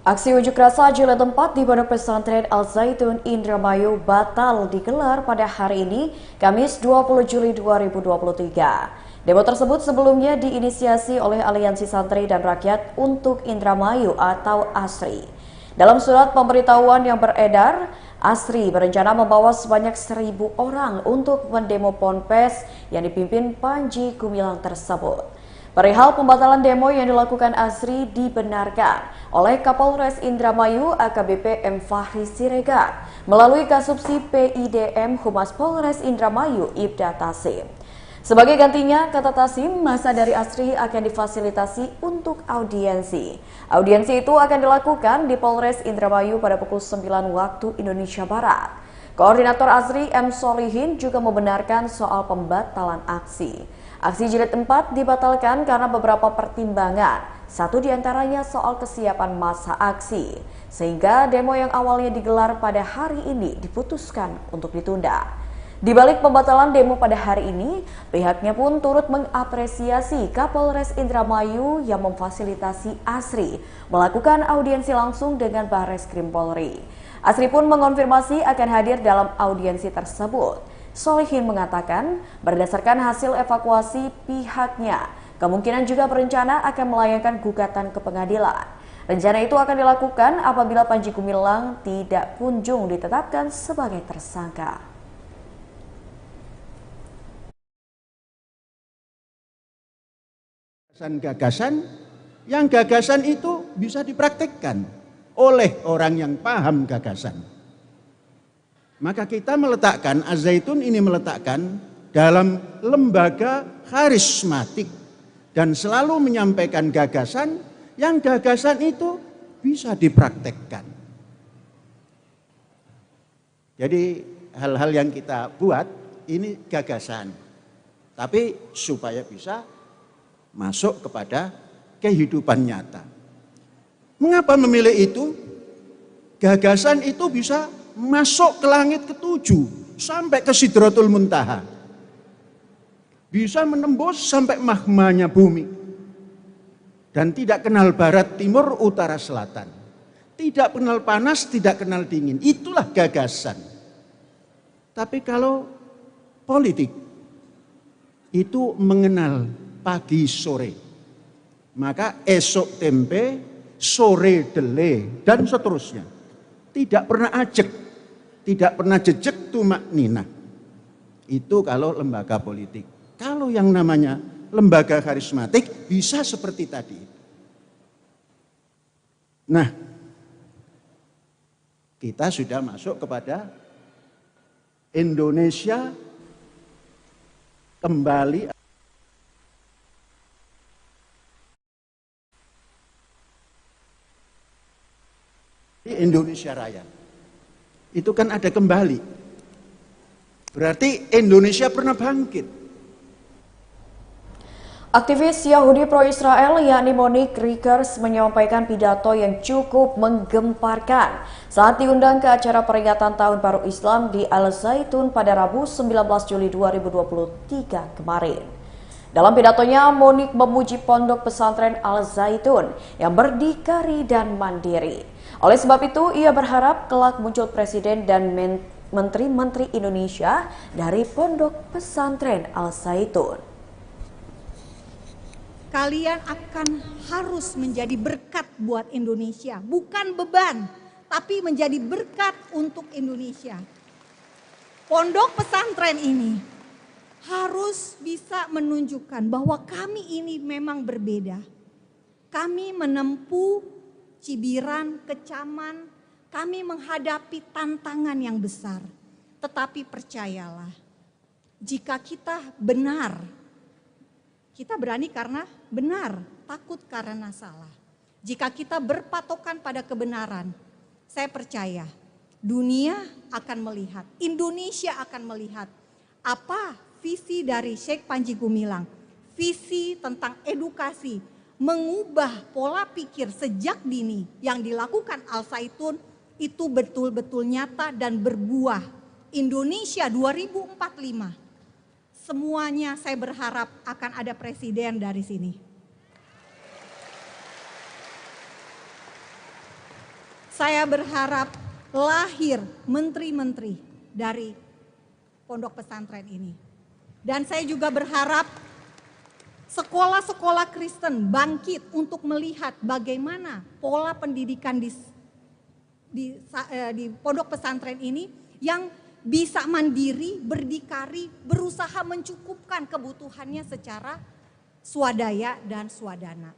Aksi unjuk rasa jilid 4 di Pondok Pesantren Al Zaitun Indramayu batal digelar pada hari ini, Kamis 20 Juli 2023. Demo tersebut sebelumnya diinisiasi oleh Aliansi Santri dan Rakyat untuk Indramayu atau ASRI. Dalam surat pemberitahuan yang beredar, ASRI berencana membawa sebanyak 1.000 orang untuk mendemo Ponpes yang dipimpin Panji Gumilang tersebut. Perihal pembatalan demo yang dilakukan ASRI dibenarkan oleh Kapolres Indramayu AKBP M. Fahri Siregar melalui Kasubsi PIDM Humas Polres Indramayu Ibda Tasim. Sebagai gantinya, kata Tasim, masa dari ASRI akan difasilitasi untuk audiensi. Audiensi itu akan dilakukan di Polres Indramayu pada pukul 9 waktu Indonesia Barat. Koordinator ASRI M. Solihin juga membenarkan soal pembatalan aksi. Aksi jilid 4 dibatalkan karena beberapa pertimbangan. Satu diantaranya soal kesiapan masa aksi, sehingga demo yang awalnya digelar pada hari ini diputuskan untuk ditunda. Di balik pembatalan demo pada hari ini, pihaknya pun turut mengapresiasi Kapolres Indramayu yang memfasilitasi ASRI melakukan audiensi langsung dengan Barreskrim Polri. ASRI pun mengonfirmasi akan hadir dalam audiensi tersebut. Solihin mengatakan, berdasarkan hasil evakuasi pihaknya, kemungkinan juga berencana akan melayangkan gugatan ke pengadilan. Rencana itu akan dilakukan apabila Panji Gumilang tidak kunjung ditetapkan sebagai tersangka. Gagasan yang gagasan itu bisa dipraktikkan oleh orang yang paham gagasan. Maka kita meletakkan, Az-Zaitun ini meletakkan dalam lembaga karismatik dan selalu menyampaikan gagasan yang gagasan itu bisa dipraktekkan. Jadi hal-hal yang kita buat ini gagasan, tapi supaya bisa masuk kepada kehidupan nyata. Mengapa memilih itu? Gagasan itu bisa masuk ke langit ketujuh sampai ke Sidratul Muntaha, bisa menembus sampai magmanya bumi, dan tidak kenal barat, timur, utara, selatan, tidak kenal panas, tidak kenal dingin. Itulah gagasan. Tapi kalau politik itu mengenal pagi sore, maka esok tempe, sore dele, dan seterusnya. Tidak pernah ajek, tidak pernah jejek tumak nina. Itu kalau lembaga politik. Kalau yang namanya lembaga karismatik bisa seperti tadi. Nah, kita sudah masuk kepada Indonesia kembali Indonesia Raya. Itu kan ada kembali. Berarti Indonesia pernah bangkit. Aktivis Yahudi pro-Israel yakni Monique Rickers menyampaikan pidato yang cukup menggemparkan saat diundang ke acara peringatan Tahun Baru Islam di Al Zaitun pada Rabu 19 Juli 2023 kemarin. Dalam pidatonya, Monique memuji Pondok Pesantren Al Zaitun yang berdikari dan mandiri. Oleh sebab itu, ia berharap kelak muncul presiden dan menteri-menteri Indonesia dari Pondok Pesantren Al Zaitun. Kalian akan harus menjadi berkat buat Indonesia, bukan beban, tapi menjadi berkat untuk Indonesia. Pondok pesantren ini harus bisa menunjukkan bahwa kami ini memang berbeda. Kami menempuh cibiran, kecaman, kami menghadapi tantangan yang besar. Tetapi percayalah, jika kita benar, kita berani karena benar, takut karena salah. Jika kita berpatokan pada kebenaran, saya percaya dunia akan melihat, Indonesia akan melihat apa visi dari Syekh Panji Gumilang, visi tentang edukasi, mengubah pola pikir sejak dini yang dilakukan Al Zaitun itu betul-betul nyata dan berbuah. Indonesia 2045, semuanya saya berharap akan ada presiden dari sini. Saya berharap lahir menteri-menteri dari pondok pesantren ini. Dan saya juga berharap sekolah-sekolah Kristen bangkit untuk melihat bagaimana pola pendidikan di pondok pesantren ini yang bisa mandiri, berdikari, berusaha mencukupkan kebutuhannya secara swadaya dan swadana.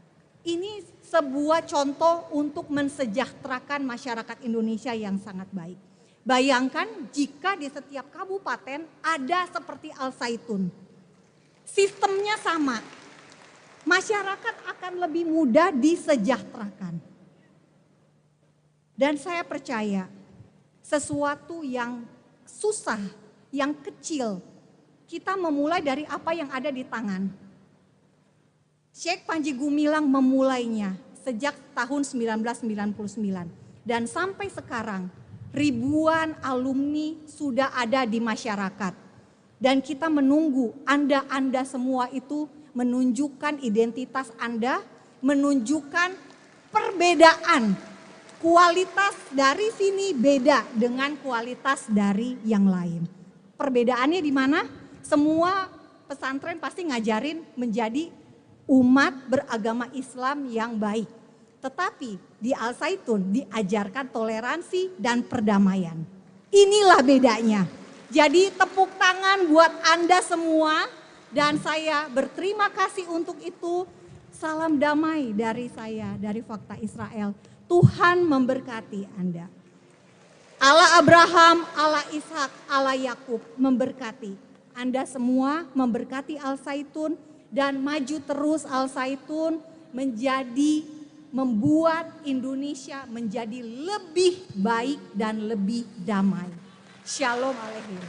Ini sebuah contoh untuk mensejahterakan masyarakat Indonesia yang sangat baik. Bayangkan jika di setiap kabupaten ada seperti Al Zaitun. Sistemnya sama. Masyarakat akan lebih mudah disejahterakan. Dan saya percaya sesuatu yang susah, yang kecil, kita memulai dari apa yang ada di tangan. Syekh Panji Gumilang memulainya sejak tahun 1999 dan sampai sekarang ribuan alumni sudah ada di masyarakat. Dan kita menunggu Anda semua itu menunjukkan identitas Anda, menunjukkan perbedaan. Kualitas dari sini beda dengan kualitas dari yang lain. Perbedaannya di mana? Semua pesantren pasti ngajarin menjadi umat beragama Islam yang baik. Tetapi di Al Zaitun diajarkan toleransi dan perdamaian. Inilah bedanya. Jadi tepuk tangan buat Anda semua dan saya berterima kasih untuk itu. Salam damai dari saya, dari Fakta Israel. Tuhan memberkati Anda. Allah Abraham, Allah Ishak, Allah Yakub memberkati Anda semua, memberkati Al Zaitun. Dan maju terus Al Zaitun membuat Indonesia menjadi lebih baik dan lebih damai. Shalom Aleichem.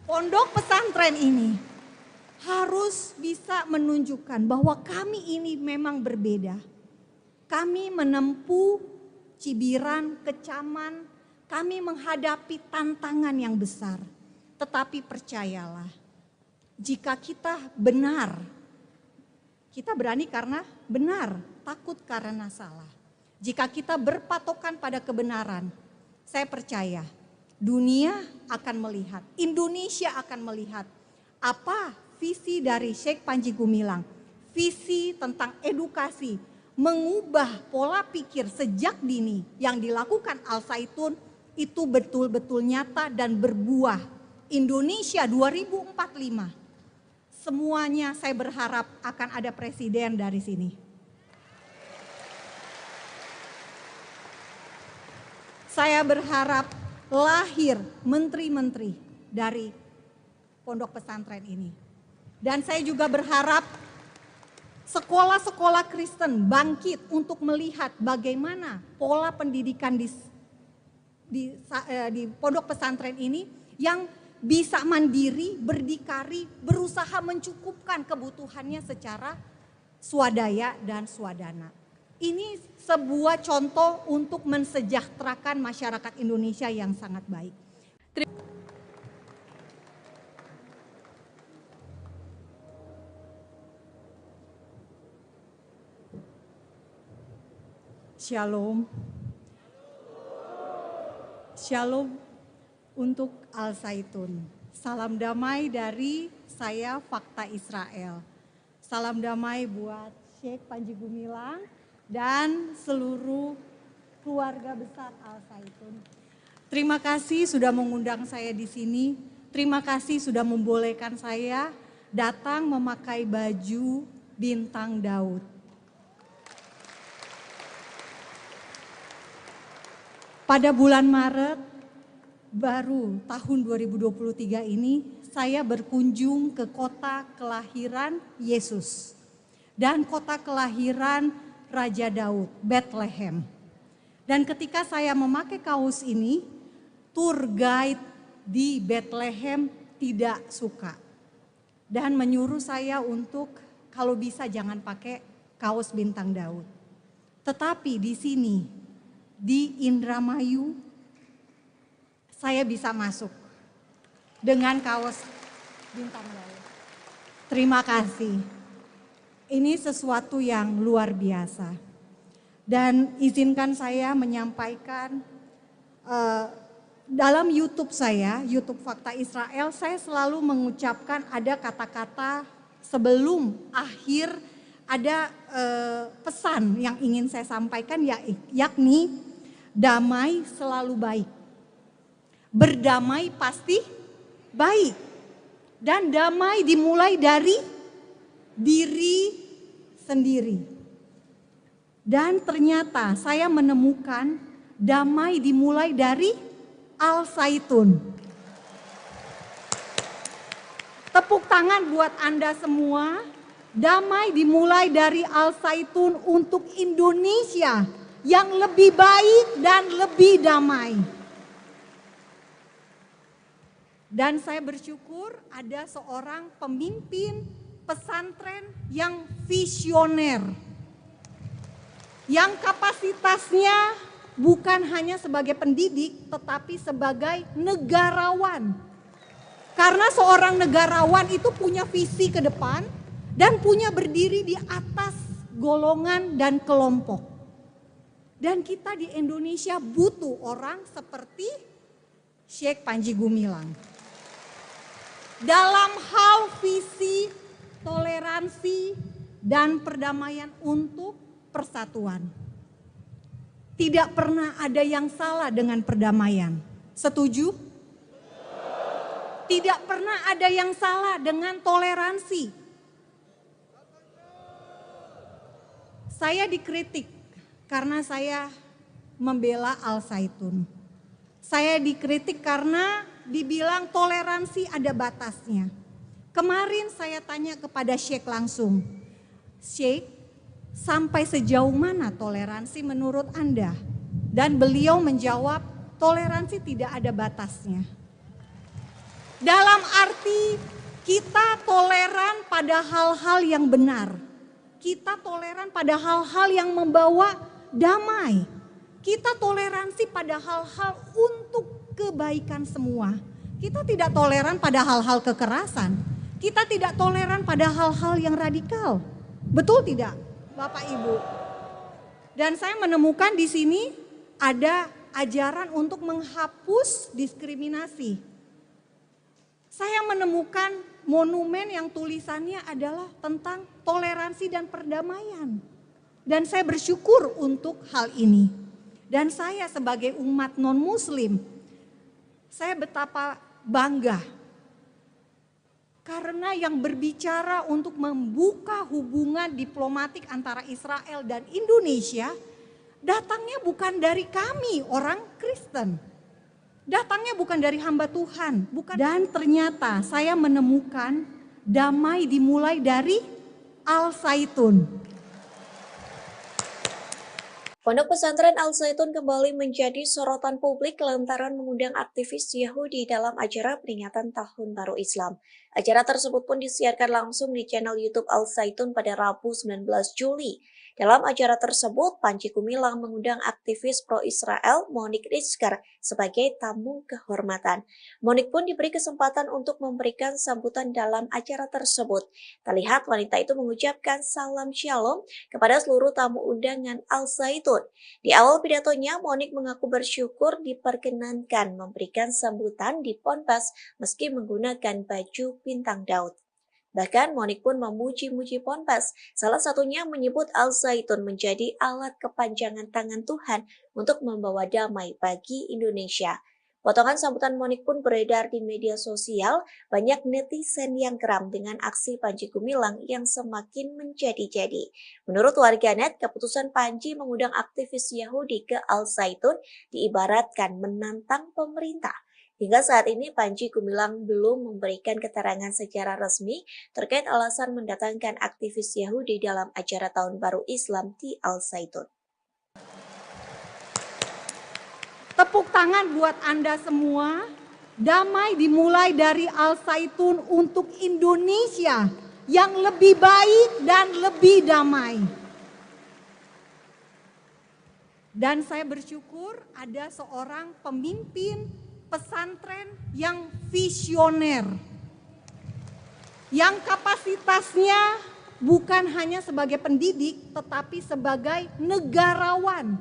Pondok pesantren ini harus bisa menunjukkan bahwa kami ini memang berbeda. Kami menempuh cibiran, kecaman, kami menghadapi tantangan yang besar, tetapi percayalah, jika kita benar, kita berani karena benar, takut karena salah. Jika kita berpatokan pada kebenaran, saya percaya dunia akan melihat, Indonesia akan melihat apa visi dari Syekh Panji Gumilang, visi tentang edukasi, mengubah pola pikir sejak dini yang dilakukan Al Zaitun, itu betul-betul nyata dan berbuah. Indonesia 2045. Semuanya saya berharap akan ada presiden dari sini. Saya berharap lahir menteri-menteri dari pondok pesantren ini. Dan saya juga berharap sekolah-sekolah Kristen bangkit untuk melihat bagaimana pola pendidikan di pondok pesantren ini yang bisa mandiri, berdikari, berusaha mencukupkan kebutuhannya secara swadaya dan swadana. Ini sebuah contoh untuk mensejahterakan masyarakat Indonesia yang sangat baik. Shalom. Shalom untuk Al Zaitun. Salam damai dari saya Fakta Israel. Salam damai buat Syekh Panji Gumilang dan seluruh keluarga besar Al Zaitun. Terima kasih sudah mengundang saya di sini. Terima kasih sudah membolehkan saya datang memakai baju bintang Daud. Pada bulan Maret baru tahun 2023 ini saya berkunjung ke kota kelahiran Yesus dan kota kelahiran Raja Daud, Bethlehem. Dan ketika saya memakai kaos ini, tour guide di Bethlehem tidak suka dan menyuruh saya untuk kalau bisa jangan pakai kaos bintang Daud. Tetapi di sini di Indramayu saya bisa masuk dengan kaos bintang Daud. Terima kasih. Ini sesuatu yang luar biasa. Dan izinkan saya menyampaikan dalam YouTube saya, YouTube Fakta Israel, saya selalu mengucapkan ada kata-kata sebelum akhir, ada pesan yang ingin saya sampaikan, yakni damai selalu baik. Berdamai pasti baik. Dan damai dimulai dari diri sendiri. Dan ternyata saya menemukan damai dimulai dari Al-Zaitun. Tepuk tangan buat Anda semua. Damai dimulai dari Al-Zaitun untuk Indonesia yang lebih baik dan lebih damai. Dan saya bersyukur ada seorang pemimpin pesantren yang visioner. Yang kapasitasnya bukan hanya sebagai pendidik, tetapi sebagai negarawan. Karena seorang negarawan itu punya visi ke depan dan punya berdiri di atas golongan dan kelompok. Dan kita di Indonesia butuh orang seperti Syekh Panji Gumilang. Dalam hal visi, toleransi, dan perdamaian untuk persatuan. Tidak pernah ada yang salah dengan perdamaian. Setuju? Tidak pernah ada yang salah dengan toleransi. Saya dikritik karena saya membela Al-Zaitun. Saya dikritik karena dibilang toleransi ada batasnya. Kemarin saya tanya kepada Syekh langsung, Syekh, sampai sejauh mana toleransi menurut Anda? Dan beliau menjawab, toleransi tidak ada batasnya. Dalam arti kita toleran pada hal-hal yang benar. Kita toleran pada hal-hal yang membawa damai. Kita toleransi pada hal-hal untuk kebaikan semua. Kita tidak toleran pada hal-hal kekerasan. Kita tidak toleran pada hal-hal yang radikal. Betul tidak, Bapak Ibu? Dan saya menemukan di sini ada ajaran untuk menghapus diskriminasi. Saya menemukan monumen yang tulisannya adalah tentang toleransi dan perdamaian. Dan saya bersyukur untuk hal ini. Dan saya sebagai umat non-muslim, saya betapa bangga. Karena yang berbicara untuk membuka hubungan diplomatik antara Israel dan Indonesia, datangnya bukan dari kami orang Kristen. Datangnya bukan dari hamba Tuhan. Dan ternyata saya menemukan damai dimulai dari Al-Zaitun. Pondok pesantren Al-Zaitun kembali menjadi sorotan publik lantaran mengundang aktivis Yahudi dalam acara peringatan Tahun Baru Islam. Acara tersebut pun disiarkan langsung di channel YouTube Al-Zaitun pada Rabu 19 Juli. Dalam acara tersebut, Panji Gumilang mengundang aktivis pro-Israel Monique Rizker sebagai tamu kehormatan. Monique pun diberi kesempatan untuk memberikan sambutan dalam acara tersebut. Terlihat wanita itu mengucapkan salam shalom kepada seluruh tamu undangan Al-Zaitun. Di awal pidatonya, Monique mengaku bersyukur diperkenankan memberikan sambutan di Ponpes meski menggunakan baju bintang Daud. Bahkan Monique pun memuji-muji Ponpes, salah satunya menyebut Al-Zaitun menjadi alat kepanjangan tangan Tuhan untuk membawa damai bagi Indonesia. Potongan sambutan Monique pun beredar di media sosial, banyak netizen yang geram dengan aksi Panji Gumilang yang semakin menjadi-jadi. Menurut warganet, keputusan Panji mengundang aktivis Yahudi ke Al-Zaitun diibaratkan menantang pemerintah. Hingga saat ini Panji Gumilang belum memberikan keterangan secara resmi terkait alasan mendatangkan aktivis Yahudi dalam acara Tahun Baru Islam di Al-Zaitun. Tepuk tangan buat Anda semua. Damai dimulai dari Al-Zaitun untuk Indonesia yang lebih baik dan lebih damai. Dan saya bersyukur ada seorang pemimpin pesantren yang visioner, yang kapasitasnya bukan hanya sebagai pendidik, tetapi sebagai negarawan.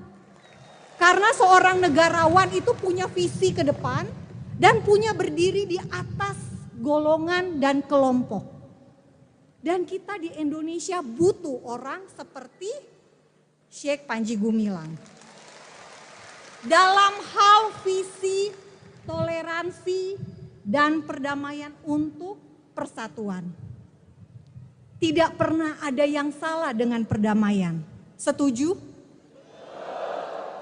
Karena seorang negarawan itu punya visi ke depan dan punya berdiri di atas golongan dan kelompok. Dan kita di Indonesia butuh orang seperti Syekh Panji Gumilang. Dalam hal visi, toleransi, dan perdamaian untuk persatuan. Tidak pernah ada yang salah dengan perdamaian. Setuju?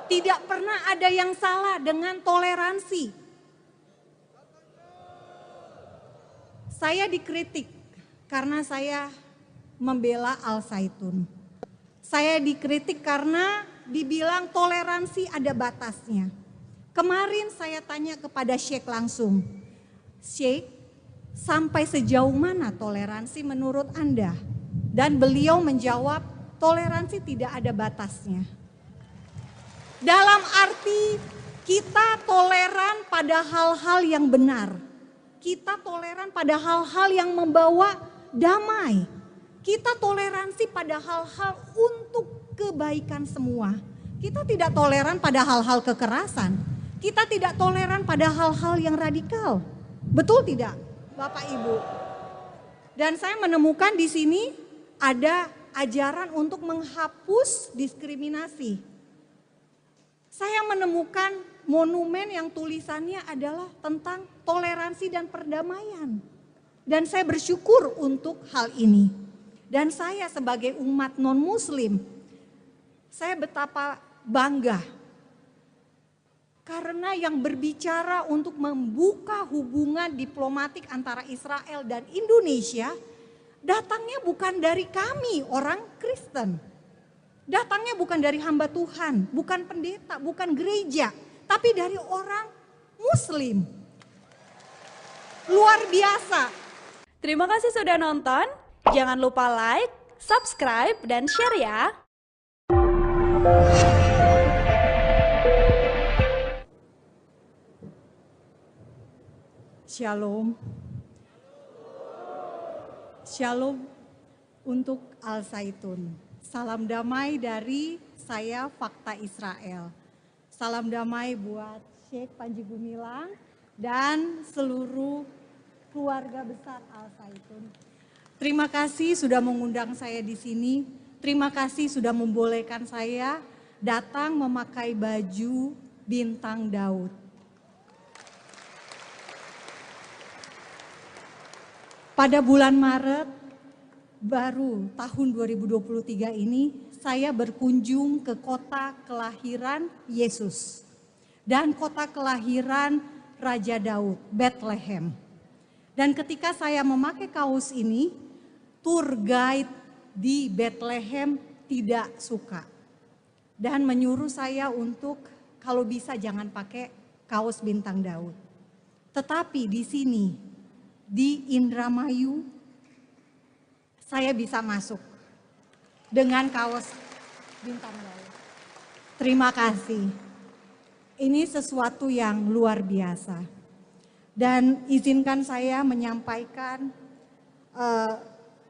Tidak pernah ada yang salah dengan toleransi. Saya dikritik karena saya membela Al-Zaitun. Saya dikritik karena dibilang toleransi ada batasnya. Kemarin saya tanya kepada Syekh langsung, Syekh, sampai sejauh mana toleransi menurut Anda? Dan beliau menjawab, toleransi tidak ada batasnya. Dalam arti kita toleran pada hal-hal yang benar. Kita toleran pada hal-hal yang membawa damai. Kita toleransi pada hal-hal untuk kebaikan semua. Kita tidak toleran pada hal-hal kekerasan. Kita tidak toleran pada hal-hal yang radikal. Betul tidak, Bapak Ibu? Dan saya menemukan di sini ada ajaran untuk menghapus diskriminasi. Saya menemukan monumen yang tulisannya adalah tentang toleransi dan perdamaian. Dan saya bersyukur untuk hal ini. Dan saya sebagai umat non-muslim, saya betapa bangga. Karena yang berbicara untuk membuka hubungan diplomatik antara Israel dan Indonesia, datangnya bukan dari kami orang Kristen. Datangnya bukan dari hamba Tuhan, bukan pendeta, bukan gereja, tapi dari orang Muslim. Luar biasa. Terima kasih sudah nonton. Jangan lupa like, subscribe, dan share ya. Shalom. Shalom untuk Al-Zaitun. Salam damai dari saya, Fakta Israel. Salam damai buat Syekh Panji Gumilang dan seluruh keluarga besar Al-Zaitun. Terima kasih sudah mengundang saya di sini. Terima kasih sudah membolehkan saya datang memakai baju bintang Daud. Pada bulan Maret baru tahun 2023 ini saya berkunjung ke kota kelahiran Yesus dan kota kelahiran Raja Daud, Bethlehem. Dan ketika saya memakai kaos ini, tour guide di Bethlehem tidak suka dan menyuruh saya untuk kalau bisa jangan pakai kaos bintang Daud. Tetapi di sini di Indramayu saya bisa masuk dengan kaos bintang Daud. Terima kasih. Ini sesuatu yang luar biasa. Dan izinkan saya menyampaikan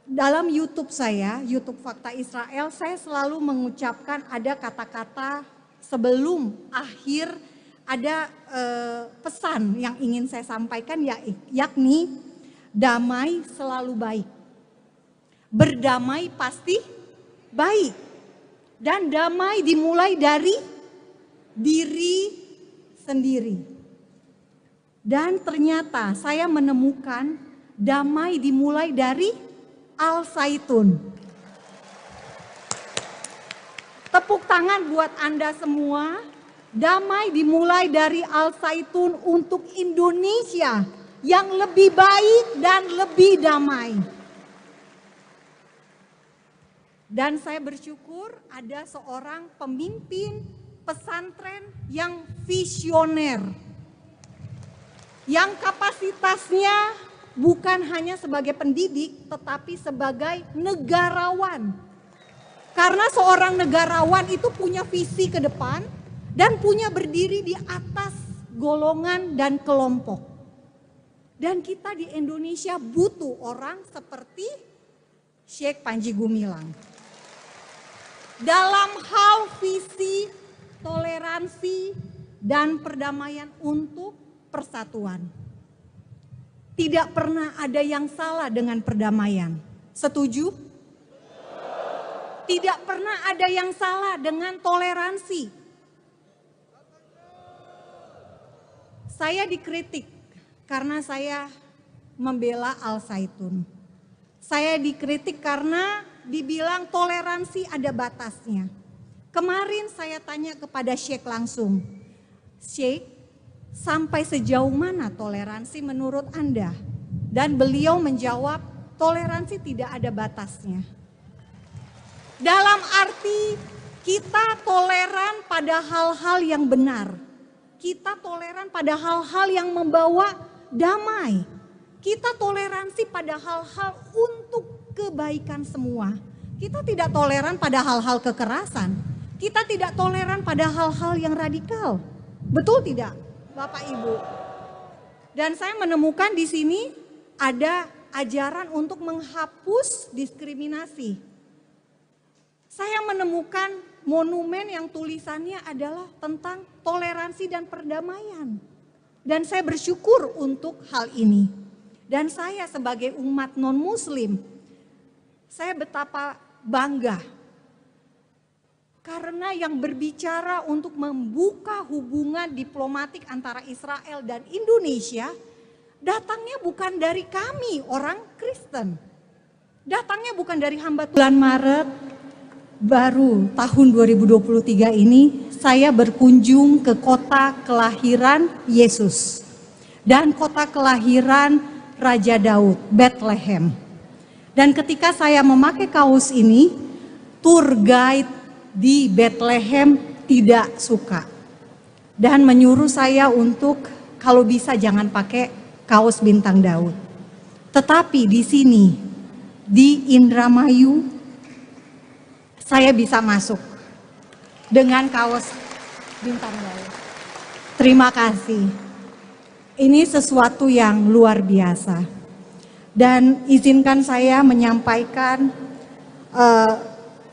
dalam YouTube saya, YouTube Fakta Israel, saya selalu mengucapkan ada kata-kata sebelum akhir ada pesan yang ingin saya sampaikan yakni damai selalu baik. Berdamai pasti baik. Dan damai dimulai dari diri sendiri. Dan ternyata saya menemukan damai dimulai dari Al-Zaitun. Tepuk tangan buat Anda semua. Damai dimulai dari Al-Zaitun untuk Indonesia yang lebih baik dan lebih damai. Dan saya bersyukur ada seorang pemimpin pesantren yang visioner. Yang kapasitasnya bukan hanya sebagai pendidik tetapi sebagai negarawan. Karena seorang negarawan itu punya visi ke depan dan punya berdiri di atas golongan dan kelompok. Dan kita di Indonesia butuh orang seperti Syekh Panji Gumilang. Dalam hal visi, toleransi, dan perdamaian untuk persatuan. Tidak pernah ada yang salah dengan perdamaian. Setuju? Tidak pernah ada yang salah dengan toleransi. Saya dikritik karena saya membela Al-Zaitun. Saya dikritik karena dibilang toleransi ada batasnya. Kemarin saya tanya kepada Syekh langsung, Syekh, sampai sejauh mana toleransi menurut Anda? Dan beliau menjawab, toleransi tidak ada batasnya. Dalam arti kita toleran pada hal-hal yang benar. Kita toleran pada hal-hal yang membawa damai. Kita toleransi pada hal-hal untuk kebaikan semua. Kita tidak toleran pada hal-hal kekerasan. Kita tidak toleran pada hal-hal yang radikal. Betul tidak, Bapak Ibu? Dan saya menemukan di sini ada ajaran untuk menghapus diskriminasi. Saya menemukan monumen yang tulisannya adalah tentang toleransi dan perdamaian. Dan saya bersyukur untuk hal ini. Dan saya sebagai umat non-muslim, saya betapa bangga. Karena yang berbicara untuk membuka hubungan diplomatik antara Israel dan Indonesia, datangnya bukan dari kami orang Kristen. Datangnya bukan dari hamba Tuhan. Bulan Maret baru tahun 2023 ini saya berkunjung ke kota kelahiran Yesus dan kota kelahiran Raja Daud, Bethlehem. Dan ketika saya memakai kaos ini, tour guide di Bethlehem tidak suka dan menyuruh saya untuk kalau bisa jangan pakai kaos bintang Daud. Tetapi di sini di Indramayu saya bisa masuk dengan kaos bintang Daud. Terima kasih. Ini sesuatu yang luar biasa. Dan izinkan saya menyampaikan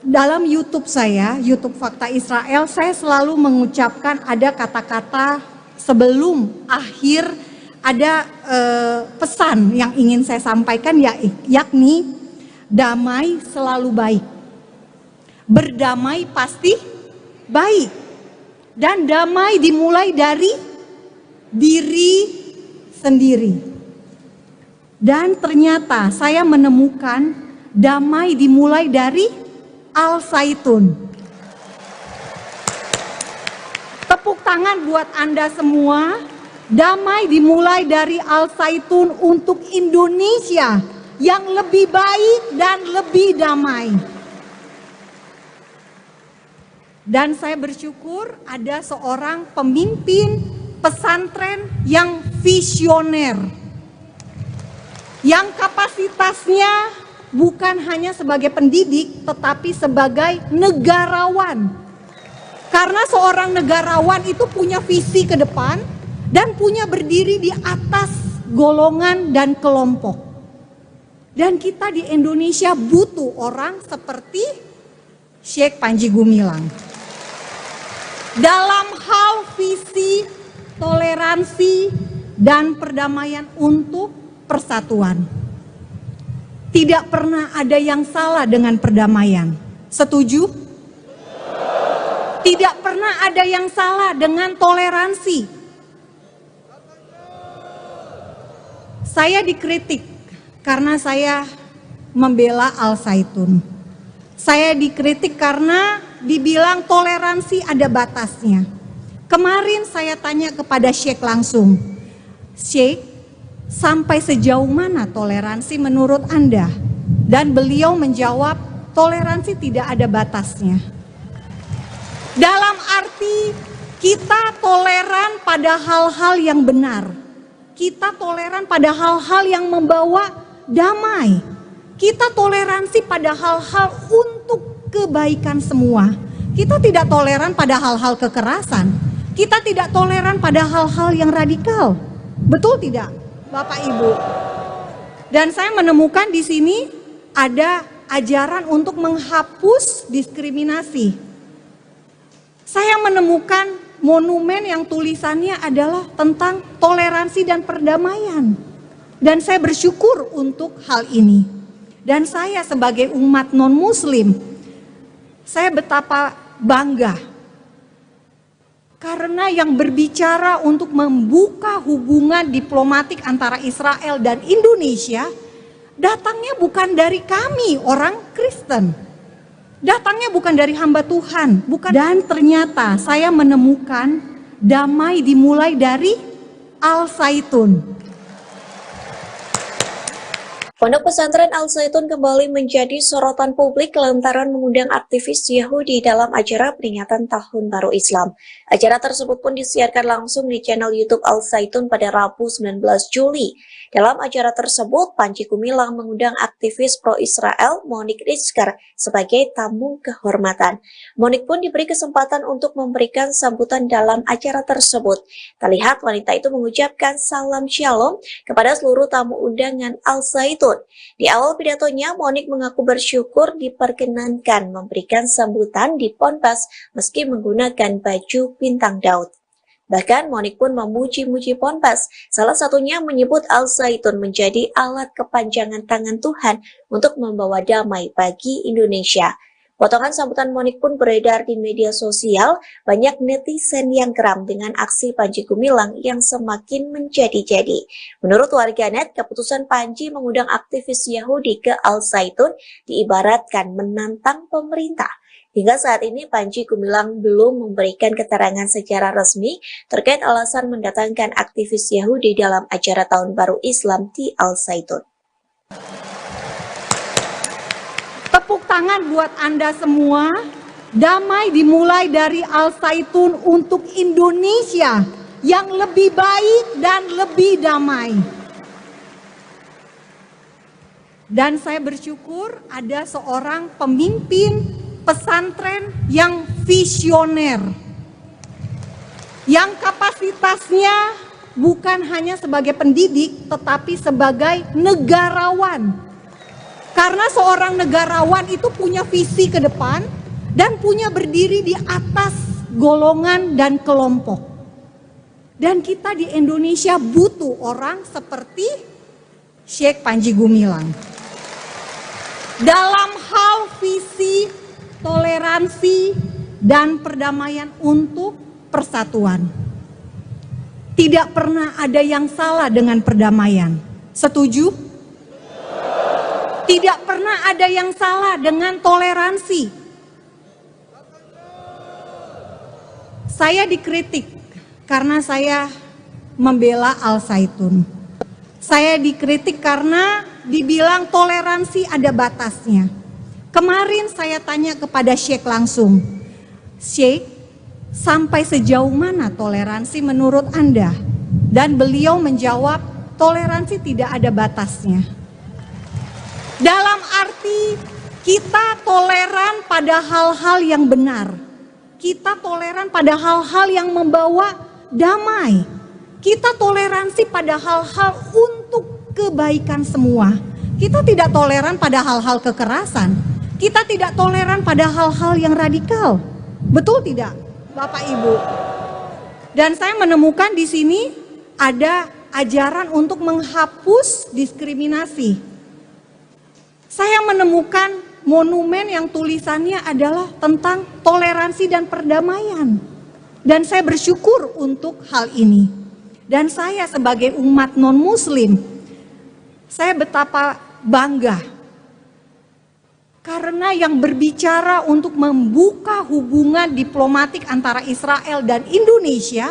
dalam YouTube saya, YouTube Fakta Israel, saya selalu mengucapkan ada kata-kata sebelum akhir, ada pesan yang ingin saya sampaikan, yakni damai selalu baik. Berdamai pasti baik. Dan damai dimulai dari diri sendiri. Dan ternyata saya menemukan damai dimulai dari Al-Zaitun. Tepuk tangan buat Anda semua. Damai dimulai dari Al-Zaitun untuk Indonesia yang lebih baik dan lebih damai. Dan saya bersyukur ada seorang pemimpin pesantren yang visioner. Yang kapasitasnya bukan hanya sebagai pendidik, tetapi sebagai negarawan. Karena seorang negarawan itu punya visi ke depan dan punya berdiri di atas golongan dan kelompok. Dan kita di Indonesia butuh orang seperti Syekh Panji Gumilang. Dalam hal visi, toleransi, dan perdamaian untuk persatuan. Tidak pernah ada yang salah dengan perdamaian. Setuju? Tidak pernah ada yang salah dengan toleransi. Saya dikritik karena saya membela Al-Zaitun. Saya dikritik karena dibilang toleransi ada batasnya. Kemarin saya tanya kepada Syekh langsung, Syekh, sampai sejauh mana toleransi menurut Anda? Dan beliau menjawab, toleransi tidak ada batasnya. Dalam arti kita toleran pada hal-hal yang benar. Kita toleran pada hal-hal yang membawa damai. Kita toleransi pada hal-hal untuk kebaikan semua. Kita tidak toleran pada hal-hal kekerasan. Kita tidak toleran pada hal-hal yang radikal. Betul tidak, Bapak Ibu? Dan saya menemukan di sini ada ajaran untuk menghapus diskriminasi. Saya menemukan monumen yang tulisannya adalah tentang toleransi dan perdamaian. Dan saya bersyukur untuk hal ini. Dan saya sebagai umat non-muslim, saya betapa bangga. Karena yang berbicara untuk membuka hubungan diplomatik antara Israel dan Indonesia, datangnya bukan dari kami orang Kristen. Datangnya bukan dari hamba Tuhan, bukan. Dan ternyata saya menemukan damai dimulai dari Al-Zaitun. Pondok pesantren Al-Zaitun kembali menjadi sorotan publik lantaran mengundang aktivis Yahudi dalam acara peringatan Tahun Baru Islam. Acara tersebut pun disiarkan langsung di channel YouTube Al-Zaitun pada Rabu 19 Juli. Dalam acara tersebut, Panji Gumilang mengundang aktivis pro-Israel Monique Rizker sebagai tamu kehormatan. Monique pun diberi kesempatan untuk memberikan sambutan dalam acara tersebut. Terlihat wanita itu mengucapkan salam shalom kepada seluruh tamu undangan Al-Zaitun. Di awal pidatonya, Monique mengaku bersyukur diperkenankan memberikan sambutan di Ponpes meski menggunakan baju bintang Daud. Bahkan Monique pun memuji-muji Ponpes, salah satunya menyebut Al-Zaitun menjadi alat kepanjangan tangan Tuhan untuk membawa damai bagi Indonesia. Potongan sambutan Monique pun beredar di media sosial, banyak netizen yang geram dengan aksi Panji Gumilang yang semakin menjadi-jadi. Menurut warganet, keputusan Panji mengundang aktivis Yahudi ke Al-Zaitun diibaratkan menantang pemerintah. Hingga saat ini Panji Gumilang belum memberikan keterangan secara resmi terkait alasan mendatangkan aktivis Yahudi dalam acara Tahun Baru Islam di Al-Zaitun. Tepuk tangan buat Anda semua. Damai dimulai dari Al-Zaitun untuk Indonesia yang lebih baik dan lebih damai. Dan saya bersyukur ada seorang pemimpin pesantren yang visioner, yang kapasitasnya bukan hanya sebagai pendidik tetapi sebagai negarawan. Karena seorang negarawan itu punya visi ke depan dan punya berdiri di atas golongan dan kelompok. Dan kita di Indonesia butuh orang seperti Syekh Panji Gumilang. Dalam hal visi, toleransi, dan perdamaian untuk persatuan. Tidak pernah ada yang salah dengan perdamaian. Setuju? Tidak pernah ada yang salah dengan toleransi. Saya dikritik karena saya membela Al-Zaitun. Saya dikritik karena dibilang toleransi ada batasnya. Kemarin saya tanya kepada Syekh langsung, Syekh, sampai sejauh mana toleransi menurut Anda? Dan beliau menjawab, toleransi tidak ada batasnya. Dalam arti kita toleran pada hal-hal yang benar. Kita toleran pada hal-hal yang membawa damai. Kita toleransi pada hal-hal untuk kebaikan semua. Kita tidak toleran pada hal-hal kekerasan. Kita tidak toleran pada hal-hal yang radikal. Betul tidak, Bapak Ibu? Dan saya menemukan di sini ada ajaran untuk menghapus diskriminasi. Saya menemukan monumen yang tulisannya adalah tentang toleransi dan perdamaian. Dan saya bersyukur untuk hal ini. Dan saya sebagai umat non-muslim, saya betapa bangga. Karena yang berbicara untuk membuka hubungan diplomatik antara Israel dan Indonesia,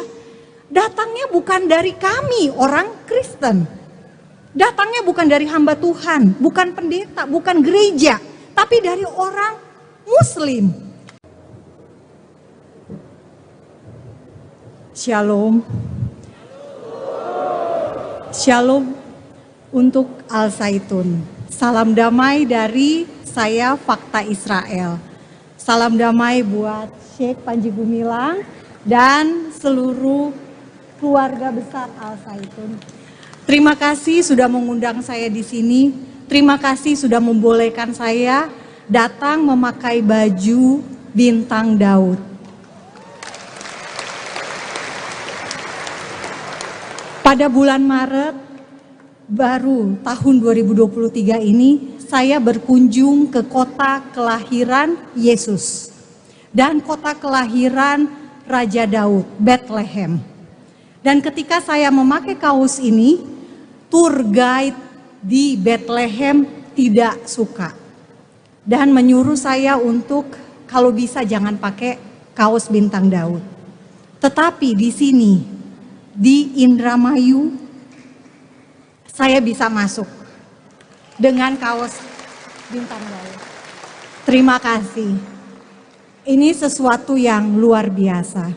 datangnya bukan dari kami orang Kristen. Datangnya bukan dari hamba Tuhan, bukan pendeta, bukan gereja, tapi dari orang Muslim. Shalom. Shalom untuk Al-Zaitun. Salam damai dari saya, Fakta Israel. Salam damai buat Syekh Panji Gumilang dan seluruh keluarga besar Al-Zaitun. Terima kasih sudah mengundang saya di sini. Terima kasih sudah membolehkan saya datang memakai baju bintang Daud. Pada bulan Maret baru tahun 2023 ini, saya berkunjung ke kota kelahiran Yesus dan kota kelahiran Raja Daud, Bethlehem. Dan ketika saya memakai kaos ini, tour guide di Bethlehem tidak suka dan menyuruh saya untuk kalau bisa jangan pakai kaos bintang Daud. Tetapi di sini, di Indramayu, saya bisa masuk dengan kaos bintang Daud. Terima kasih. Ini sesuatu yang luar biasa.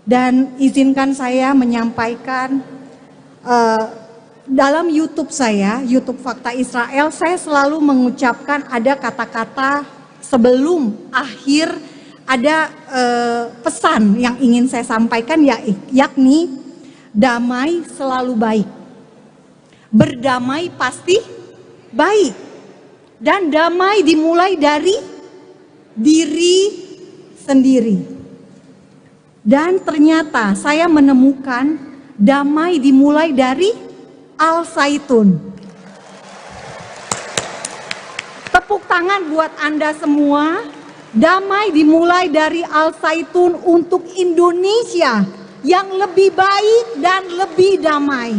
Dan izinkan saya menyampaikan dalam YouTube saya, YouTube Fakta Israel, saya selalu mengucapkan ada kata-kata sebelum akhir, ada pesan yang ingin saya sampaikan, yakni damai selalu baik. Berdamai pasti baik. Dan damai dimulai dari diri sendiri. Dan ternyata saya menemukan damai dimulai dari Al-Zaitun. Tepuk tangan buat Anda semua. Damai dimulai dari Al-Zaitun untuk Indonesia yang lebih baik dan lebih damai.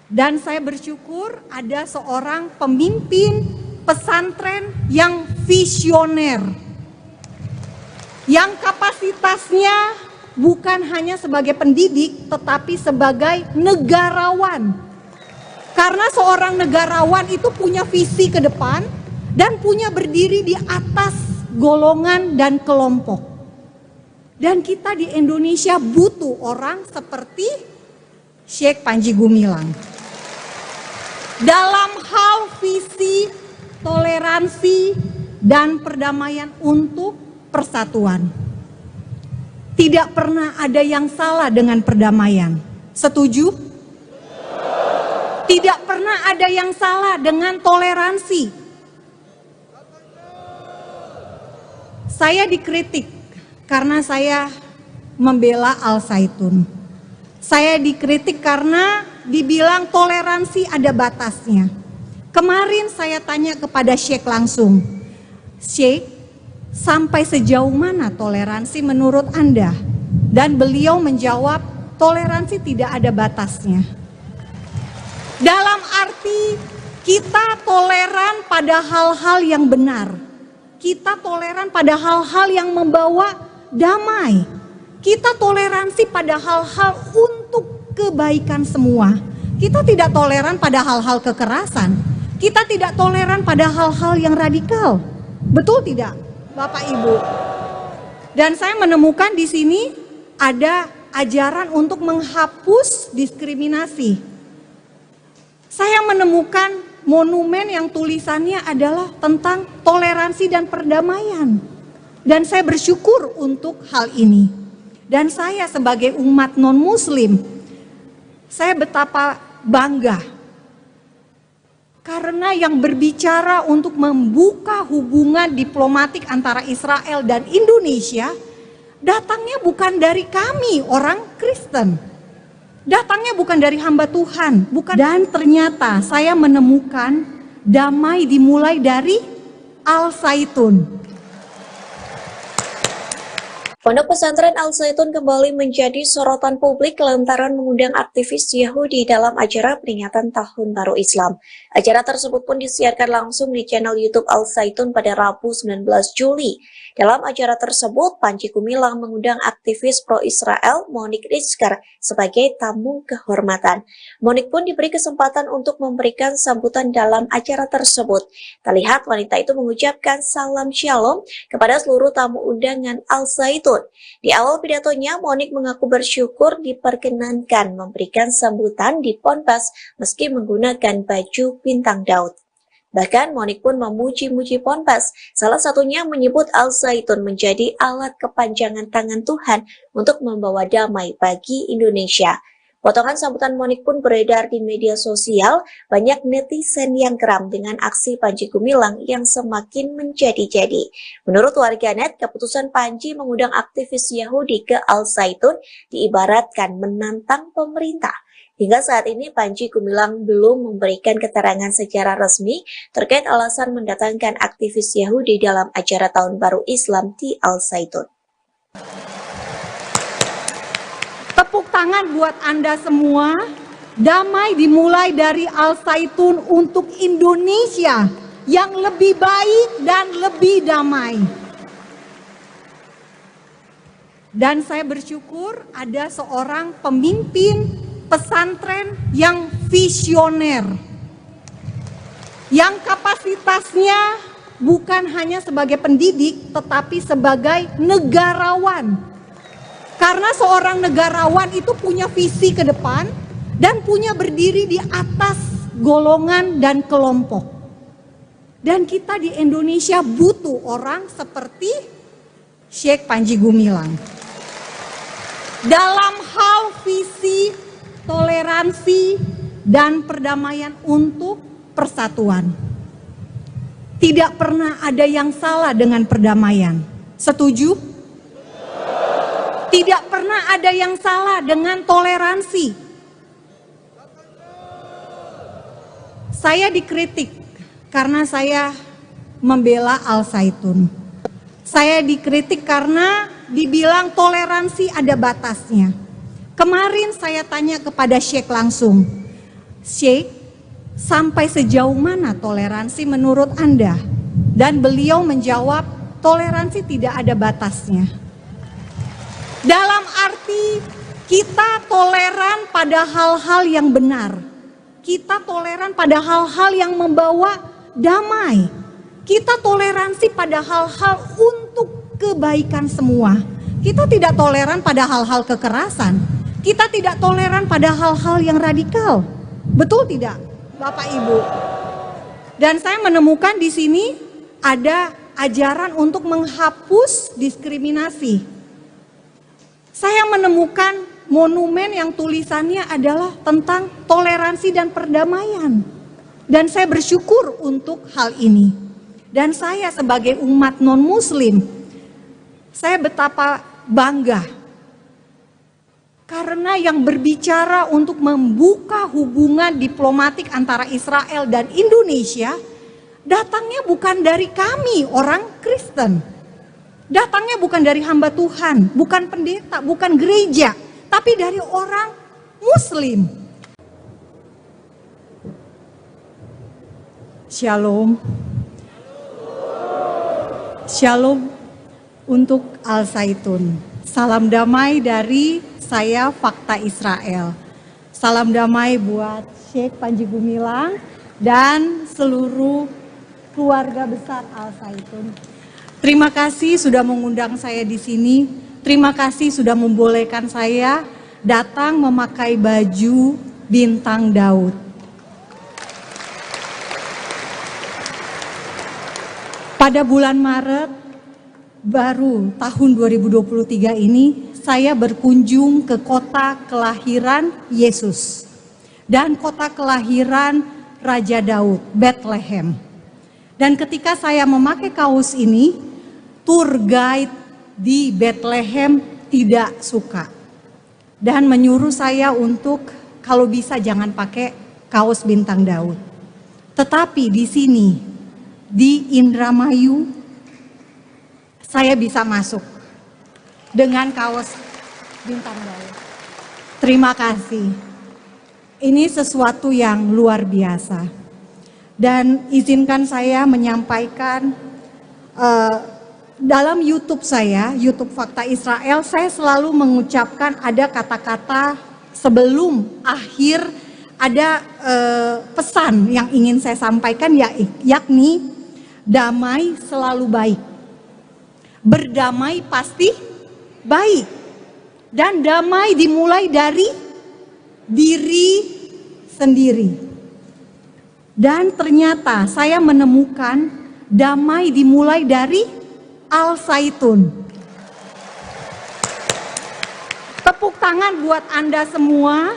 Dan saya bersyukur ada seorang pemimpin pesantren yang visioner, yang kapasitasnya bukan hanya sebagai pendidik, tetapi sebagai negarawan. Karena seorang negarawan itu punya visi ke depan dan punya berdiri di atas golongan dan kelompok. Dan kita di Indonesia butuh orang seperti Syekh Panji Gumilang. Dalam hal visi, toleransi, dan perdamaian untuk persatuan. Tidak pernah ada yang salah dengan perdamaian. Setuju? Tidak pernah ada yang salah dengan toleransi. Saya dikritik karena saya membela Al-Zaitun. Saya dikritik karena dibilang toleransi ada batasnya. Kemarin saya tanya kepada Syekh langsung, Syekh, sampai sejauh mana toleransi menurut Anda? Dan beliau menjawab, toleransi tidak ada batasnya. Dalam arti kita toleran pada hal-hal yang benar. Kita toleran pada hal-hal yang membawa damai. Kita toleransi pada hal-hal untuk kebaikan semua. Kita tidak toleran pada hal-hal kekerasan. Kita tidak toleran pada hal-hal yang radikal. Betul tidak, Bapak Ibu? Dan saya menemukan di sini ada ajaran untuk menghapus diskriminasi. Saya menemukan monumen yang tulisannya adalah tentang toleransi dan perdamaian. Dan saya bersyukur untuk hal ini. Dan saya sebagai umat non-muslim, saya betapa bangga. Karena yang berbicara untuk membuka hubungan diplomatik antara Israel dan Indonesia, datangnya bukan dari kami orang Kristen. Datangnya bukan dari hamba Tuhan. Dan ternyata saya menemukan damai dimulai dari Al-Zaitun. Pondok pesantren Al-Zaitun kembali menjadi sorotan publik lantaran mengundang aktivis Yahudi dalam acara peringatan Tahun Baru Islam. Acara tersebut pun disiarkan langsung di channel YouTube Al-Zaitun pada Rabu 19 Juli. Dalam acara tersebut, Panji Gumilang mengundang aktivis pro-Israel Monique Rizker sebagai tamu kehormatan. Monique pun diberi kesempatan untuk memberikan sambutan dalam acara tersebut. Terlihat wanita itu mengucapkan salam shalom kepada seluruh tamu undangan Al-Zaitun. Di awal pidatonya, Monique mengaku bersyukur diperkenankan memberikan sambutan di Ponpes meski menggunakan baju bintang Daud. Bahkan Monique pun memuji-muji Ponpes, salah satunya menyebut Al-Zaitun menjadi alat kepanjangan tangan Tuhan untuk membawa damai bagi Indonesia. Potongan sambutan Monik pun beredar di media sosial, banyak netizen yang geram dengan aksi Panji Gumilang yang semakin menjadi-jadi. Menurut warganet, keputusan Panji mengundang aktivis Yahudi ke Al Zaitun diibaratkan menantang pemerintah. Hingga saat ini Panji Gumilang belum memberikan keterangan secara resmi terkait alasan mendatangkan aktivis Yahudi dalam acara Tahun Baru Islam di Al Zaitun. Tepuk tangan buat Anda semua. Damai dimulai dari Al Zaitun untuk Indonesia yang lebih baik dan lebih damai. Dan saya bersyukur ada seorang pemimpin pesantren yang visioner, yang kapasitasnya bukan hanya sebagai pendidik tetapi sebagai negarawan. Karena seorang negarawan itu punya visi ke depan dan punya berdiri di atas golongan dan kelompok. Dan kita di Indonesia butuh orang seperti Syekh Panji Gumilang. Dalam hal visi, toleransi, dan perdamaian untuk persatuan. Tidak pernah ada yang salah dengan perdamaian. Setuju? Tidak pernah ada yang salah dengan toleransi. Saya dikritik karena saya membela Al Zaitun. Saya dikritik karena dibilang toleransi ada batasnya. Kemarin saya tanya kepada Syekh langsung, Syekh, sampai sejauh mana toleransi menurut Anda? Dan beliau menjawab, toleransi tidak ada batasnya. Dalam arti kita toleran pada hal-hal yang benar. Kita toleran pada hal-hal yang membawa damai. Kita toleransi pada hal-hal untuk kebaikan semua. Kita tidak toleran pada hal-hal kekerasan. Kita tidak toleran pada hal-hal yang radikal. Betul tidak, Bapak Ibu? Dan saya menemukan di sini ada ajaran untuk menghapus diskriminasi. Saya menemukan monumen yang tulisannya adalah tentang toleransi dan perdamaian. Dan saya bersyukur untuk hal ini. Dan saya sebagai umat non-muslim, saya betapa bangga. Karena yang berbicara untuk membuka hubungan diplomatik antara Israel dan Indonesia, datangnya bukan dari kami orang Kristen. Datangnya bukan dari hamba Tuhan, bukan pendeta, bukan gereja, tapi dari orang Muslim. Shalom. Shalom untuk Al Zaitun. Salam damai dari saya, Fakta Israel. Salam damai buat Syekh Panji Gumilang dan seluruh keluarga besar Al Zaitun. Terima kasih sudah mengundang saya di sini. Terima kasih sudah membolehkan saya datang memakai baju bintang Daud. Pada bulan Maret baru tahun 2023 ini, saya berkunjung ke kota kelahiran Yesus dan kota kelahiran Raja Daud, Bethlehem. Dan ketika saya memakai kaos ini, tour guide di Bethlehem tidak suka dan menyuruh saya untuk kalau bisa jangan pakai kaos bintang Daud. Tetapi di sini di Indramayu saya bisa masuk dengan kaos bintang Daud. Terima kasih. Ini sesuatu yang luar biasa. Dan izinkan saya menyampaikan dalam YouTube saya, YouTube Fakta Israel, saya selalu mengucapkan ada kata-kata sebelum akhir, ada pesan yang ingin saya sampaikan, yakni damai selalu baik. Berdamai pasti baik. Dan damai dimulai dari diri sendiri. Dan ternyata saya menemukan damai dimulai dari Al Zaitun. Tepuk tangan buat Anda semua.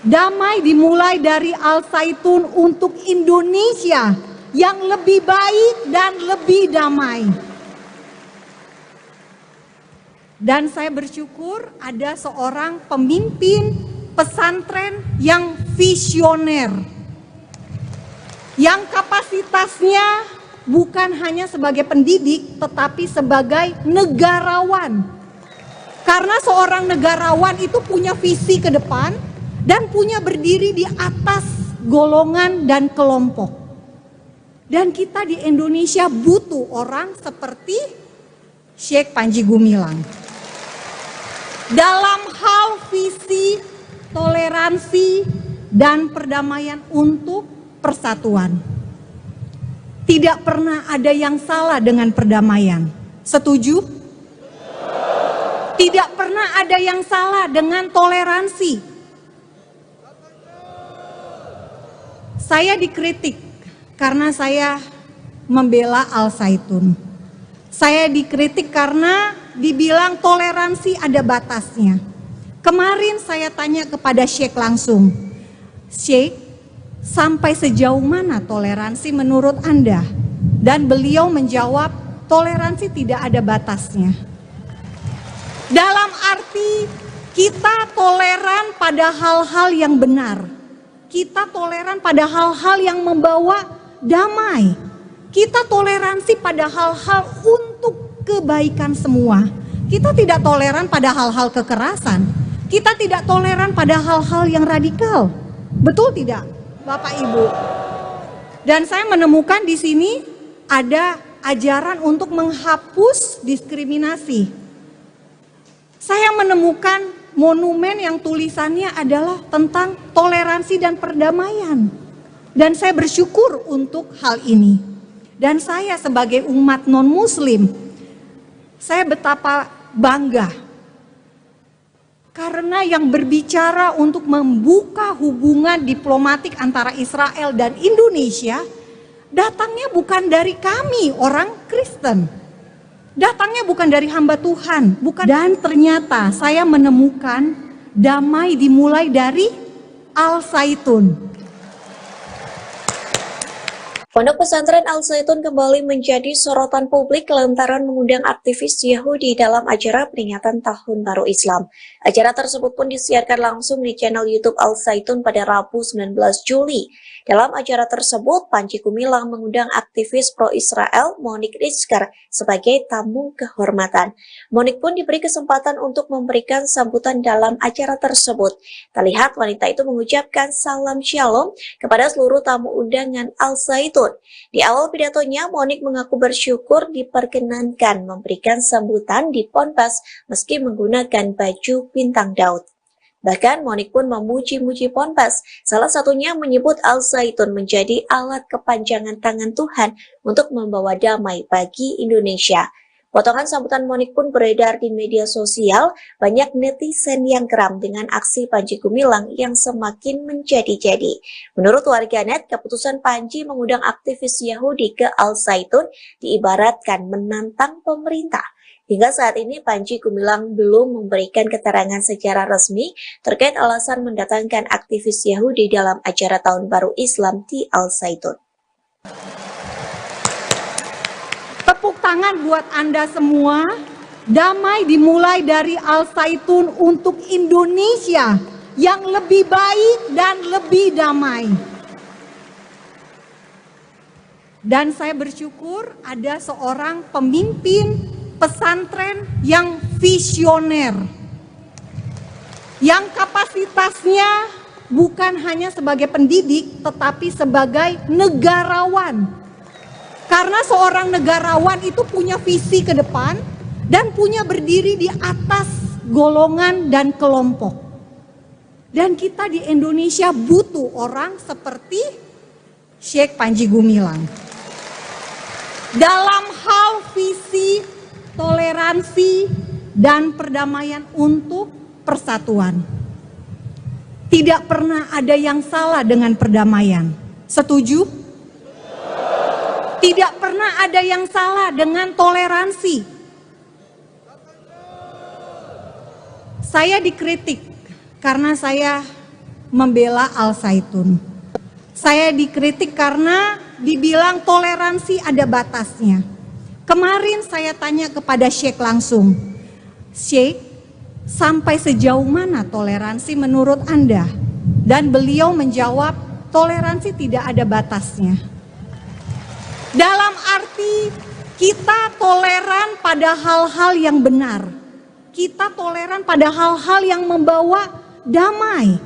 Damai dimulai dari Al-Zaitun untuk Indonesia yang lebih baik dan lebih damai. Dan saya bersyukur ada seorang pemimpin pesantren yang visioner, yang kapasitasnya bukan hanya sebagai pendidik tetapi sebagai negarawan. Karena seorang negarawan itu punya visi ke depan dan punya berdiri di atas golongan dan kelompok. Dan kita di Indonesia butuh orang seperti Syekh Panji Gumilang. Dalam hal visi, toleransi, dan perdamaian untuk persatuan. Tidak pernah ada yang salah dengan perdamaian. Setuju? Tidak pernah ada yang salah dengan toleransi. Saya dikritik karena saya membela Al-Zaitun. Saya dikritik karena dibilang toleransi ada batasnya. Kemarin saya tanya kepada Syekh langsung, Syekh, sampai sejauh mana toleransi menurut Anda? Dan beliau menjawab, toleransi tidak ada batasnya. Dalam arti kita toleran pada hal-hal yang benar. Kita toleran pada hal-hal yang membawa damai. Kita toleransi pada hal-hal untuk kebaikan semua. Kita tidak toleran pada hal-hal kekerasan. Kita tidak toleran pada hal-hal yang radikal. Betul tidak, Bapak Ibu? Dan saya menemukan di sini ada ajaran untuk menghapus diskriminasi. Saya menemukan monumen yang tulisannya adalah tentang toleransi dan perdamaian. Dan saya bersyukur untuk hal ini. Dan saya sebagai umat non-muslim, saya betapa bangga. Karena yang berbicara untuk membuka hubungan diplomatik antara Israel dan Indonesia, datangnya bukan dari kami orang Kristen. Datangnya bukan dari hamba Tuhan, bukan. Dan ternyata saya menemukan damai dimulai dari Al-Zaitun. Pondok pesantren Al-Zaitun kembali menjadi sorotan publik lantaran mengundang aktivis Yahudi dalam acara peringatan Tahun Baru Islam. Acara tersebut pun disiarkan langsung di channel YouTube Al-Zaitun pada Rabu 19 Juli. Dalam acara tersebut, Panji Gumilang mengundang aktivis pro-Israel Monique Rizkar sebagai tamu kehormatan. Monique pun diberi kesempatan untuk memberikan sambutan dalam acara tersebut. Terlihat wanita itu mengucapkan salam shalom kepada seluruh tamu undangan Al-Zaitun. Di awal pidatonya, Monique mengaku bersyukur diperkenankan memberikan sambutan di Ponpes meski menggunakan baju bintang Daud. Bahkan Monique pun memuji-muji Ponpes, salah satunya menyebut Al-Zaitun menjadi alat kepanjangan tangan Tuhan untuk membawa damai bagi Indonesia. Potongan sambutan Monique pun beredar di media sosial, banyak netizen yang geram dengan aksi Panji Gumilang yang semakin menjadi-jadi. Menurut warganet, keputusan Panji mengundang aktivis Yahudi ke Al-Zaitun diibaratkan menantang pemerintah. Hingga saat ini Panji Gumilang belum memberikan keterangan secara resmi terkait alasan mendatangkan aktivis Yahudi dalam acara Tahun Baru Islam di Al-Zaitun. Tepuk tangan buat Anda semua. Damai dimulai dari Al-Zaitun untuk Indonesia yang lebih baik dan lebih damai. Dan saya bersyukur ada seorang pemimpin pesantren yang visioner, yang kapasitasnya bukan hanya sebagai pendidik tetapi sebagai negarawan. Karena seorang negarawan itu punya visi ke depan dan punya berdiri di atas golongan dan kelompok. Dan kita di Indonesia butuh orang seperti Syekh Panji Gumilang. Dalam hal visi, toleransi, dan perdamaian untuk persatuan. Tidak pernah ada yang salah dengan perdamaian. Setuju? Tidak pernah ada yang salah dengan toleransi. Saya dikritik karena saya membela Al Zaitun. Saya dikritik karena dibilang toleransi ada batasnya. Kemarin saya tanya kepada Sheikh langsung, Sheikh, sampai sejauh mana toleransi menurut Anda? Dan beliau menjawab, toleransi tidak ada batasnya. Dalam arti kita toleran pada hal-hal yang benar. Kita toleran pada hal-hal yang membawa damai.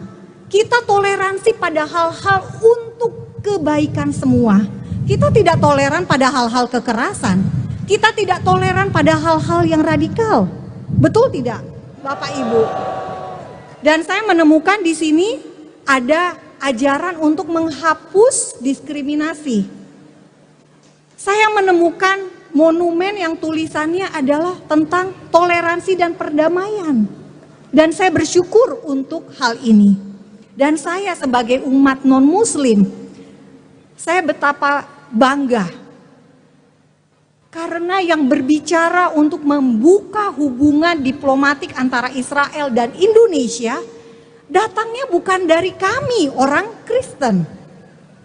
Kita toleransi pada hal-hal untuk kebaikan semua. Kita tidak toleran pada hal-hal kekerasan. Kita tidak toleran pada hal-hal yang radikal. Betul tidak, Bapak Ibu? Dan saya menemukan di sini ada ajaran untuk menghapus diskriminasi. Saya menemukan monumen yang tulisannya adalah tentang toleransi dan perdamaian. Dan saya bersyukur untuk hal ini. Dan saya sebagai umat non-muslim, saya betapa bangga. Karena yang berbicara untuk membuka hubungan diplomatik antara Israel dan Indonesia, datangnya bukan dari kami orang Kristen.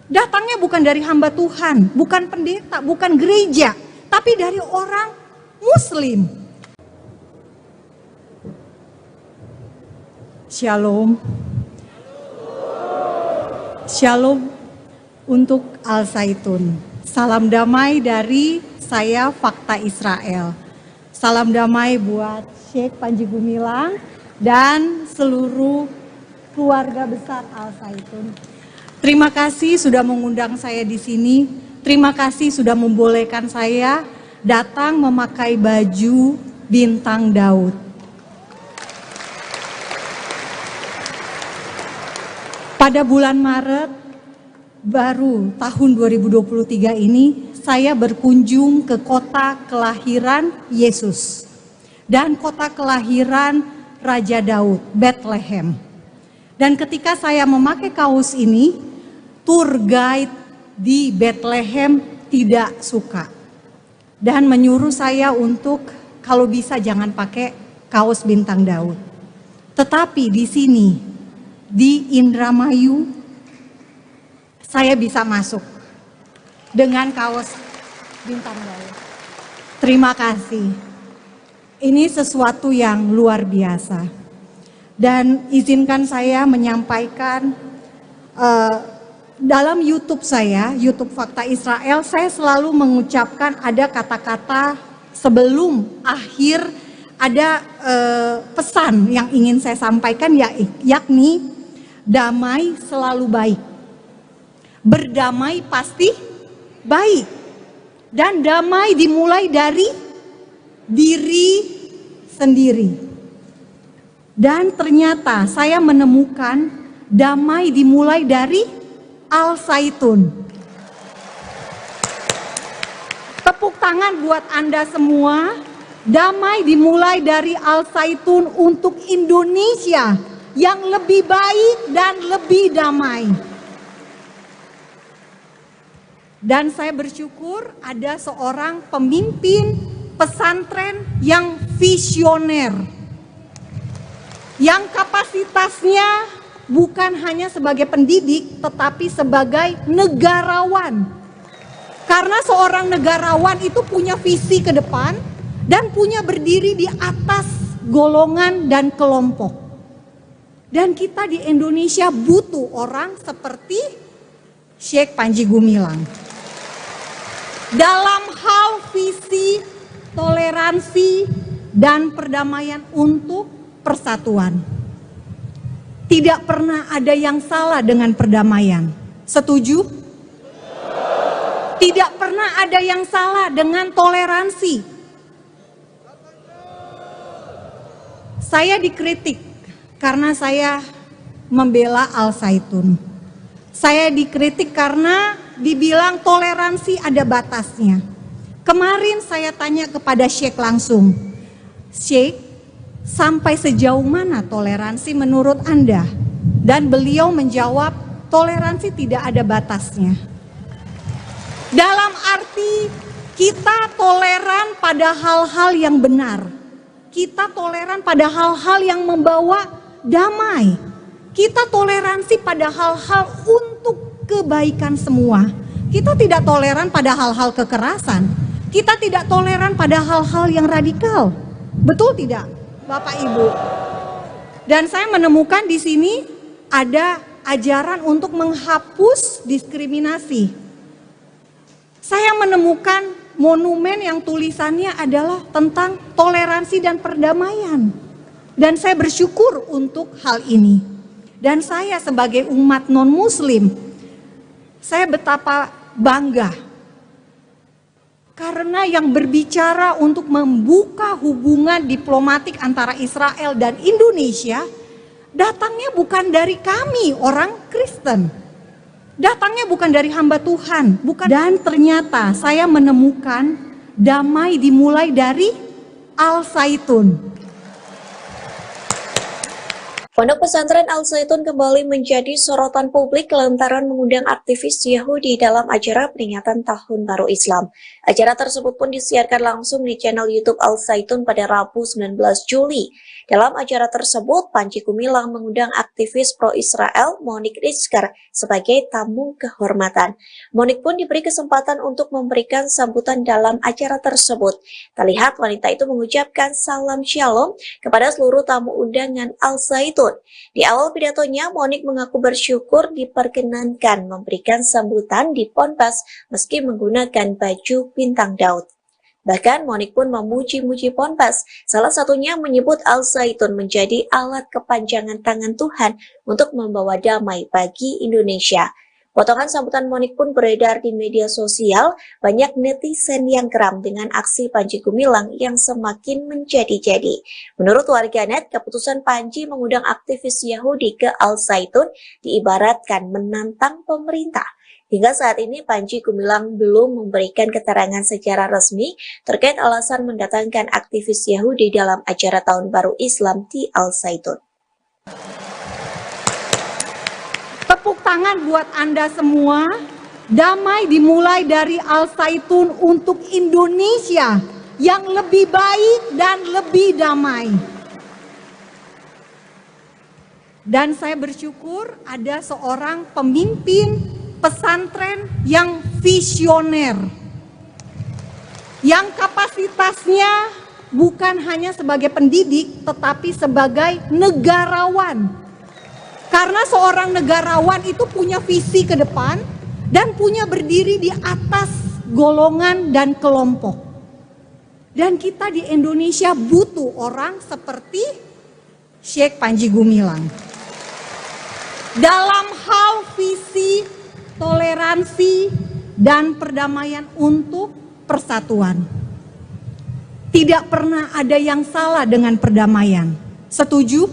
Datangnya bukan dari hamba Tuhan, bukan pendeta, bukan gereja, tapi dari orang Muslim. Shalom. Shalom untuk Al Zaitun. Salam damai dari saya, Fakta Israel. Salam damai buat Sheikh Panji Gumilang dan seluruh keluarga besar Al Zaitun. Terima kasih sudah mengundang saya di sini. Terima kasih sudah membolehkan saya datang memakai baju bintang Daud. Pada bulan Maret baru tahun 2023 ini, saya berkunjung ke kota kelahiran Yesus dan kota kelahiran Raja Daud, Bethlehem. Dan ketika saya memakai kaos ini, tour guide di Bethlehem tidak suka dan menyuruh saya untuk kalau bisa jangan pakai kaos bintang Daud. Tetapi di sini di Indramayu saya bisa masuk dengan kaos bintang Daud. Terima kasih. Ini sesuatu yang luar biasa. Dan izinkan saya menyampaikan dalam YouTube saya, YouTube Fakta Israel, saya selalu mengucapkan ada kata-kata sebelum akhir, ada pesan yang ingin saya sampaikan, yakni damai selalu baik. Berdamai pasti baik. Dan damai dimulai dari diri sendiri. Dan ternyata saya menemukan damai dimulai dari Al Zaitun. Tepuk tangan buat Anda semua. Damai dimulai dari Al Zaitun untuk Indonesia yang lebih baik dan lebih damai. Dan saya bersyukur ada seorang pemimpin pesantren yang visioner. Yang kapasitasnya bukan hanya sebagai pendidik, tetapi sebagai negarawan. Karena seorang negarawan itu punya visi ke depan dan punya berdiri di atas golongan dan kelompok. Dan kita di Indonesia butuh orang seperti Sheikh Panji Gumilang. Dalam hal visi, toleransi, dan perdamaian untuk persatuan. Tidak pernah ada yang salah dengan perdamaian. Setuju? Tidak pernah ada yang salah dengan toleransi. Saya dikritik karena saya membela Al Zaitun. Saya dikritik karena dibilang toleransi ada batasnya. Kemarin saya tanya kepada Sheikh langsung, Sheikh, sampai sejauh mana toleransi menurut Anda? Dan beliau menjawab, toleransi tidak ada batasnya. Dalam arti kita toleran pada hal-hal yang benar. Kita toleran pada hal-hal yang membawa damai. Kita toleransi pada hal-hal untuk kebaikan semua. Kita tidak toleran pada hal-hal kekerasan. Kita tidak toleran pada hal-hal yang radikal. Betul tidak, Bapak Ibu? Dan saya menemukan di sini ada ajaran untuk menghapus diskriminasi. Saya menemukan monumen yang tulisannya adalah tentang toleransi dan perdamaian. Dan saya bersyukur untuk hal ini. Dan saya sebagai umat non-muslim, saya betapa bangga. Karena yang berbicara untuk membuka hubungan diplomatik antara Israel dan Indonesia, datangnya bukan dari kami orang Kristen. Datangnya bukan dari hamba Tuhan, bukan. Dan ternyata saya menemukan damai dimulai dari Al-Zaitun. Pondok pesantren Al-Zaitun kembali menjadi sorotan publik lantaran mengundang aktivis Yahudi dalam acara peringatan Tahun Baru Islam. Acara tersebut pun disiarkan langsung di channel YouTube Al-Zaitun pada Rabu 19 Juli. Dalam acara tersebut, Panji Gumilang mengundang aktivis pro-Israel Monique Rizker sebagai tamu kehormatan. Monique pun diberi kesempatan untuk memberikan sambutan dalam acara tersebut. Terlihat wanita itu mengucapkan salam shalom kepada seluruh tamu undangan Al-Zaitun. Di awal pidatonya, Monique mengaku bersyukur diperkenankan memberikan sambutan di Ponpes meski menggunakan baju bintang Daud. Bahkan Monique pun memuji-muji Ponpes, salah satunya menyebut Al-Zaitun menjadi alat kepanjangan tangan Tuhan untuk membawa damai bagi Indonesia. Potongan sambutan Monique pun beredar di media sosial, banyak netizen yang geram dengan aksi Panji Gumilang yang semakin menjadi-jadi. Menurut warganet, keputusan Panji mengundang aktivis Yahudi ke Al-Zaitun diibaratkan menantang pemerintah. Hingga saat ini Panji Gumilang belum memberikan keterangan secara resmi terkait alasan mendatangkan aktivis Yahudi dalam acara Tahun Baru Islam di Al-Zaitun. Tepuk tangan buat Anda semua. Damai dimulai dari Al-Zaitun untuk Indonesia yang lebih baik dan lebih damai. Dan saya bersyukur ada seorang pemimpin pesantren yang visioner, yang kapasitasnya bukan hanya sebagai pendidik tetapi sebagai negarawan. Karena seorang negarawan itu punya visi ke depan dan punya berdiri di atas golongan dan kelompok. Dan kita di Indonesia butuh orang seperti Syekh Panji Gumilang. Dalam hal visi, toleransi, dan perdamaian untuk persatuan. Tidak pernah ada yang salah dengan perdamaian. Setuju?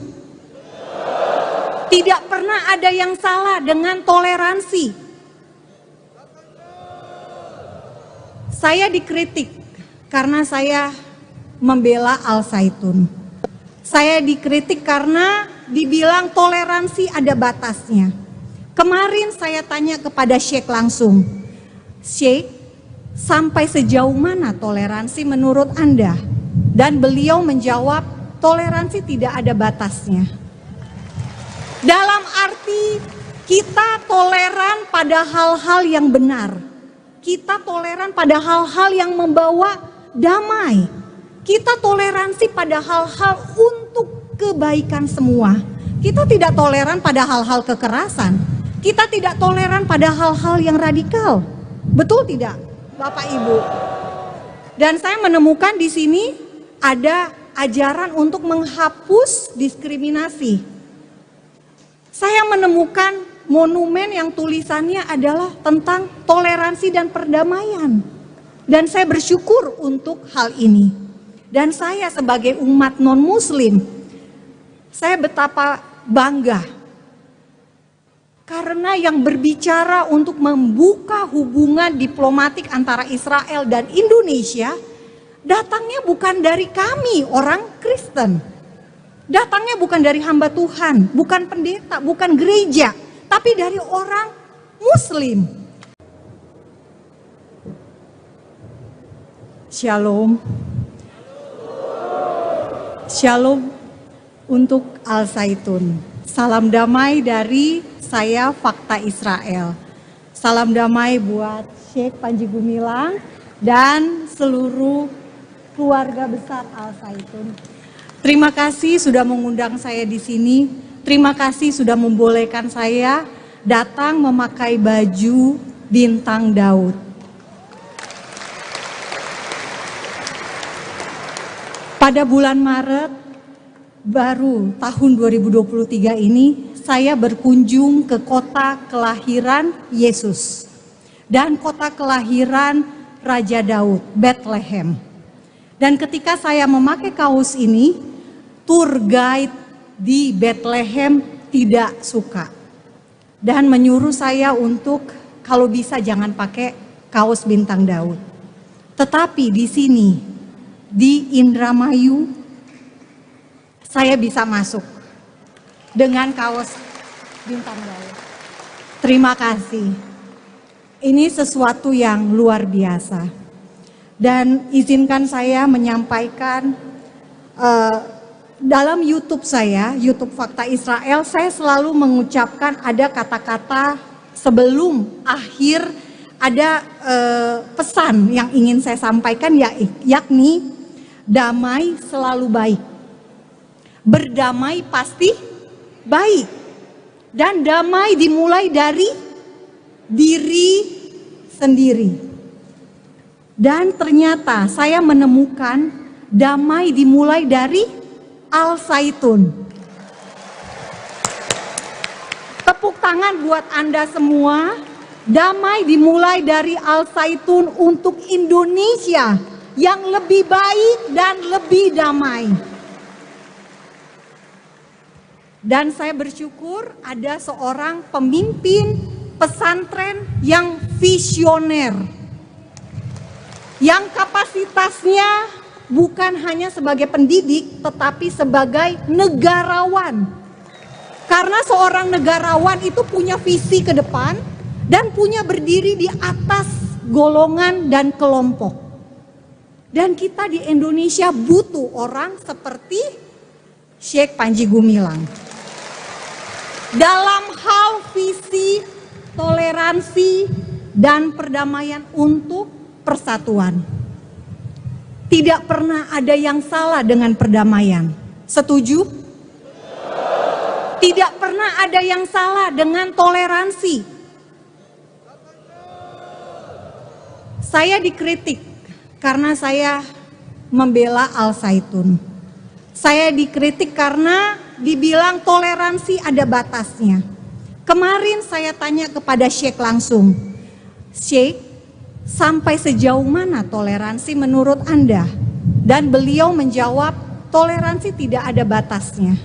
Tidak pernah ada yang salah dengan toleransi. Saya dikritik karena saya membela Al-Zaitun. Saya dikritik karena dibilang toleransi ada batasnya. Kemarin saya tanya kepada Syekh langsung, Syekh, sampai sejauh mana toleransi menurut Anda? Dan beliau menjawab, toleransi tidak ada batasnya. Dalam arti kita toleran pada hal-hal yang benar. Kita toleran pada hal-hal yang membawa damai. Kita toleransi pada hal-hal untuk kebaikan semua. Kita tidak toleran pada hal-hal kekerasan. Kita tidak toleran pada hal-hal yang radikal. Betul tidak, Bapak Ibu? Dan saya menemukan di sini ada ajaran untuk menghapus diskriminasi. Saya menemukan monumen yang tulisannya adalah tentang toleransi dan perdamaian. Dan saya bersyukur untuk hal ini. Dan saya sebagai umat non-muslim, saya betapa bangga. Karena yang berbicara untuk membuka hubungan diplomatik antara Israel dan Indonesia, datangnya bukan dari kami orang Kristen. Datangnya bukan dari hamba Tuhan, bukan pendeta, bukan gereja, tapi dari orang Muslim. Shalom. Shalom untuk Al-Zaitun. Salam damai dari saya, Fakta Israel. Salam damai buat Syekh Panji Gumilang dan seluruh keluarga besar Al Zaitun. Terima kasih sudah mengundang saya di sini. Terima kasih sudah membolehkan saya datang memakai baju bintang Daud. Pada bulan Maret baru tahun 2023 ini, saya berkunjung ke kota kelahiran Yesus dan kota kelahiran Raja Daud, Bethlehem. Dan ketika saya memakai kaos ini, tour guide di Bethlehem tidak suka dan menyuruh saya untuk kalau bisa jangan pakai kaos bintang Daud. Tetapi di sini, di Indramayu, saya bisa masuk dengan kaos bintang Daud. Terima kasih. Ini sesuatu yang luar biasa. Dan izinkan saya menyampaikan dalam YouTube saya, YouTube Fakta Israel, saya selalu mengucapkan ada kata-kata sebelum akhir, ada pesan yang ingin saya sampaikan, yakni damai selalu baik. Berdamai pasti baik. Dan damai dimulai dari diri sendiri. Dan ternyata saya menemukan damai dimulai dari Al Zaitun. Tepuk tangan buat Anda semua. Damai dimulai dari Al Zaitun untuk Indonesia yang lebih baik dan lebih damai. Dan saya bersyukur ada seorang pemimpin pesantren yang visioner, yang kapasitasnya bukan hanya sebagai pendidik, tetapi sebagai negarawan. Karena seorang negarawan itu punya visi ke depan dan punya berdiri di atas golongan dan kelompok. Dan kita di Indonesia butuh orang seperti Syekh Panji Gumilang. Dalam hal visi, toleransi, dan perdamaian untuk persatuan. Tidak pernah ada yang salah dengan perdamaian. Setuju? Tidak pernah ada yang salah dengan toleransi. Saya dikritik karena saya membela Al Zaitun. Saya dikritik karena dibilang toleransi ada batasnya. Kemarin saya tanya kepada Syekh langsung, Syekh, sampai sejauh mana toleransi menurut Anda? Dan beliau menjawab, toleransi tidak ada batasnya.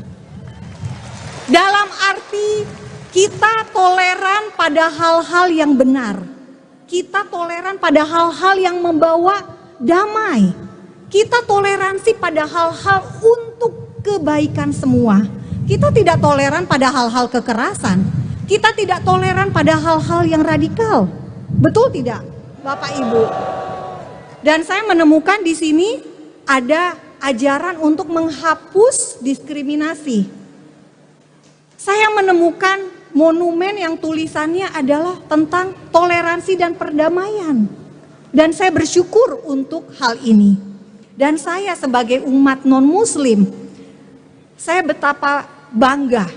Dalam arti kita toleran pada hal-hal yang benar. Kita toleran pada hal-hal yang membawa damai. Kita toleransi pada hal-hal untuk kebaikan semua. Kita tidak toleran pada hal-hal kekerasan. Kita tidak toleran pada hal-hal yang radikal. Betul tidak, Bapak Ibu? Dan saya menemukan di sini ada ajaran untuk menghapus diskriminasi. Saya menemukan monumen yang tulisannya adalah tentang toleransi dan perdamaian. Dan saya bersyukur untuk hal ini. Dan saya sebagai umat non-muslim, saya betapa bangga.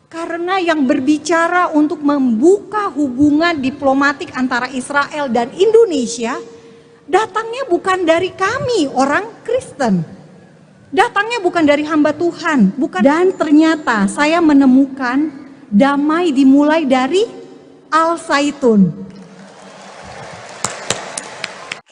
Karena yang berbicara untuk membuka hubungan diplomatik antara Israel dan Indonesia, datangnya bukan dari kami orang Kristen. Datangnya bukan dari hamba Tuhan. Dan ternyata saya menemukan damai dimulai dari Al Zaitun.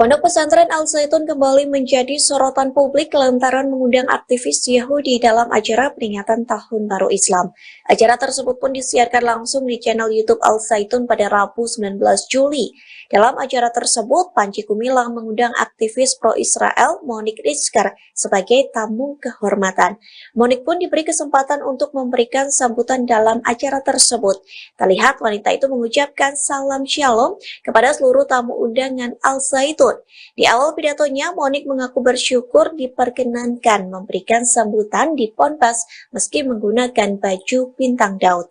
Pondok pesantren Al Zaitun kembali menjadi sorotan publik lantaran mengundang aktivis Yahudi dalam acara peringatan Tahun Baru Islam. Acara tersebut pun disiarkan langsung di channel YouTube Al Zaitun pada Rabu 19 Juli. Dalam acara tersebut, Panji Gumilang mengundang aktivis pro-Israel Monique Rizker sebagai tamu kehormatan. Monique pun diberi kesempatan untuk memberikan sambutan dalam acara tersebut. Terlihat wanita itu mengucapkan salam shalom kepada seluruh tamu undangan Al Zaitun. Zaitun. Di awal pidatonya, Monik mengaku bersyukur diperkenankan memberikan sambutan di Ponpes meski menggunakan baju bintang Daud.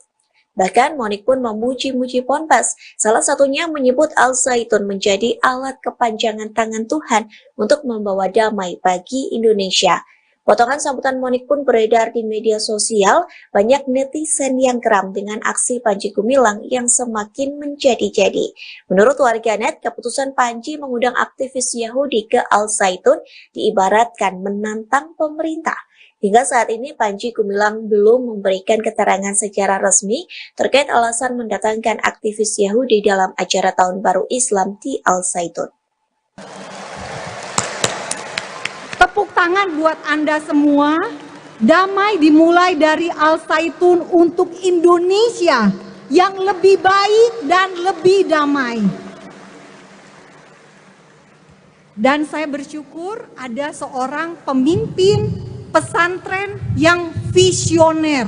Bahkan Monik pun memuji-muji Ponpes, salah satunya menyebut Al Zaitun menjadi alat kepanjangan tangan Tuhan untuk membawa damai bagi Indonesia. Potongan sambutan Monik pun beredar di media sosial, banyak netizen yang geram dengan aksi Panji Gumilang yang semakin menjadi-jadi. Menurut warganet, keputusan Panji mengundang aktivis Yahudi ke Al Zaitun diibaratkan menantang pemerintah. Hingga saat ini Panji Gumilang belum memberikan keterangan secara resmi terkait alasan mendatangkan aktivis Yahudi dalam acara Tahun Baru Islam di Al Zaitun. Tepuk tangan buat Anda semua. Damai dimulai dari Al Zaitun untuk Indonesia yang lebih baik dan lebih damai. Dan saya bersyukur ada seorang pemimpin pesantren yang visioner,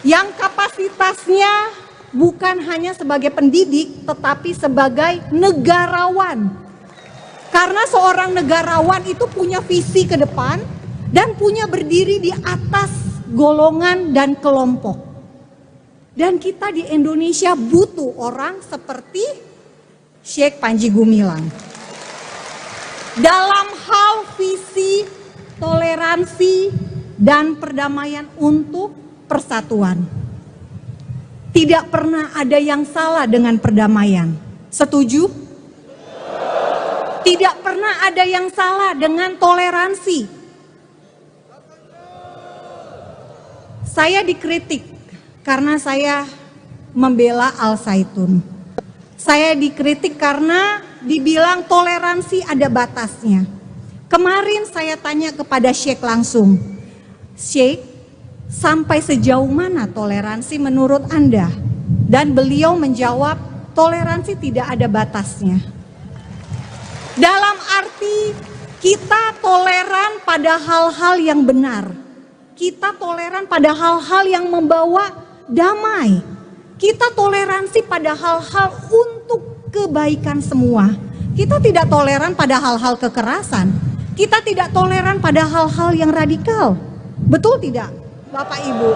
yang kapasitasnya bukan hanya sebagai pendidik tetapi sebagai negarawan. Karena seorang negarawan itu punya visi ke depan dan punya berdiri di atas golongan dan kelompok. Dan kita di Indonesia butuh orang seperti Syekh Panji Gumilang. Dalam hal visi, toleransi, dan perdamaian untuk persatuan. Tidak pernah ada yang salah dengan perdamaian. Setuju? Tidak pernah ada yang salah dengan toleransi. Saya dikritik karena saya membela Al Zaitun. Saya dikritik karena dibilang toleransi ada batasnya. Kemarin saya tanya kepada Syekh langsung, Syekh, sampai sejauh mana toleransi menurut Anda? Dan beliau menjawab, toleransi tidak ada batasnya. Dalam arti kita toleran pada hal-hal yang benar. Kita toleran pada hal-hal yang membawa damai. Kita toleransi pada hal-hal untuk kebaikan semua. Kita tidak toleran pada hal-hal kekerasan. Kita tidak toleran pada hal-hal yang radikal. Betul tidak, Bapak Ibu?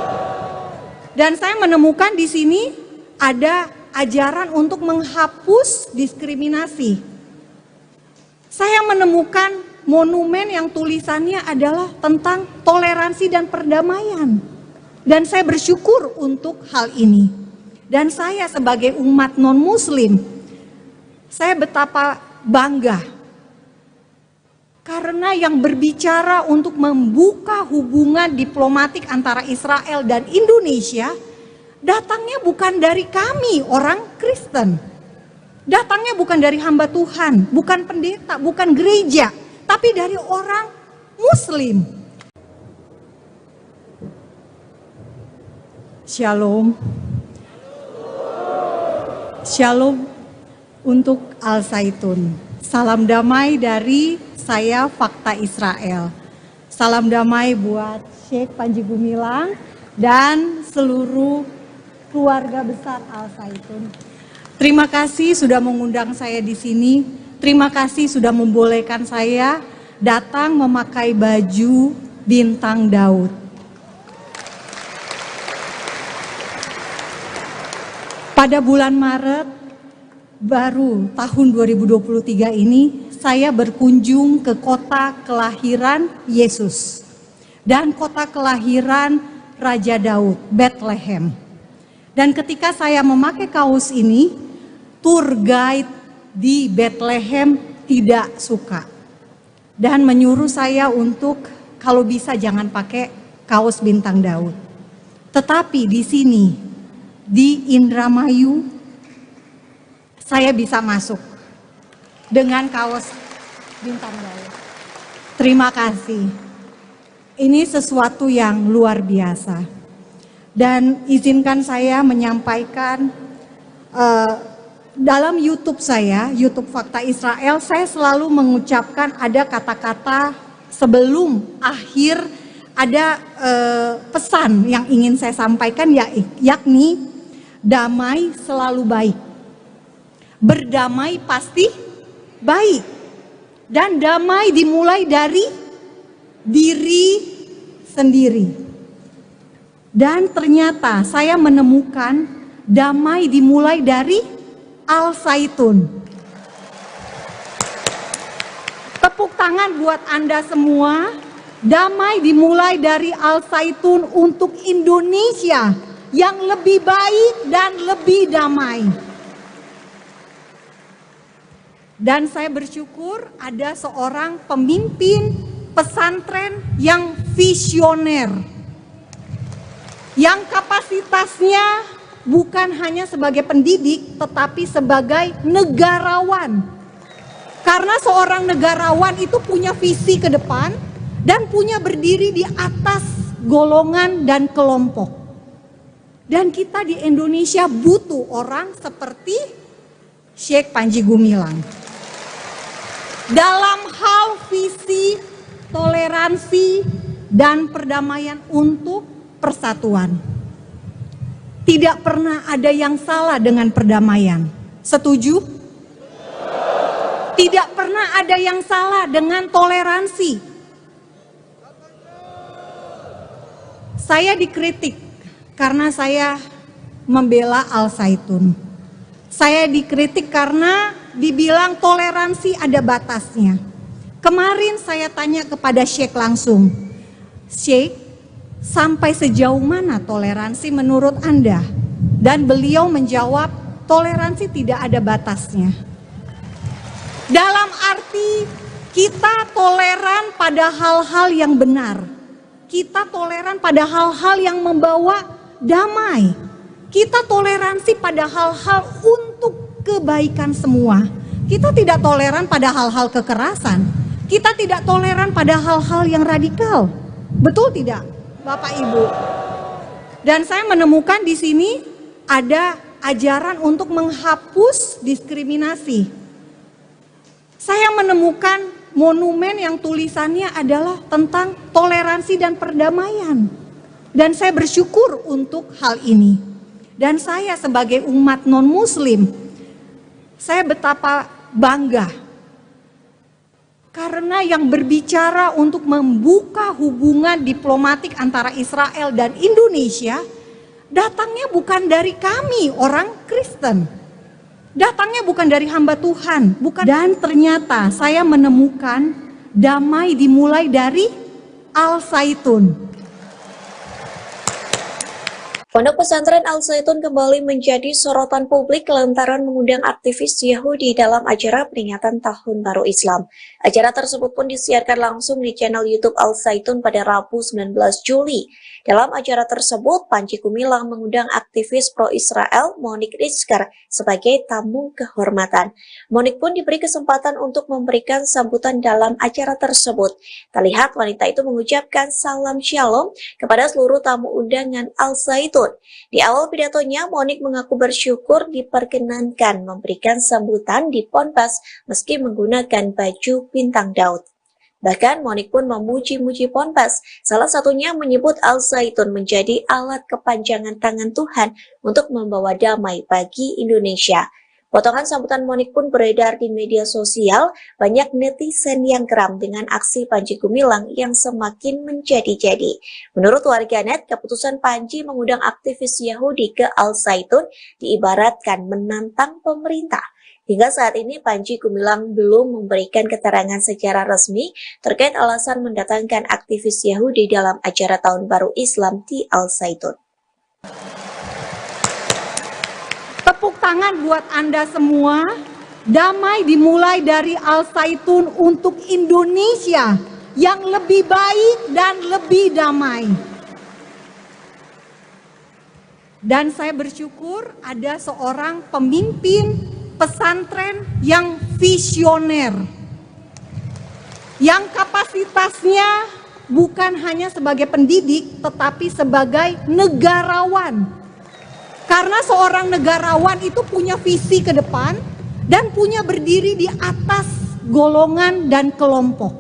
Dan saya menemukan di sini ada ajaran untuk menghapus diskriminasi. Saya menemukan monumen yang tulisannya adalah tentang toleransi dan perdamaian. Dan saya bersyukur untuk hal ini. Dan saya sebagai umat non-muslim, saya betapa bangga. Karena yang berbicara untuk membuka hubungan diplomatik antara Israel dan Indonesia, datangnya bukan dari kami orang Kristen. Datangnya bukan dari hamba Tuhan, bukan pendeta, bukan gereja, tapi dari orang Muslim. Shalom. Shalom untuk Al Zaitun. Salam damai dari saya, Fakta Israel. Salam damai buat Syekh Panji Gumilang dan seluruh keluarga besar Al Zaitun. Terima kasih sudah mengundang saya di sini. Terima kasih sudah membolehkan saya datang memakai baju bintang Daud. Pada bulan Maret baru tahun 2023 ini, saya berkunjung ke kota kelahiran Yesus dan kota kelahiran Raja Daud, Bethlehem. Dan ketika saya memakai kaos ini, tour guide di Bethlehem tidak suka dan menyuruh saya untuk kalau bisa jangan pakai kaos bintang Daud. Tetapi di sini, di Indramayu, saya bisa masuk dengan kaos bintang Daud. Terima kasih. Ini sesuatu yang luar biasa. Dan izinkan saya menyampaikan dalam YouTube saya, YouTube Fakta Israel, saya selalu mengucapkan ada kata-kata sebelum akhir, ada pesan yang ingin saya sampaikan, yakni damai selalu baik. Berdamai pasti baik, dan damai dimulai dari diri sendiri. Dan ternyata saya menemukan damai dimulai dari Al-Zaitun. Tepuk tangan buat Anda semua. Damai dimulai dari Al-Zaitun untuk Indonesia yang lebih baik dan lebih damai. Dan saya bersyukur ada seorang pemimpin pesantren yang visioner, yang kapasitasnya bukan hanya sebagai pendidik tetapi sebagai negarawan. Karena seorang negarawan itu punya visi ke depan dan punya berdiri di atas golongan dan kelompok. Dan kita di Indonesia butuh orang seperti Syekh Panji Gumilang. Dalam hal visi, toleransi, dan perdamaian untuk persatuan. Tidak pernah ada yang salah dengan perdamaian. Setuju? Tidak pernah ada yang salah dengan toleransi. Saya dikritik karena saya membela Al-Zaitun. Saya dikritik karena dibilang toleransi ada batasnya. Kemarin saya tanya kepada Syekh langsung, Syekh, sampai sejauh mana toleransi menurut Anda? Dan beliau menjawab, toleransi tidak ada batasnya. Dalam arti kita toleran pada hal-hal yang benar. Kita toleran pada hal-hal yang membawa damai. Kita toleransi pada hal-hal untuk kebaikan semua. Kita tidak toleran pada hal-hal kekerasan. Kita tidak toleran pada hal-hal yang radikal. Betul tidak, Bapak Ibu? Dan saya menemukan di sini ada ajaran untuk menghapus diskriminasi. Saya menemukan monumen yang tulisannya adalah tentang toleransi dan perdamaian. Dan saya bersyukur untuk hal ini. Dan saya sebagai umat non-muslim, saya betapa bangga. Karena yang berbicara untuk membuka hubungan diplomatik antara Israel dan Indonesia, datangnya bukan dari kami orang Kristen. Datangnya bukan dari hamba Tuhan, bukan. Dan ternyata saya menemukan damai dimulai dari Al-Zaitun. Pondok pesantren Al-Zaitun kembali menjadi sorotan publik lantaran mengundang aktivis Yahudi dalam acara peringatan Tahun Baru Islam. Acara tersebut pun disiarkan langsung di channel YouTube Al-Zaitun pada Rabu 19 Juli. Dalam acara tersebut, Panji Gumilang mengundang aktivis pro-Israel Monique Rizker sebagai tamu kehormatan. Monique pun diberi kesempatan untuk memberikan sambutan dalam acara tersebut. Terlihat wanita itu mengucapkan salam shalom kepada seluruh tamu undangan Al-Zaitun. Di awal pidatonya, Monique mengaku bersyukur diperkenankan memberikan sambutan di Ponpes meski menggunakan baju bintang Daud. Bahkan Monique pun memuji-muji Ponpes, salah satunya menyebut Al-Zaitun menjadi alat kepanjangan tangan Tuhan untuk membawa damai bagi Indonesia. Potongan sambutan Monique pun beredar di media sosial, banyak netizen yang geram dengan aksi Panji Gumilang yang semakin menjadi-jadi. Menurut warganet, keputusan Panji mengundang aktivis Yahudi ke Al-Zaitun diibaratkan menantang pemerintah. Hingga saat ini Panji Gumilang belum memberikan keterangan secara resmi terkait alasan mendatangkan aktivis Yahudi dalam acara Tahun Baru Islam di Al-Zaitun. Tepuk tangan buat Anda semua. Damai dimulai dari Al-Zaitun untuk Indonesia yang lebih baik dan lebih damai. Dan saya bersyukur ada seorang pemimpin pesantren yang visioner, yang kapasitasnya bukan hanya sebagai pendidik tetapi sebagai negarawan. Karena seorang negarawan itu punya visi ke depan dan punya berdiri di atas golongan dan kelompok.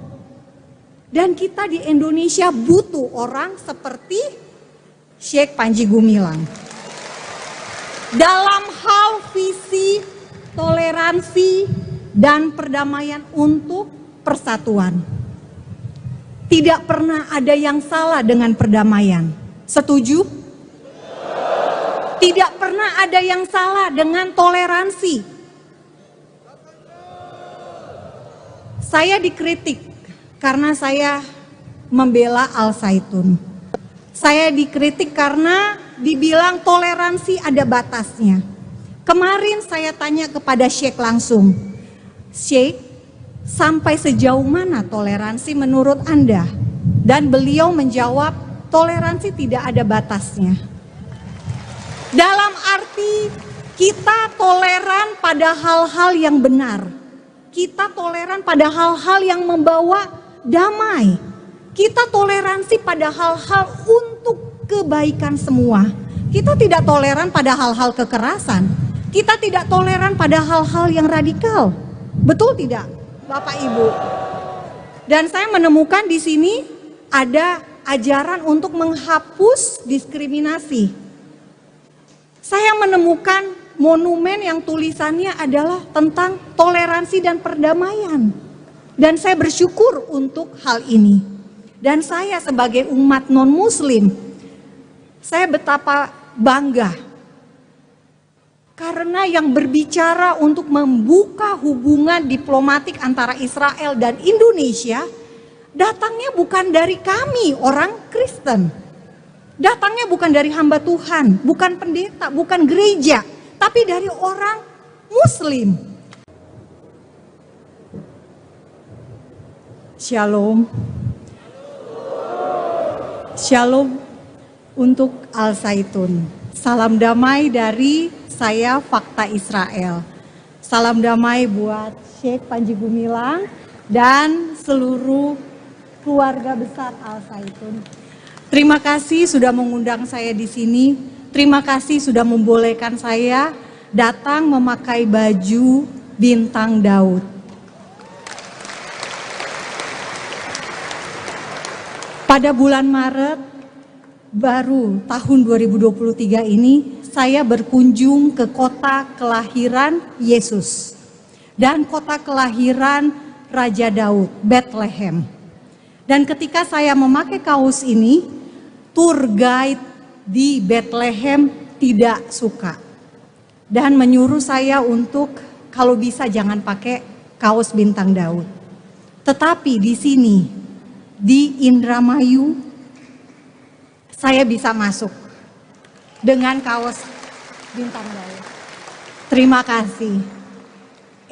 Dan kita di Indonesia butuh orang seperti Syekh Panji Gumilang. Dalam hal visi, toleransi, dan perdamaian untuk persatuan. Tidak pernah ada yang salah dengan perdamaian. Setuju? Tidak pernah ada yang salah dengan toleransi. Saya dikritik karena saya membela Al-Zaitun. Saya dikritik karena dibilang toleransi ada batasnya. Kemarin saya tanya kepada Syekh langsung, Syekh, sampai sejauh mana toleransi menurut Anda? Dan beliau menjawab, toleransi tidak ada batasnya. Dalam arti kita toleran pada hal-hal yang benar. Kita toleran pada hal-hal yang membawa damai. Kita toleransi pada hal-hal untuk kebaikan semua. Kita tidak toleran pada hal-hal kekerasan. Kita tidak toleran pada hal-hal yang radikal. Betul tidak, Bapak Ibu? Dan saya menemukan di sini ada ajaran untuk menghapus diskriminasi. Saya menemukan monumen yang tulisannya adalah tentang toleransi dan perdamaian. Dan saya bersyukur untuk hal ini. Dan saya sebagai umat non-muslim, saya betapa bangga. Karena yang berbicara untuk membuka hubungan diplomatik antara Israel dan Indonesia, datangnya bukan dari kami orang Kristen. Datangnya bukan dari hamba Tuhan, bukan pendeta, bukan gereja, tapi dari orang Muslim. Shalom. Shalom untuk Al-Zaitun. Salam damai dari saya, Fakta Israel. Salam damai buat Syekh Panji Gumilang dan seluruh keluarga besar Al-Zaitun. Terima kasih sudah mengundang saya di sini. Terima kasih sudah membolehkan saya datang memakai baju bintang Daud. Pada bulan Maret baru tahun 2023 ini, saya berkunjung ke kota kelahiran Yesus dan kota kelahiran Raja Daud, Bethlehem. Dan ketika saya memakai kaos ini, tour guide di Bethlehem tidak suka dan menyuruh saya untuk kalau bisa jangan pakai kaos bintang Daud. Tetapi di sini, di Indramayu, saya bisa masuk dengan kaos bintang Daud. Terima kasih.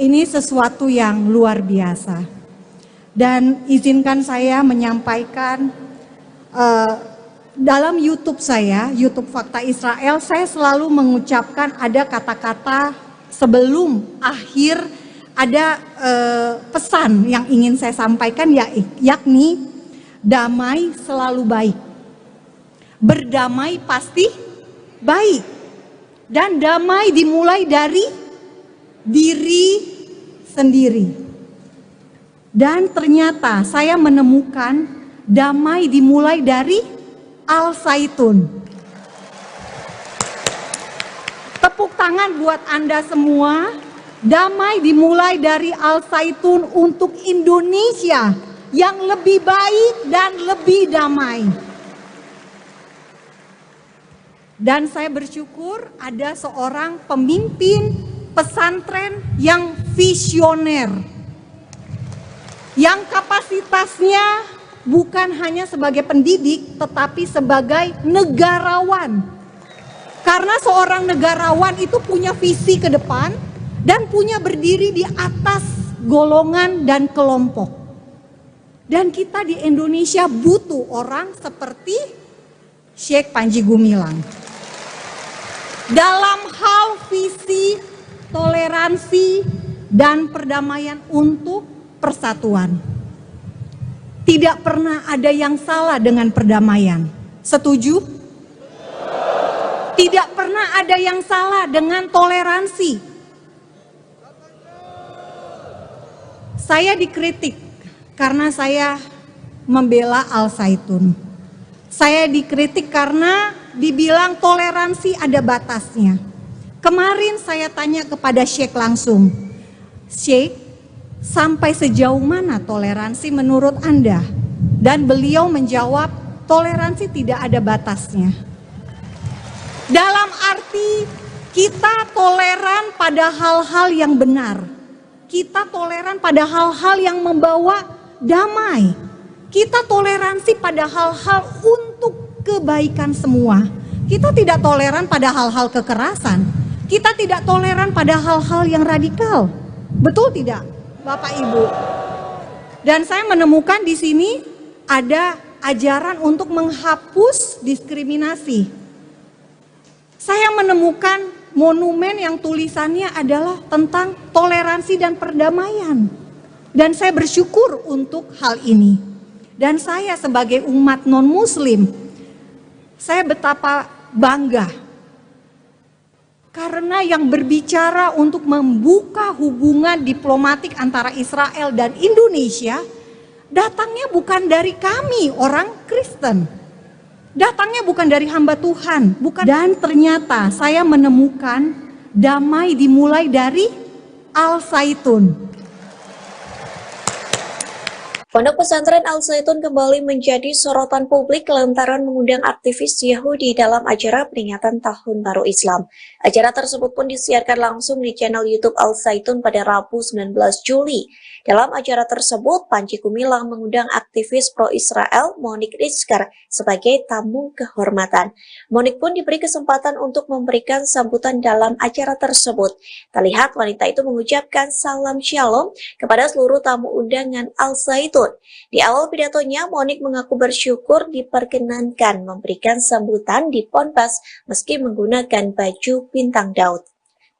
Ini sesuatu yang luar biasa. Dan izinkan saya menyampaikan dalam YouTube saya, YouTube Fakta Israel, saya selalu mengucapkan ada kata-kata sebelum akhir, ada pesan yang ingin saya sampaikan, yakni damai selalu baik. Berdamai pasti baik. Dan damai dimulai dari diri sendiri. Dan ternyata saya menemukan damai dimulai dari Al-Zaitun. Tepuk tangan buat Anda semua. Damai dimulai dari Al-Zaitun untuk Indonesia yang lebih baik dan lebih damai. Dan saya bersyukur ada seorang pemimpin pesantren yang visioner. Yang kapasitasnya bukan hanya sebagai pendidik, tetapi sebagai negarawan. Karena seorang negarawan itu punya visi ke depan dan punya berdiri di atas golongan dan kelompok. Dan kita di Indonesia butuh orang seperti Syekh Panji Gumilang. Dalam hal visi, toleransi, dan perdamaian untuk persatuan. Tidak pernah ada yang salah dengan perdamaian. Setuju? Tidak pernah ada yang salah dengan toleransi. Saya dikritik karena saya membela Al-Zaitun. Saya dikritik karena dibilang toleransi ada batasnya. Kemarin saya tanya kepada Syekh langsung, Syekh, sampai sejauh mana toleransi menurut Anda? Dan beliau menjawab, toleransi tidak ada batasnya. Dalam arti kita toleran pada hal-hal yang benar. Kita toleran pada hal-hal yang membawa damai. Kita toleransi pada hal-hal untuk kebaikan semua. Kita tidak toleran pada hal-hal kekerasan. Kita tidak toleran pada hal-hal yang radikal. Betul tidak, Bapak Ibu? Dan saya menemukan di sini ada ajaran untuk menghapus diskriminasi. Saya menemukan monumen yang tulisannya adalah tentang toleransi dan perdamaian. Dan saya bersyukur untuk hal ini. Dan saya sebagai umat non-muslim, saya betapa bangga. Karena yang berbicara untuk membuka hubungan diplomatik antara Israel dan Indonesia, datangnya bukan dari kami orang Kristen. Datangnya bukan dari hamba Tuhan, bukan. Dan ternyata saya menemukan damai dimulai dari Al-Zaitun. Pondok pesantren Al-Zaitun kembali menjadi sorotan publik lantaran mengundang aktivis Yahudi dalam acara peringatan Tahun Baru Islam. Acara tersebut pun disiarkan langsung di channel YouTube Al-Zaitun pada Rabu 19 Juli. Dalam acara tersebut, Panji Gumilang mengundang aktivis pro-Israel Monique Rizkar sebagai tamu kehormatan. Monique pun diberi kesempatan untuk memberikan sambutan dalam acara tersebut. Terlihat wanita itu mengucapkan salam shalom kepada seluruh tamu undangan Al-Zaitun. Di awal pidatonya, Monique mengaku bersyukur diperkenankan memberikan sambutan di Ponpes meski menggunakan baju bintang Daud.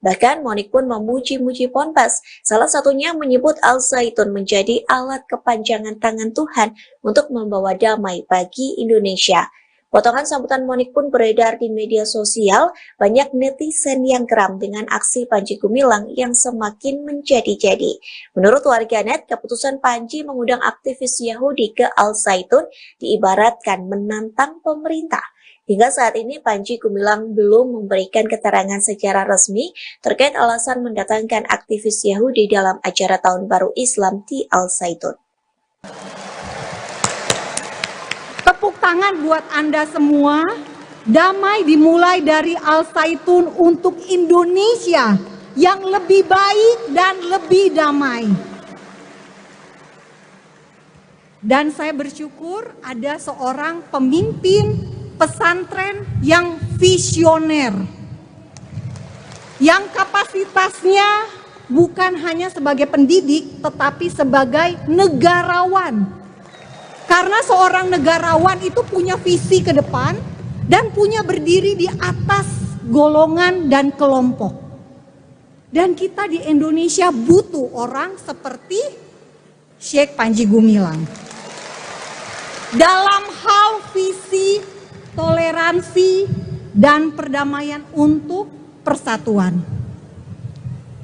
Bahkan Monique pun memuji-muji Ponpes, salah satunya menyebut Al-Zaitun menjadi alat kepanjangan tangan Tuhan untuk membawa damai bagi Indonesia. Potongan sambutan Monique pun beredar di media sosial, banyak netizen yang geram dengan aksi Panji Gumilang yang semakin menjadi-jadi. Menurut warganet, keputusan Panji mengundang aktivis Yahudi ke Al-Zaitun diibaratkan menantang pemerintah. Hingga saat ini Panji Gumilang belum memberikan keterangan secara resmi terkait alasan mendatangkan aktivis Yahudi dalam acara Tahun Baru Islam di Al-Zaitun. Tepuk tangan buat Anda semua. Damai dimulai dari Al-Zaitun untuk Indonesia yang lebih baik dan lebih damai. Dan saya bersyukur ada seorang pemimpin pesantren yang visioner, yang kapasitasnya bukan hanya sebagai pendidik tetapi sebagai negarawan. Karena seorang negarawan itu punya visi ke depan dan punya berdiri di atas golongan dan kelompok. Dan kita di Indonesia butuh orang seperti Syekh Panji Gumilang. Dalam hal visi, toleransi, dan perdamaian untuk persatuan.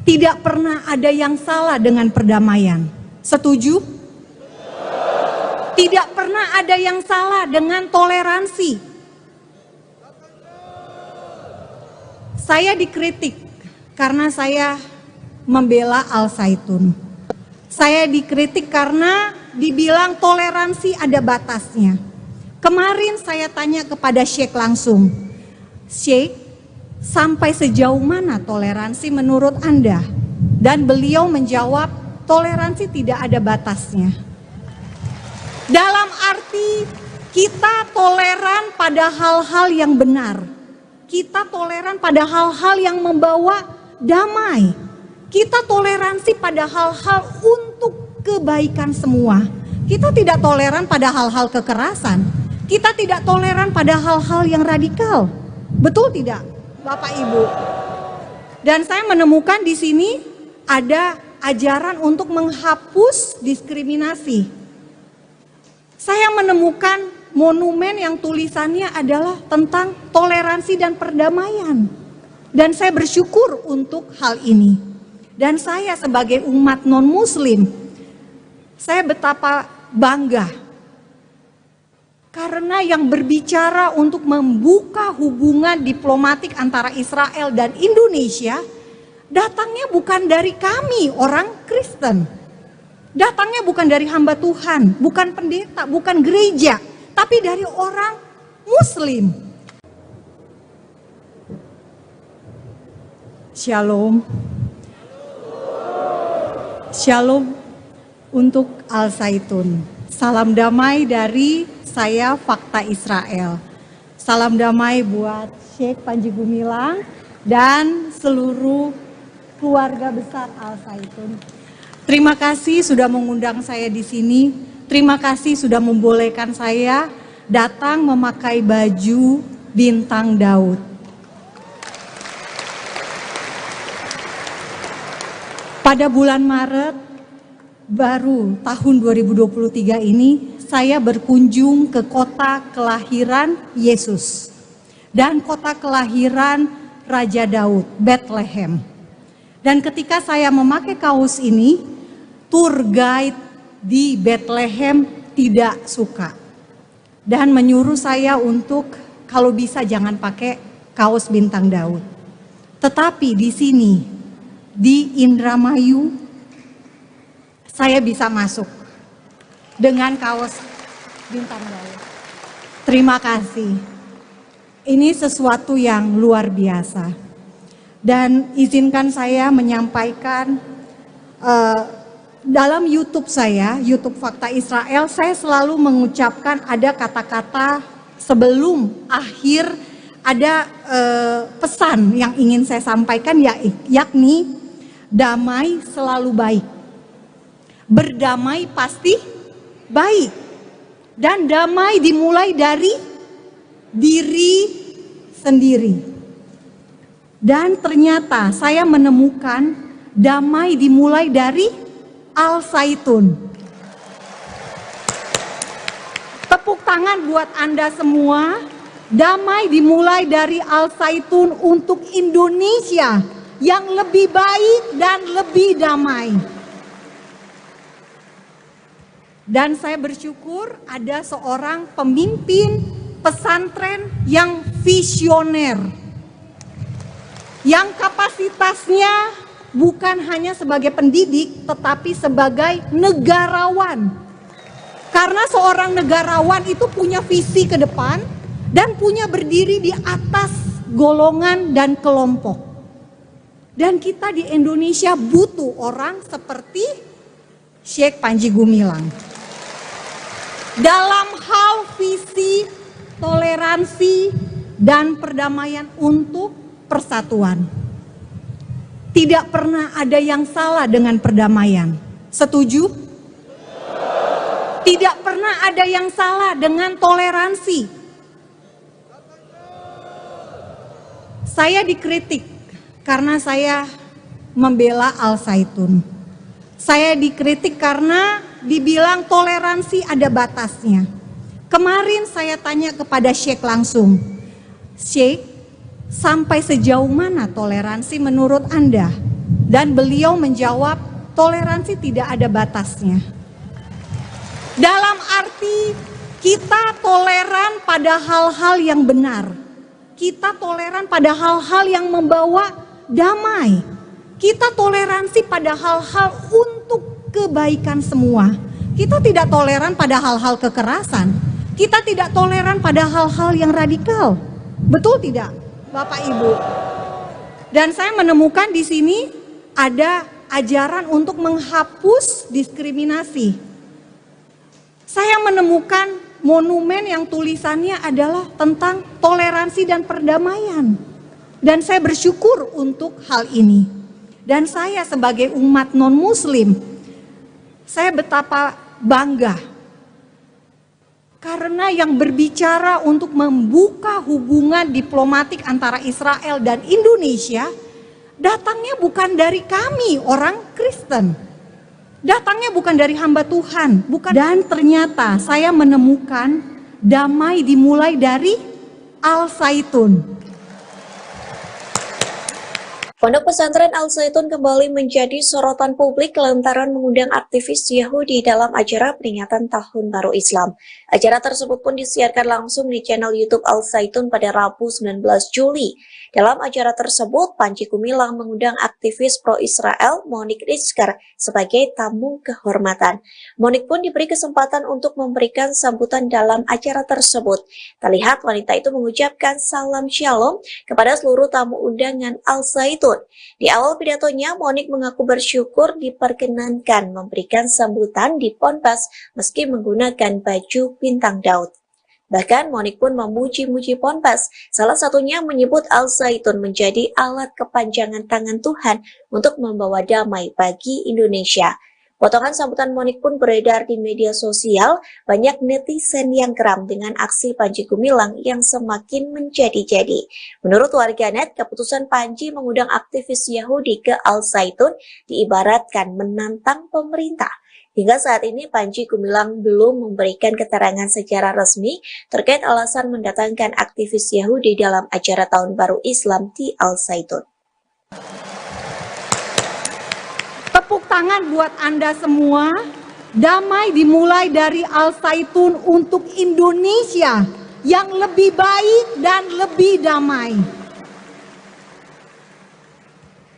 Tidak pernah ada yang salah dengan perdamaian. Setuju? Tidak pernah ada yang salah dengan toleransi. Saya dikritik karena saya membela Al-Zaitun. Saya dikritik karena dibilang toleransi ada batasnya. Kemarin saya tanya kepada Syekh langsung, Syekh, sampai sejauh mana toleransi menurut Anda? Dan beliau menjawab, toleransi tidak ada batasnya. Dalam arti kita toleran pada hal-hal yang benar. Kita toleran pada hal-hal yang membawa damai. Kita toleransi pada hal-hal untuk kebaikan semua. Kita tidak toleran pada hal-hal kekerasan. Kita tidak toleran pada hal-hal yang radikal. Betul tidak, Bapak Ibu? Dan saya menemukan di sini ada ajaran untuk menghapus diskriminasi. Saya menemukan monumen yang tulisannya adalah tentang toleransi dan perdamaian. Dan saya bersyukur untuk hal ini. Dan saya sebagai umat non-muslim, saya betapa bangga. Karena yang berbicara untuk membuka hubungan diplomatik antara Israel dan Indonesia, datangnya bukan dari kami orang Kristen. Datangnya bukan dari hamba Tuhan, bukan pendeta, bukan gereja, tapi dari orang Muslim. Shalom. Shalom untuk Al-Zaitun. Salam damai dari saya, Fakta Israel. Salam damai buat Syekh Panji Gumilang dan seluruh keluarga besar Al-Zaitun. Terima kasih sudah mengundang saya di sini. Terima kasih sudah membolehkan saya datang memakai baju bintang Daud. Pada bulan Maret baru tahun 2023 ini, saya berkunjung ke kota kelahiran Yesus dan kota kelahiran Raja Daud, Bethlehem. Dan ketika saya memakai kaos ini, tour guide di Bethlehem tidak suka dan menyuruh saya untuk kalau bisa jangan pakai kaos bintang Daud. Tetapi di sini, di Indramayu, saya bisa masuk dengan kaos bintang Daud. Terima kasih. Ini sesuatu yang luar biasa. Dan izinkan saya menyampaikan dalam YouTube saya, YouTube Fakta Israel, saya selalu mengucapkan ada kata-kata sebelum akhir, ada pesan yang ingin saya sampaikan, yakni damai selalu baik. Berdamai pasti baik. Dan damai dimulai dari diri sendiri. Dan ternyata saya menemukan damai dimulai dari Al-Zaitun. Tepuk tangan buat Anda semua. Damai dimulai dari Al-Zaitun untuk Indonesia yang lebih baik dan lebih damai. Dan saya bersyukur ada seorang pemimpin pesantren yang visioner, yang kapasitasnya bukan hanya sebagai pendidik tetapi sebagai negarawan. Karena seorang negarawan itu punya visi ke depan dan punya berdiri di atas golongan dan kelompok. Dan kita di Indonesia butuh orang seperti Syekh Panji Gumilang. Dalam hal visi, toleransi, dan perdamaian untuk persatuan. Tidak pernah ada yang salah dengan perdamaian. Setuju? Tidak pernah ada yang salah dengan toleransi. Saya dikritik karena saya membela Al-Zaitun. Saya dikritik karena dibilang toleransi ada batasnya. Kemarin saya tanya kepada Syekh langsung, Syekh, sampai sejauh mana toleransi menurut Anda? Dan beliau menjawab, toleransi tidak ada batasnya. Dalam arti kita toleran pada hal-hal yang benar. Kita toleran pada hal-hal yang membawa damai. Kita toleransi pada hal-hal untuk kebaikan semua. Kita tidak toleran pada hal-hal kekerasan. Kita tidak toleran pada hal-hal yang radikal. Betul tidak, Bapak Ibu? Dan saya menemukan di sini ada ajaran untuk menghapus diskriminasi. Saya menemukan monumen yang tulisannya adalah tentang toleransi dan perdamaian. Dan saya bersyukur untuk hal ini. Dan saya sebagai umat non-muslim, saya betapa bangga. Karena yang berbicara untuk membuka hubungan diplomatik antara Israel dan Indonesia, datangnya bukan dari kami orang Kristen. Datangnya bukan dari hamba Tuhan. Dan ternyata saya menemukan damai dimulai dari Al-Zaitun. Pondok pesantren Al-Zaitun kembali menjadi sorotan publik lantaran mengundang aktivis Yahudi dalam acara peringatan Tahun Baru Islam. Acara tersebut pun disiarkan langsung di channel YouTube Al-Zaitun pada Rabu 19 Juli. Dalam acara tersebut, Panji Gumilang mengundang aktivis pro-Israel Monique Rizker sebagai tamu kehormatan. Monique pun diberi kesempatan untuk memberikan sambutan dalam acara tersebut. Terlihat wanita itu mengucapkan salam shalom kepada seluruh tamu undangan Al-Zaitun. Di awal pidatonya, Monique mengaku bersyukur diperkenankan memberikan sambutan di Ponpes meski menggunakan baju bintang Daud. Bahkan Monique pun memuji-muji Ponpes, salah satunya menyebut Al-Zaitun menjadi alat kepanjangan tangan Tuhan untuk membawa damai bagi Indonesia. Potongan sambutan Monique pun beredar di media sosial, banyak netizen yang geram dengan aksi Panji Gumilang yang semakin menjadi-jadi. Menurut warganet, keputusan Panji mengundang aktivis Yahudi ke Al-Zaitun diibaratkan menantang pemerintah. Hingga saat ini Panji Gumilang belum memberikan keterangan secara resmi terkait alasan mendatangkan aktivis Yahudi dalam acara Tahun Baru Islam di Al-Zaitun. Tepuk tangan buat Anda semua. Damai dimulai dari Al-Zaitun untuk Indonesia yang lebih baik dan lebih damai.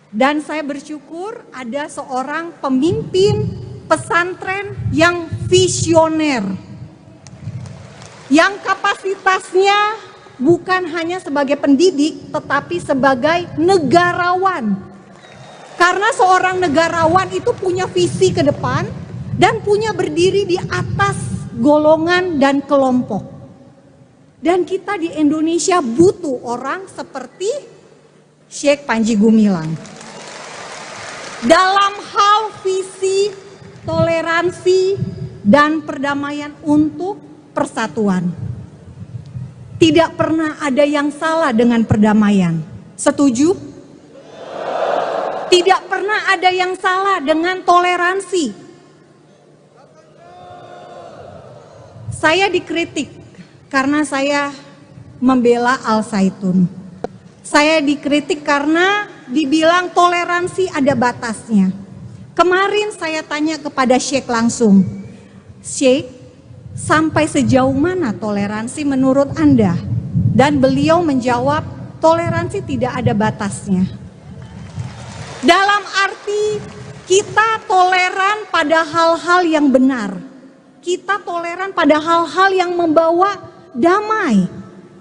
Dan saya bersyukur ada seorang pemimpin pesantren yang visioner, yang kapasitasnya bukan hanya sebagai pendidik tetapi sebagai negarawan. Karena seorang negarawan itu punya visi ke depan dan punya berdiri di atas golongan dan kelompok. Dan kita di Indonesia butuh orang seperti Syekh Panji Gumilang. Dalam hal visi, toleransi, dan perdamaian untuk persatuan. Tidak pernah ada yang salah dengan perdamaian. Setuju? Tidak pernah ada yang salah dengan toleransi. Saya dikritik karena saya membela Al-Zaitun. Saya dikritik karena dibilang toleransi ada batasnya. Kemarin saya tanya kepada Syekh langsung, Syekh, sampai sejauh mana toleransi menurut Anda? Dan beliau menjawab, toleransi tidak ada batasnya. Dalam arti kita toleran pada hal-hal yang benar. Kita toleran pada hal-hal yang membawa damai.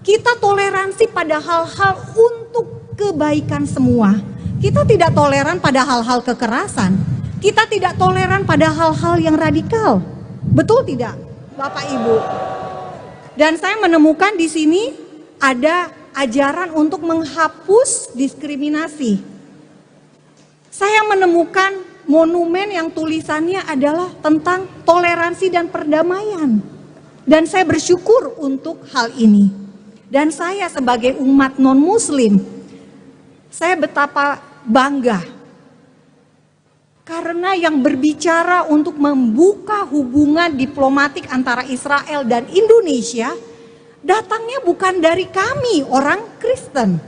Kita toleransi pada hal-hal untuk kebaikan semua. Kita tidak toleran pada hal-hal kekerasan. Kita tidak toleran pada hal-hal yang radikal. Betul tidak, Bapak Ibu? Dan saya menemukan di sini ada ajaran untuk menghapus diskriminasi. Saya menemukan monumen yang tulisannya adalah tentang toleransi dan perdamaian. Dan saya bersyukur untuk hal ini. Dan saya sebagai umat non-muslim, saya betapa bangga. Karena yang berbicara untuk membuka hubungan diplomatik antara Israel dan Indonesia, datangnya bukan dari kami orang Kristen.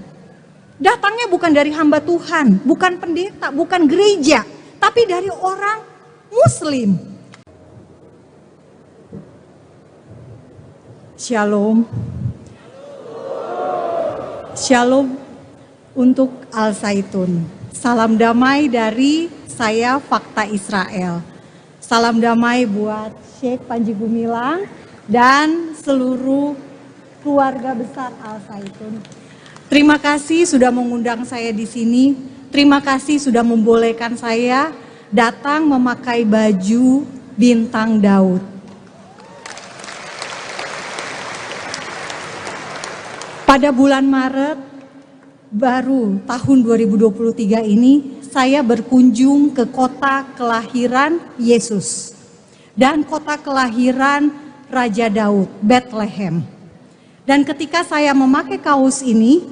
Datangnya bukan dari hamba Tuhan, bukan pendeta, bukan gereja, tapi dari orang Muslim. Shalom. Shalom untuk Al-Zaitun. Salam damai dari saya, Fakta Israel. Salam damai buat Syekh Panji Gumilang dan seluruh keluarga besar Al-Zaitun. Terima kasih sudah mengundang saya di sini. Terima kasih sudah membolehkan saya datang memakai baju bintang Daud. Pada bulan Maret baru tahun 2023 ini, saya berkunjung ke kota kelahiran Yesus dan kota kelahiran Raja Daud, Bethlehem. Dan ketika saya memakai kaos ini,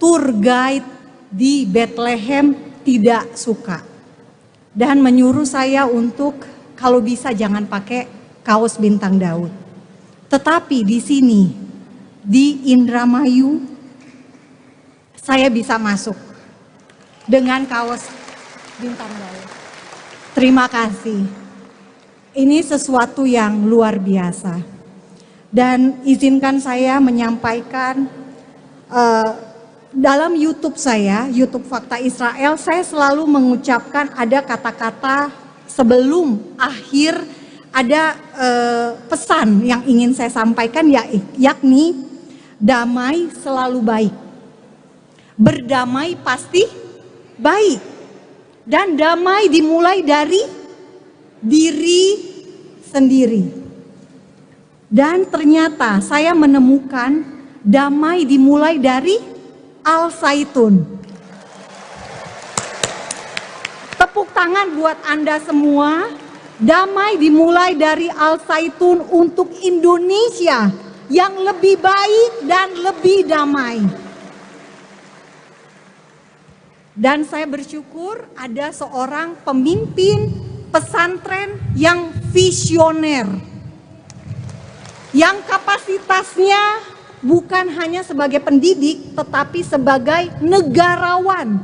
tour guide di Bethlehem tidak suka dan menyuruh saya untuk kalau bisa jangan pakai kaos bintang Daud. Tetapi di sini, di Indramayu, saya bisa masuk. dengan kaos bintang Daud. Terima kasih. Ini sesuatu yang luar biasa. Dan izinkan saya menyampaikan dalam YouTube saya, YouTube Fakta Israel, saya selalu mengucapkan ada kata-kata sebelum akhir, ada pesan yang ingin saya sampaikan, yakni damai selalu baik. Berdamai pasti baik. Dan damai dimulai dari diri sendiri. Dan ternyata saya menemukan damai dimulai dari Al-Zaitun. Tepuk tangan buat Anda semua. Damai dimulai dari Al-Zaitun untuk Indonesia yang lebih baik dan lebih damai. Dan saya bersyukur ada seorang pemimpin pesantren yang visioner. Yang kapasitasnya bukan hanya sebagai pendidik, tetapi sebagai negarawan.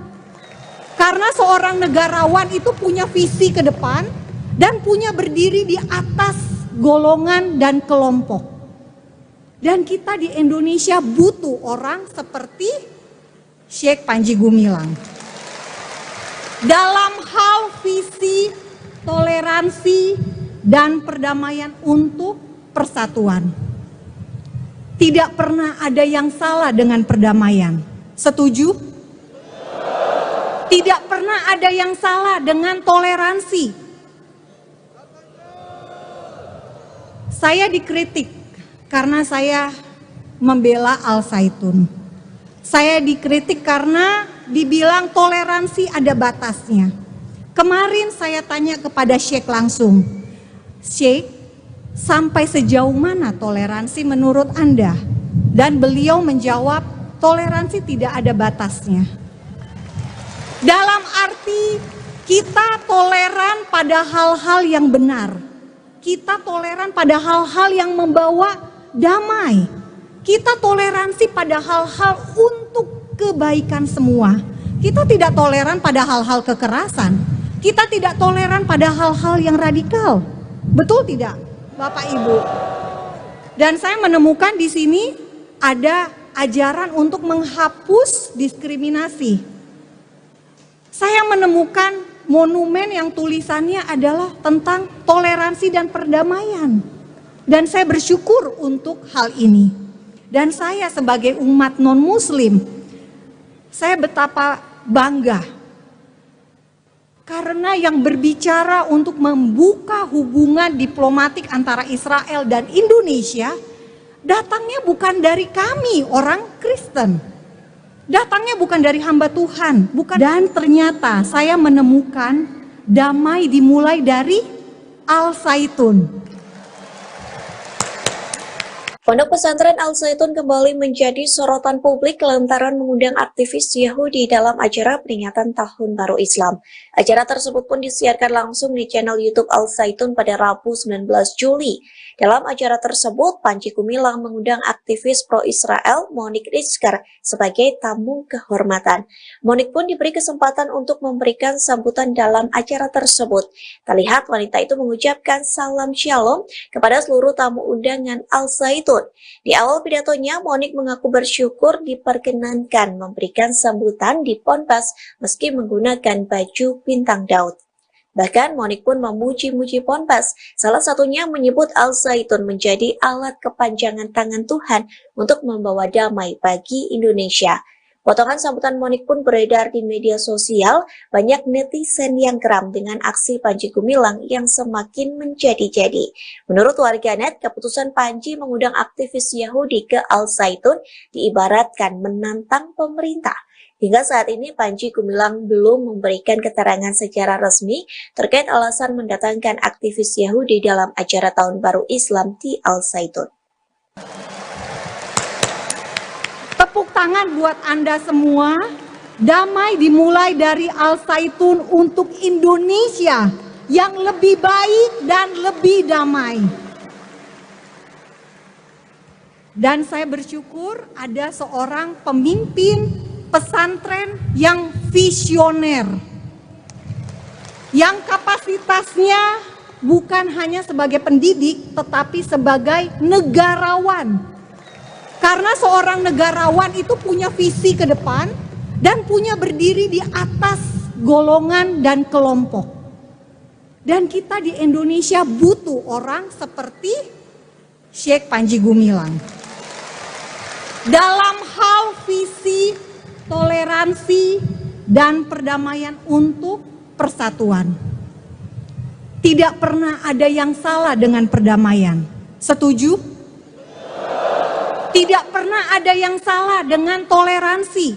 Karena seorang negarawan itu punya visi ke depan dan punya berdiri di atas golongan dan kelompok. Dan kita di Indonesia butuh orang seperti Syekh Panji Gumilang. Dalam hal visi, toleransi, dan perdamaian untuk persatuan. Tidak pernah ada yang salah dengan perdamaian. Setuju? Tidak pernah ada yang salah dengan toleransi. Saya dikritik karena saya membela Al-Zaitun. Saya dikritik karena dibilang toleransi ada batasnya. Kemarin saya tanya kepada Syekh langsung, Syekh, sampai sejauh mana toleransi menurut Anda? Dan beliau menjawab, toleransi tidak ada batasnya. Dalam arti kita toleran pada hal-hal yang benar. Kita toleran pada hal-hal yang membawa damai. Kita toleransi pada hal-hal untuk kebaikan semua. Kita tidak toleran pada hal-hal kekerasan. Kita tidak toleran pada hal-hal yang radikal. Betul tidak, Bapak Ibu? Dan saya menemukan di sini ada ajaran untuk menghapus diskriminasi. Saya menemukan monumen yang tulisannya adalah tentang toleransi dan perdamaian. Dan saya bersyukur untuk hal ini. Dan saya sebagai umat non-muslim, saya betapa bangga. Karena yang berbicara untuk membuka hubungan diplomatik antara Israel dan Indonesia, datangnya bukan dari kami orang Kristen. Datangnya bukan dari hamba Tuhan. Dan ternyata saya menemukan damai dimulai dari Al-Zaitun. Pondok pesantren Al-Zaitun kembali menjadi sorotan publik lantaran mengundang aktivis Yahudi dalam acara peringatan Tahun Baru Islam. Acara tersebut pun disiarkan langsung di channel YouTube Al-Zaitun pada Rabu 19 Juli. Dalam acara tersebut, Panji Gumilang mengundang aktivis pro-Israel Monique Rizker sebagai tamu kehormatan. Monique pun diberi kesempatan untuk memberikan sambutan dalam acara tersebut. Terlihat wanita itu mengucapkan salam shalom kepada seluruh tamu undangan Al-Zaitun. Di awal pidatonya, Monique mengaku bersyukur diperkenankan memberikan sambutan di Ponpes meski menggunakan baju bintang Daud. Bahkan Monique pun memuji-muji Ponpes, salah satunya menyebut Al-Zaitun menjadi alat kepanjangan tangan Tuhan untuk membawa damai bagi Indonesia. Potongan sambutan Monique pun beredar di media sosial, banyak netizen yang geram dengan aksi Panji Gumilang yang semakin menjadi-jadi. Menurut warganet, keputusan Panji mengundang aktivis Yahudi ke Al-Zaitun diibaratkan menantang pemerintah. Hingga saat ini Panji Gumilang belum memberikan keterangan secara resmi terkait alasan mendatangkan aktivis Yahudi dalam acara Tahun Baru Islam di Al-Zaitun. Tepuk tangan buat Anda semua. Damai dimulai dari Al-Zaitun untuk Indonesia yang lebih baik dan lebih damai. Dan saya bersyukur ada seorang pemimpin pesantren yang visioner, yang kapasitasnya bukan hanya sebagai pendidik, tetapi sebagai negarawan. Karena seorang negarawan itu punya visi ke depan dan punya berdiri di atas golongan dan kelompok. Dan kita di Indonesia butuh orang seperti Syekh Panji Gumilang. Dalam hal visi, toleransi, dan perdamaian untuk persatuan. Tidak pernah ada yang salah dengan perdamaian. Setuju? Tidak pernah ada yang salah dengan toleransi.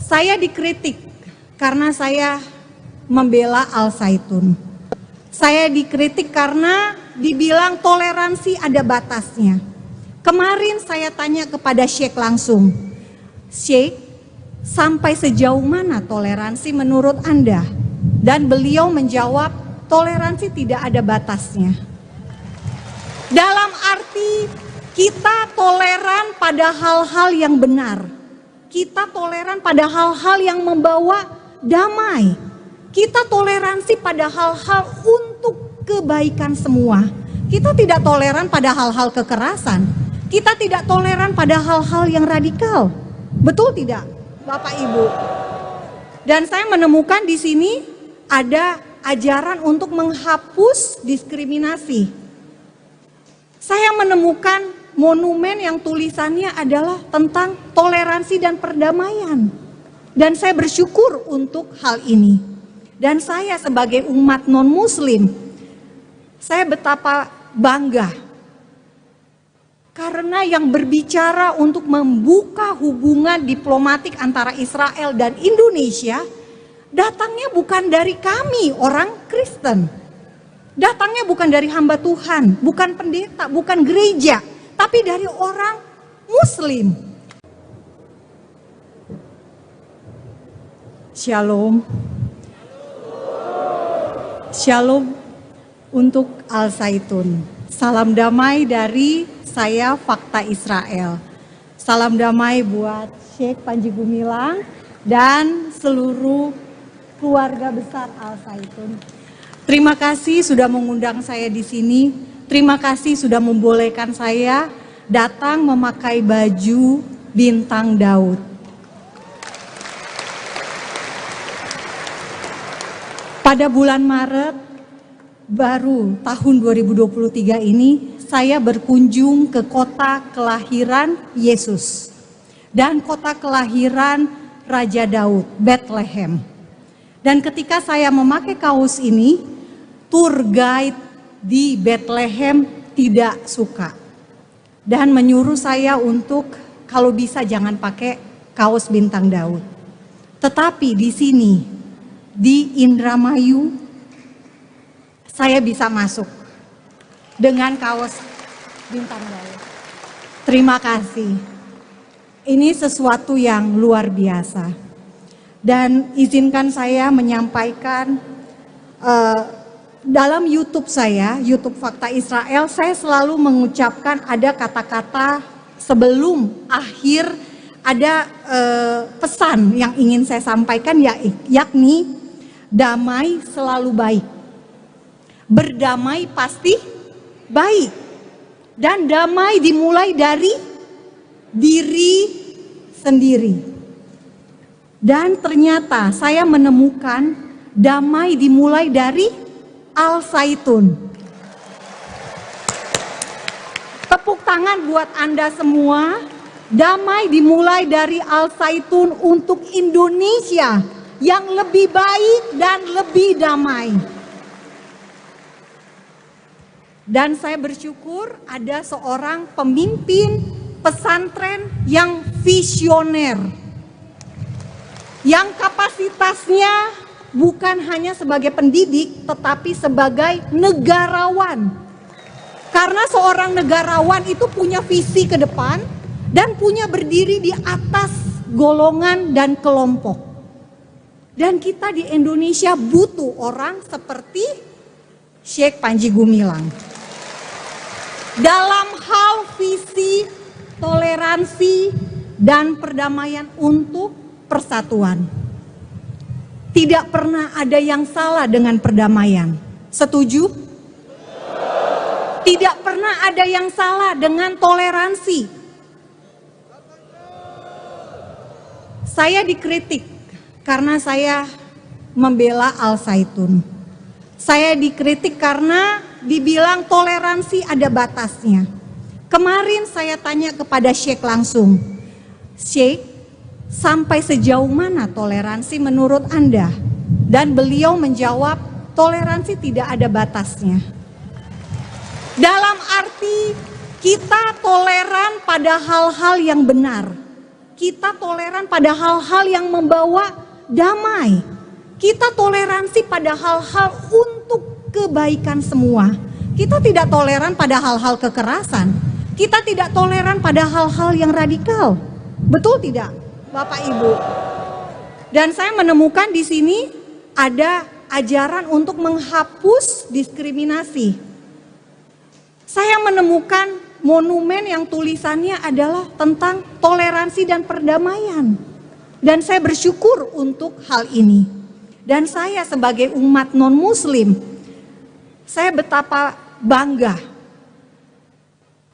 Saya dikritik karena saya membela Al Zaitun. Saya dikritik karena dibilang toleransi ada batasnya. Kemarin saya tanya kepada Syekh langsung, Syekh, sampai sejauh mana toleransi menurut Anda? Dan beliau menjawab, toleransi tidak ada batasnya. Dalam arti kita toleran pada hal-hal yang benar. Kita toleran pada hal-hal yang membawa damai. Kita toleransi pada hal-hal untuk kebaikan semua. Kita tidak toleran pada hal-hal kekerasan. Kita tidak toleran pada hal-hal yang radikal. Betul tidak, Bapak Ibu? Dan saya menemukan di sini ada ajaran untuk menghapus diskriminasi. Saya menemukan monumen yang tulisannya adalah tentang toleransi dan perdamaian. Dan saya bersyukur untuk hal ini. Dan saya sebagai umat non-muslim, saya betapa bangga. Karena yang berbicara untuk membuka hubungan diplomatik antara Israel dan Indonesia, datangnya bukan dari kami orang Kristen. Datangnya bukan dari hamba Tuhan, bukan pendeta, bukan gereja, tapi dari orang Muslim. Shalom. Shalom untuk Al Zaitun. Salam damai dari saya, Fakta Israel. Salam damai buat Syekh Panji Gumilang dan seluruh keluarga besar Al Zaitun. Terima kasih sudah mengundang saya di sini. Terima kasih sudah membolehkan saya datang memakai baju bintang Daud. Pada bulan Maret baru tahun 2023 ini, saya berkunjung ke kota kelahiran Yesus dan kota kelahiran Raja Daud, Bethlehem. Dan ketika saya memakai kaos ini, tour guide di Bethlehem tidak suka dan menyuruh saya untuk kalau bisa jangan pakai kaos bintang Daud. Tetapi di sini, di Indramayu, saya bisa masuk dengan kaos bintang Daud. Terima kasih. Ini sesuatu yang luar biasa. Dan izinkan saya menyampaikan dalam YouTube saya, YouTube Fakta Israel, saya selalu mengucapkan ada kata-kata sebelum akhir, ada pesan yang ingin saya sampaikan, yakni damai selalu baik. Berdamai pasti baik. Dan damai dimulai dari diri sendiri. Dan ternyata saya menemukan damai dimulai dari Al Zaitun. Tepuk tangan buat Anda semua. Damai dimulai dari Al Zaitun untuk Indonesia yang lebih baik dan lebih damai. Dan saya bersyukur ada seorang pemimpin pesantren yang visioner. Yang kapasitasnya bukan hanya sebagai pendidik, tetapi sebagai negarawan. Karena seorang negarawan itu punya visi ke depan dan punya berdiri di atas golongan dan kelompok. Dan kita di Indonesia butuh orang seperti Syekh Panji Gumilang. Dalam hal visi, toleransi, dan perdamaian untuk persatuan. Tidak pernah ada yang salah dengan perdamaian. Setuju? Tidak pernah ada yang salah dengan toleransi. Saya dikritik karena saya membela Al-Zaitun. Saya dikritik karena dibilang toleransi ada batasnya. Kemarin saya tanya kepada Syekh langsung, Syekh, sampai sejauh mana toleransi menurut Anda? Dan beliau menjawab, toleransi tidak ada batasnya. Dalam arti kita toleran pada hal-hal yang benar. Kita toleran pada hal-hal yang membawa damai. Kita toleransi pada hal-hal untuk kebaikan semua. Kita tidak toleran pada hal-hal kekerasan. Kita tidak toleran pada hal-hal yang radikal. Betul tidak, Bapak Ibu? Dan saya menemukan di sini ada ajaran untuk menghapus diskriminasi. Saya menemukan monumen yang tulisannya adalah tentang toleransi dan perdamaian. Dan saya bersyukur untuk hal ini. Dan saya sebagai umat non-muslim, saya betapa bangga.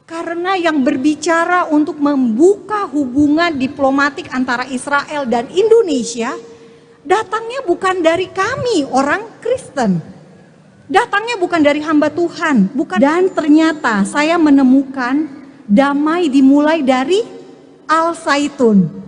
Karena yang berbicara untuk membuka hubungan diplomatik antara Israel dan Indonesia, datangnya bukan dari kami orang Kristen. Datangnya bukan dari hamba Tuhan, bukan. Dan ternyata saya menemukan damai dimulai dari Al-Zaitun.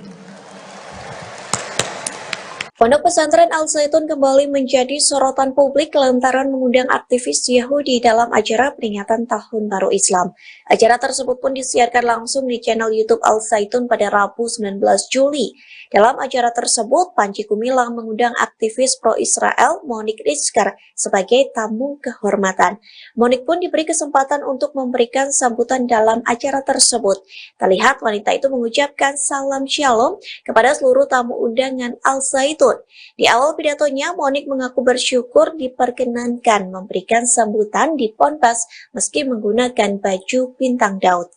Pondok pesantren Al-Zaitun kembali menjadi sorotan publik lantaran mengundang aktivis Yahudi dalam acara peringatan Tahun Baru Islam. Acara tersebut pun disiarkan langsung di channel YouTube Al-Zaitun pada Rabu 19 Juli. Dalam acara tersebut, Panji Gumilang mengundang aktivis pro-Israel Monique Rizker sebagai tamu kehormatan. Monique pun diberi kesempatan untuk memberikan sambutan dalam acara tersebut. Terlihat wanita itu mengucapkan salam shalom kepada seluruh tamu undangan Al-Zaitun. Di awal pidatonya, Monique mengaku bersyukur diperkenankan memberikan sambutan di Ponpes meski menggunakan baju bintang Daud.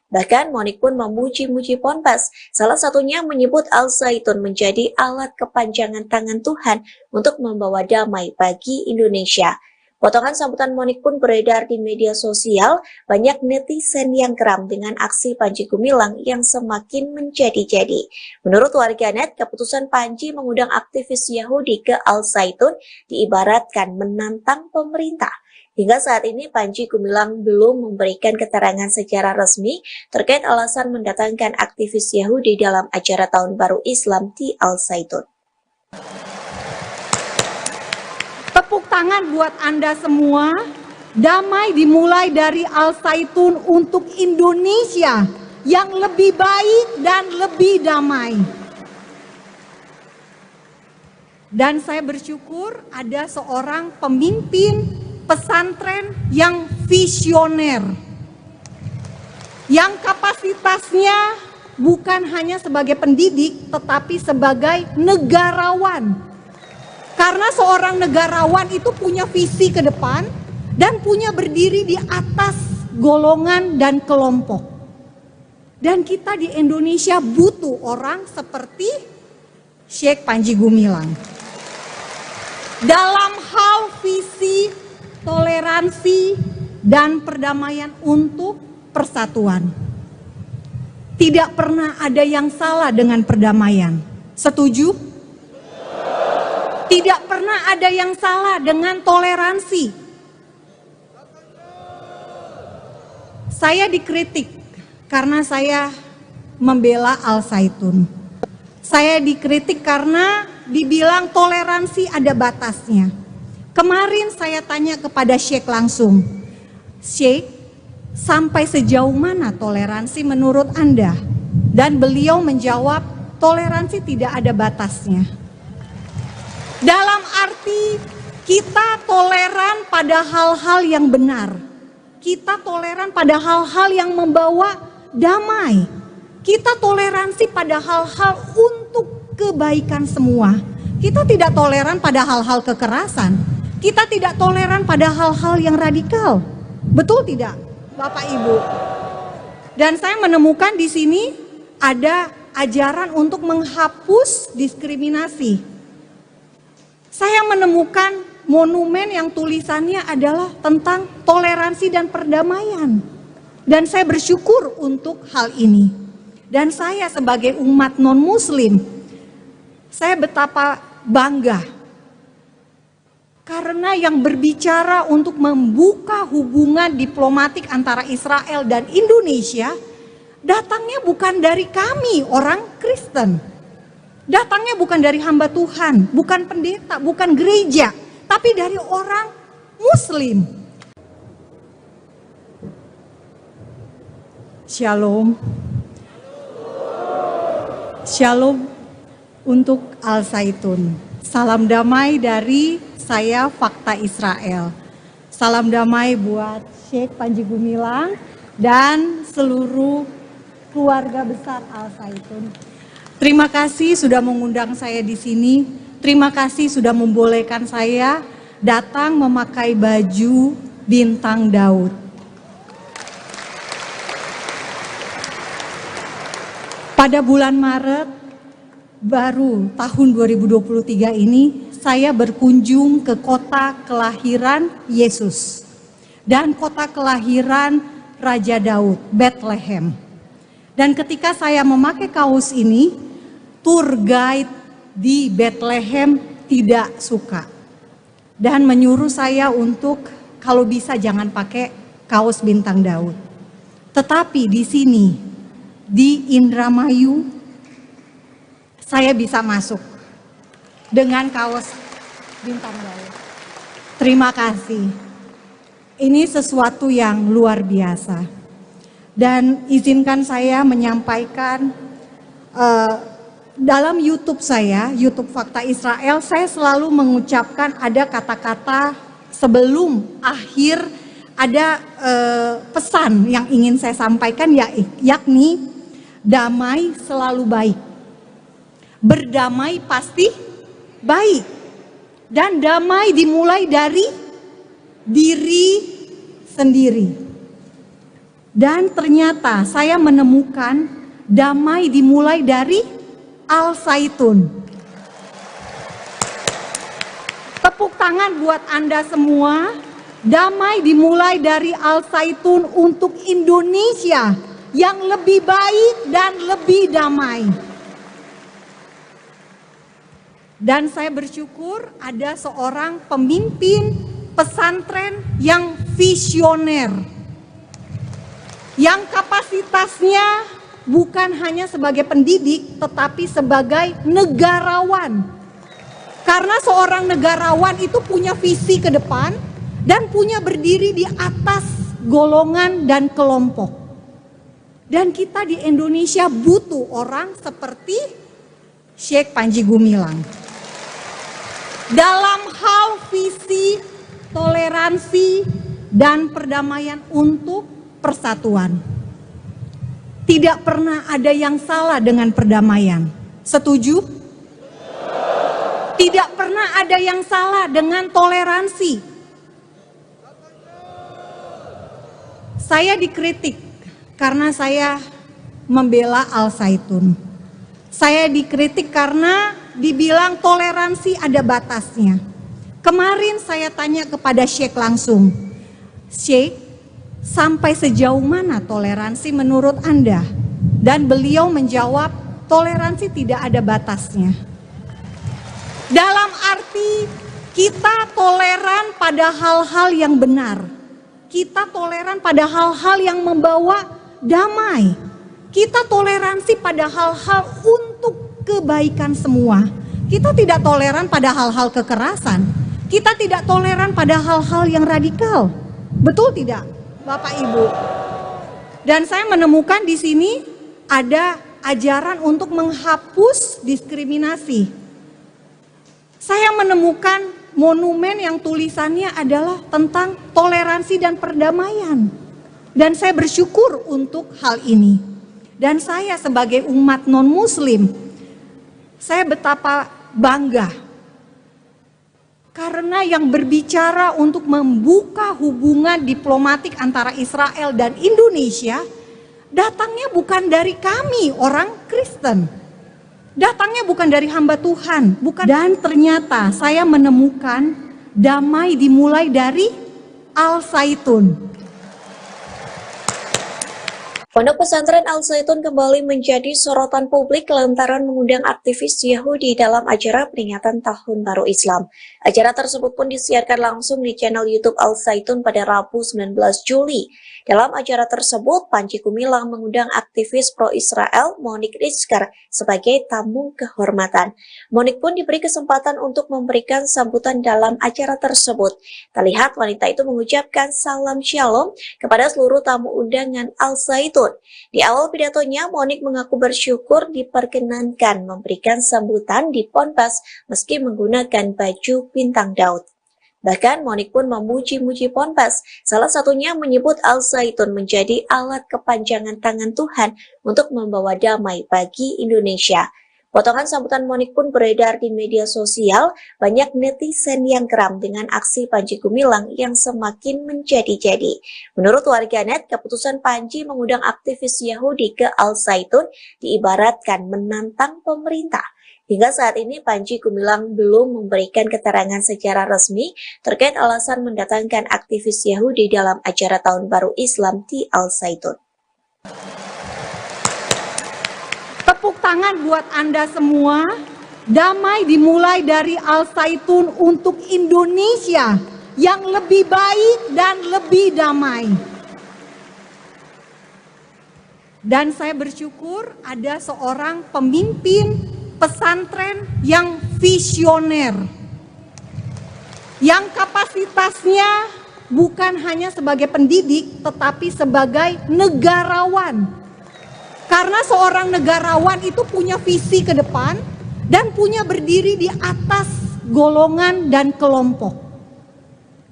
Bahkan Monique pun memuji-muji Ponpes, salah satunya menyebut Al-Zaitun menjadi alat kepanjangan tangan Tuhan untuk membawa damai bagi Indonesia. Potongan sambutan Monique pun beredar di media sosial, banyak netizen yang geram dengan aksi Panji Gumilang yang semakin menjadi-jadi. Menurut warganet, keputusan Panji mengundang aktivis Yahudi ke Al-Zaitun diibaratkan menantang pemerintah. Hingga saat ini Panji Gumilang belum memberikan keterangan secara resmi terkait alasan mendatangkan aktivis Yahudi dalam acara Tahun Baru Islam di Al-Zaitun. Tepuk tangan buat Anda semua. Damai dimulai dari Al-Zaitun untuk Indonesia yang lebih baik dan lebih damai. Dan saya bersyukur ada seorang pemimpin pesantren yang visioner, yang kapasitasnya bukan hanya sebagai pendidik tetapi sebagai negarawan. Karena seorang negarawan itu punya visi ke depan dan punya berdiri di atas golongan dan kelompok. Dan kita di Indonesia butuh orang seperti Syekh Panji Gumilang. Dalam hal visi, toleransi, dan perdamaian untuk persatuan. Tidak pernah ada yang salah dengan perdamaian. Setuju? Tidak pernah ada yang salah dengan toleransi. Saya dikritik karena saya membela Al-Zaitun. Saya dikritik karena dibilang toleransi ada batasnya. Kemarin saya tanya kepada Syekh langsung, Syekh, sampai sejauh mana toleransi menurut Anda? Dan beliau menjawab, toleransi tidak ada batasnya. Dalam arti kita toleran pada hal-hal yang benar. Kita toleran pada hal-hal yang membawa damai. Kita toleransi pada hal-hal untuk kebaikan semua. Kita tidak toleran pada hal-hal kekerasan. Kita tidak toleran pada hal-hal yang radikal. Betul tidak, Bapak Ibu? Dan saya menemukan di sini ada ajaran untuk menghapus diskriminasi. Saya menemukan monumen yang tulisannya adalah tentang toleransi dan perdamaian. Dan saya bersyukur untuk hal ini. Dan saya sebagai umat non-muslim, saya betapa bangga. Karena yang berbicara untuk membuka hubungan diplomatik antara Israel dan Indonesia, datangnya bukan dari kami orang Kristen. Datangnya bukan dari hamba Tuhan, bukan pendeta, bukan gereja, tapi dari orang Muslim. Shalom. Shalom untuk Al-Zaitun. Salam damai dari saya Fakta Israel. Salam damai buat Syekh Panji Gumilang dan seluruh keluarga besar Al-Zaitun. Terima kasih sudah mengundang saya di sini. Terima kasih sudah membolehkan saya datang memakai baju bintang Daud. Pada bulan Maret baru tahun 2023 ini saya berkunjung ke kota kelahiran Yesus dan kota kelahiran Raja Daud, Bethlehem. Dan ketika saya memakai kaos ini, tour guide di Bethlehem tidak suka dan menyuruh saya untuk kalau bisa jangan pakai kaos bintang Daud. Tetapi di sini di Indramayu saya bisa masuk dengan kaos bintang Daud. Terima kasih. Ini sesuatu yang luar biasa. Dan izinkan saya menyampaikan dalam YouTube saya, YouTube Fakta Israel, saya selalu mengucapkan ada kata-kata sebelum akhir, ada pesan yang ingin saya sampaikan, yakni damai selalu baik. Berdamai pasti baik. Dan damai dimulai dari diri sendiri. Dan ternyata saya menemukan damai dimulai dari Al-Zaitun. Tepuk tangan buat Anda semua. Damai dimulai dari Al-Zaitun untuk Indonesia yang lebih baik dan lebih damai. Dan saya bersyukur ada seorang pemimpin pesantren yang visioner. Yang kapasitasnya bukan hanya sebagai pendidik tetapi sebagai negarawan. Karena seorang negarawan itu punya visi ke depan dan punya berdiri di atas golongan dan kelompok. Dan kita di Indonesia butuh orang seperti Syekh Panji Gumilang. Dalam hal visi, toleransi, dan perdamaian untuk persatuan. Tidak pernah ada yang salah dengan perdamaian. Setuju? Tidak pernah ada yang salah dengan toleransi. Saya dikritik karena saya membela Al-Zaitun. Saya dikritik karena dibilang toleransi ada batasnya. Kemarin saya tanya kepada Syekh langsung, Syekh, sampai sejauh mana toleransi menurut Anda? Dan beliau menjawab, toleransi tidak ada batasnya. Dalam arti kita toleran pada hal-hal yang benar. Kita toleran pada hal-hal yang membawa damai. Kita toleransi pada hal-hal untuk kebaikan semua. Kita tidak toleran pada hal-hal kekerasan. Kita tidak toleran pada hal-hal yang radikal. Betul tidak, Bapak Ibu? Dan saya menemukan di sini ada ajaran untuk menghapus diskriminasi. Saya menemukan monumen yang tulisannya adalah tentang toleransi dan perdamaian. Dan saya bersyukur untuk hal ini. Dan saya sebagai umat non-muslim, saya betapa bangga. Karena yang berbicara untuk membuka hubungan diplomatik antara Israel dan Indonesia, datangnya bukan dari kami orang Kristen. Datangnya bukan dari hamba Tuhan, bukan. Dan ternyata saya menemukan damai dimulai dari Al-Zaitun. Pondok pesantren Al-Zaitun kembali menjadi sorotan publik lantaran mengundang aktivis Yahudi dalam acara peringatan Tahun Baru Islam. Acara tersebut pun disiarkan langsung di channel YouTube Al-Zaitun pada Rabu 19 Juli. Dalam acara tersebut, Panji Gumilang mengundang aktivis pro-Israel Monique Rizker sebagai tamu kehormatan. Monique pun diberi kesempatan untuk memberikan sambutan dalam acara tersebut. Terlihat wanita itu mengucapkan salam shalom kepada seluruh tamu undangan Al-Zaitun. Di awal pidatonya, Monique mengaku bersyukur diperkenankan memberikan sambutan di Ponpes meski menggunakan baju bintang Daud. Bahkan Monique pun memuji-muji Ponpes, salah satunya menyebut Al-Zaitun menjadi alat kepanjangan tangan Tuhan untuk membawa damai bagi Indonesia. Potongan sambutan Monique pun beredar di media sosial, banyak netizen yang geram dengan aksi Panji Gumilang yang semakin menjadi-jadi. Menurut warganet, keputusan Panji mengundang aktivis Yahudi ke Al-Zaitun diibaratkan menantang pemerintah. Hingga saat ini Panji Gumilang belum memberikan keterangan secara resmi terkait alasan mendatangkan aktivis Yahudi dalam acara Tahun Baru Islam di Al-Zaitun. Tepuk tangan buat Anda semua. Damai dimulai dari Al-Zaitun untuk Indonesia yang lebih baik dan lebih damai. Dan saya bersyukur ada seorang pemimpin pesantren yang visioner, yang kapasitasnya bukan hanya sebagai pendidik tetapi sebagai negarawan. Karena seorang negarawan itu punya visi ke depan dan punya berdiri di atas golongan dan kelompok.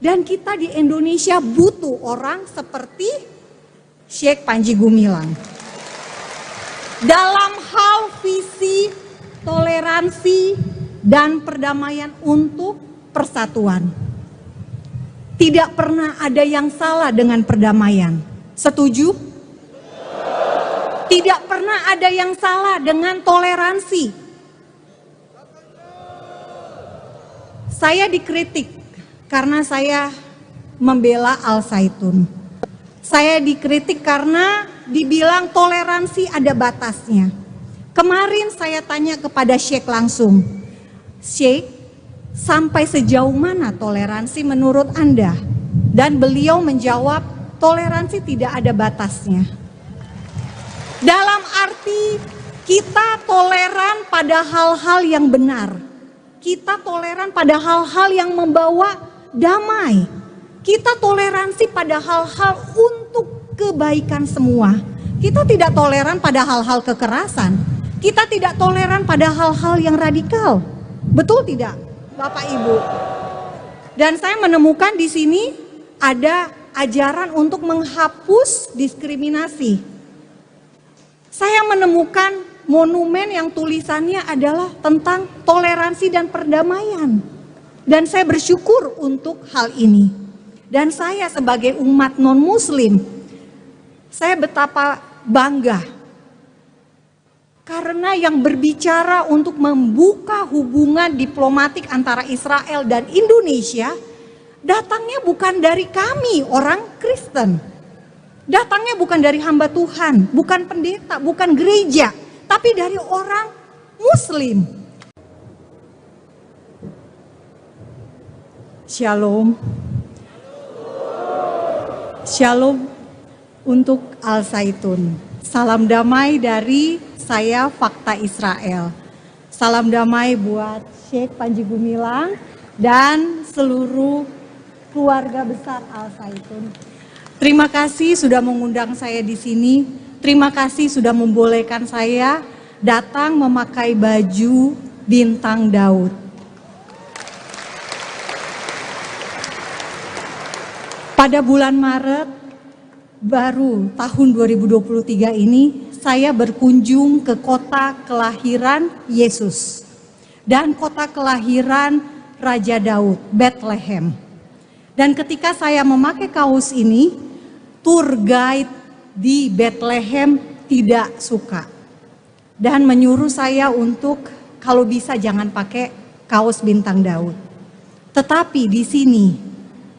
Dan kita di Indonesia butuh orang seperti Syekh Panji Gumilang. Dalam hal visi, toleransi, dan perdamaian untuk persatuan. Tidak pernah ada yang salah dengan perdamaian. Setuju? Tidak pernah ada yang salah dengan toleransi. Saya dikritik karena saya membela Al-Zaitun. Saya dikritik karena dibilang toleransi ada batasnya. Kemarin saya tanya kepada Syekh langsung, Syekh, sampai sejauh mana toleransi menurut Anda? Dan beliau menjawab, toleransi tidak ada batasnya. Dalam arti kita toleran pada hal-hal yang benar. Kita toleran pada hal-hal yang membawa damai. Kita toleransi pada hal-hal untuk kebaikan semua. Kita tidak toleran pada hal-hal kekerasan. Kita tidak toleran pada hal-hal yang radikal. Betul tidak, Bapak Ibu? Dan saya menemukan di sini ada ajaran untuk menghapus diskriminasi. Saya menemukan monumen yang tulisannya adalah tentang toleransi dan perdamaian. Dan saya bersyukur untuk hal ini. Dan saya sebagai umat non-muslim, saya betapa bangga. Karena yang berbicara untuk membuka hubungan diplomatik antara Israel dan Indonesia, datangnya bukan dari kami orang Kristen. Datangnya bukan dari hamba Tuhan, bukan pendeta, bukan gereja, tapi dari orang Muslim. Shalom. Shalom untuk Al-Zaitun. Salam damai dari saya, Fakta Israel. Salam damai buat Syekh Panji Gumilang dan seluruh keluarga besar Al-Zaitun. Terima kasih sudah mengundang saya di sini. Terima kasih sudah membolehkan saya datang memakai baju bintang Daud. Pada bulan Maret baru tahun 2023 ini, saya berkunjung ke kota kelahiran Yesus dan kota kelahiran Raja Daud, Bethlehem. Dan ketika saya memakai kaos ini, tour guide di Bethlehem tidak suka dan menyuruh saya untuk kalau bisa jangan pakai kaos bintang Daud. Tetapi di sini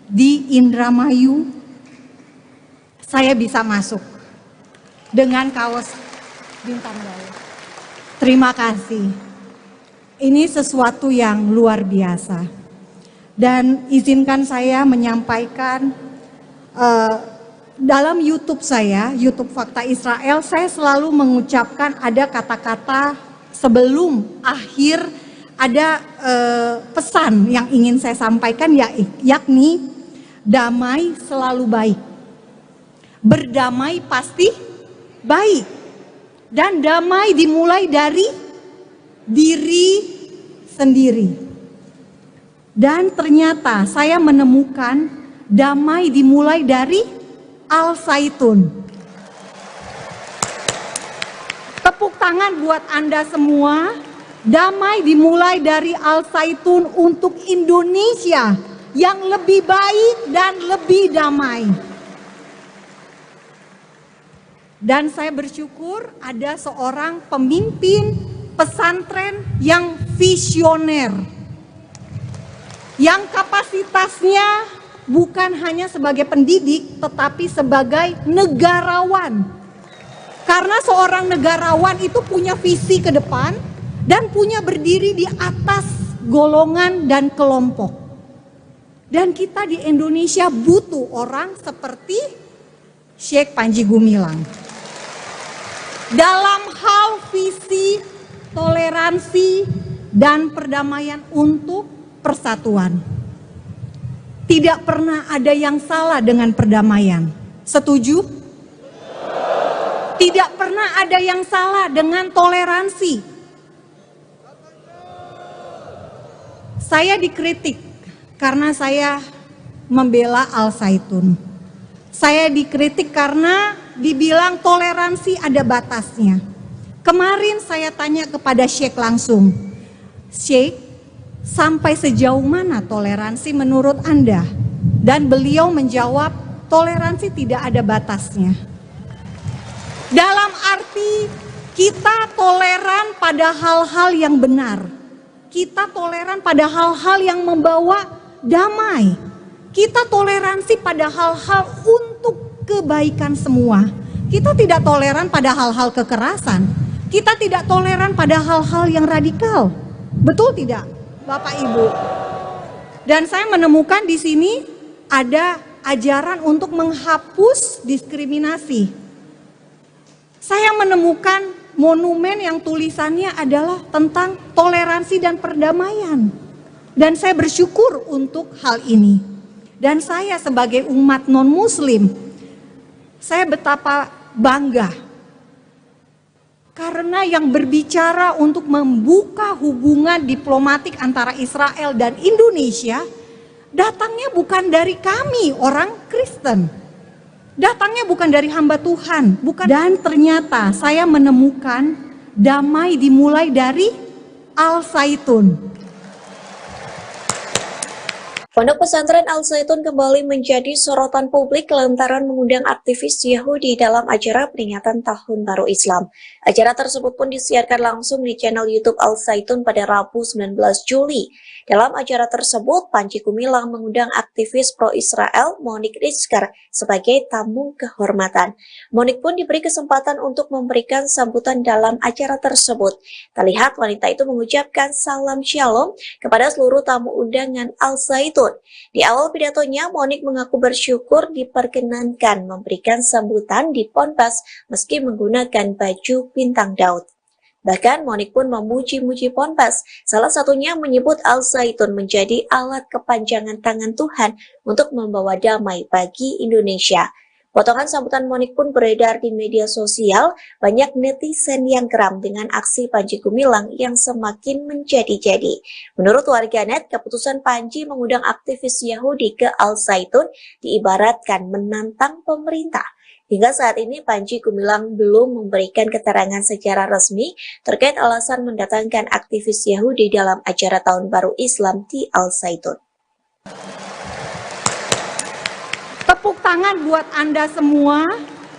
di Indramayu saya bisa masuk dengan kaos bintang Daud. Terima kasih. Ini sesuatu yang luar biasa. Dan izinkan saya menyampaikan dalam YouTube saya, YouTube Fakta Israel, saya selalu mengucapkan ada kata-kata sebelum akhir, ada pesan yang ingin saya sampaikan, yakni damai selalu baik. Berdamai pasti baik. Dan damai dimulai dari diri sendiri. Dan ternyata saya menemukan damai dimulai dari Al-Zaitun. Tepuk tangan buat Anda semua. Damai dimulai dari Al-Zaitun untuk Indonesia yang lebih baik dan lebih damai. Dan saya bersyukur ada seorang pemimpin pesantren yang visioner, yang kapasitasnya bukan hanya sebagai pendidik, tetapi sebagai negarawan. Karena seorang negarawan itu punya visi ke depan dan punya berdiri di atas golongan dan kelompok. Dan kita di Indonesia butuh orang seperti Syekh Panji Gumilang. Dalam hal visi, toleransi, dan perdamaian untuk persatuan. Tidak pernah ada yang salah dengan perdamaian. Setuju? Tidak pernah ada yang salah dengan toleransi. Saya dikritik karena saya membela Al-Zaitun. Saya dikritik karena dibilang toleransi ada batasnya. Kemarin saya tanya kepada Syekh langsung, Syekh, sampai sejauh mana toleransi menurut Anda? Dan beliau menjawab, toleransi tidak ada batasnya. Dalam arti kita toleran pada hal-hal yang benar. Kita toleran pada hal-hal yang membawa damai. Kita toleransi pada hal-hal untuk kebaikan semua. Kita tidak toleran pada hal-hal kekerasan. Kita tidak toleran pada hal-hal yang radikal. Betul tidak, Bapak Ibu? Dan saya menemukan di sini ada ajaran untuk menghapus diskriminasi. Saya menemukan monumen yang tulisannya adalah tentang toleransi dan perdamaian. Dan saya bersyukur untuk hal ini. Dan saya sebagai umat non-muslim, saya betapa bangga. Karena yang berbicara untuk membuka hubungan diplomatik antara Israel dan Indonesia, datangnya bukan dari kami orang Kristen. Datangnya bukan dari hamba Tuhan, bukan. Dan ternyata saya menemukan damai dimulai dari Al-Zaitun. Pondok Pesantren Al-Zaitun kembali menjadi sorotan publik lantaran mengundang aktivis Yahudi dalam acara peringatan Tahun Baru Islam. Acara tersebut pun disiarkan langsung di channel YouTube Al-Zaitun pada Rabu 19 Juli. Dalam acara tersebut, Panji Gumilang mengundang aktivis pro-Israel Monique Rizker sebagai tamu kehormatan. Monique pun diberi kesempatan untuk memberikan sambutan dalam acara tersebut. Terlihat wanita itu mengucapkan salam shalom kepada seluruh tamu undangan Al-Zaitun. Di awal pidatonya, Monique mengaku bersyukur diperkenankan memberikan sambutan di Ponpes meski menggunakan baju bintang Daud. Bahkan Monique pun memuji-muji Ponpes, salah satunya menyebut Al-Zaitun menjadi alat kepanjangan tangan Tuhan untuk membawa damai bagi Indonesia. Potongan sambutan Monique pun beredar di media sosial, banyak netizen yang geram dengan aksi Panji Gumilang yang semakin menjadi-jadi. Menurut warganet, keputusan Panji mengundang aktivis Yahudi ke Al-Zaitun diibaratkan menantang pemerintah. Hingga saat ini Panji Gumilang belum memberikan keterangan secara resmi terkait alasan mendatangkan aktivis Yahudi dalam acara Tahun Baru Islam di Al-Zaitun. Tepuk tangan buat Anda semua.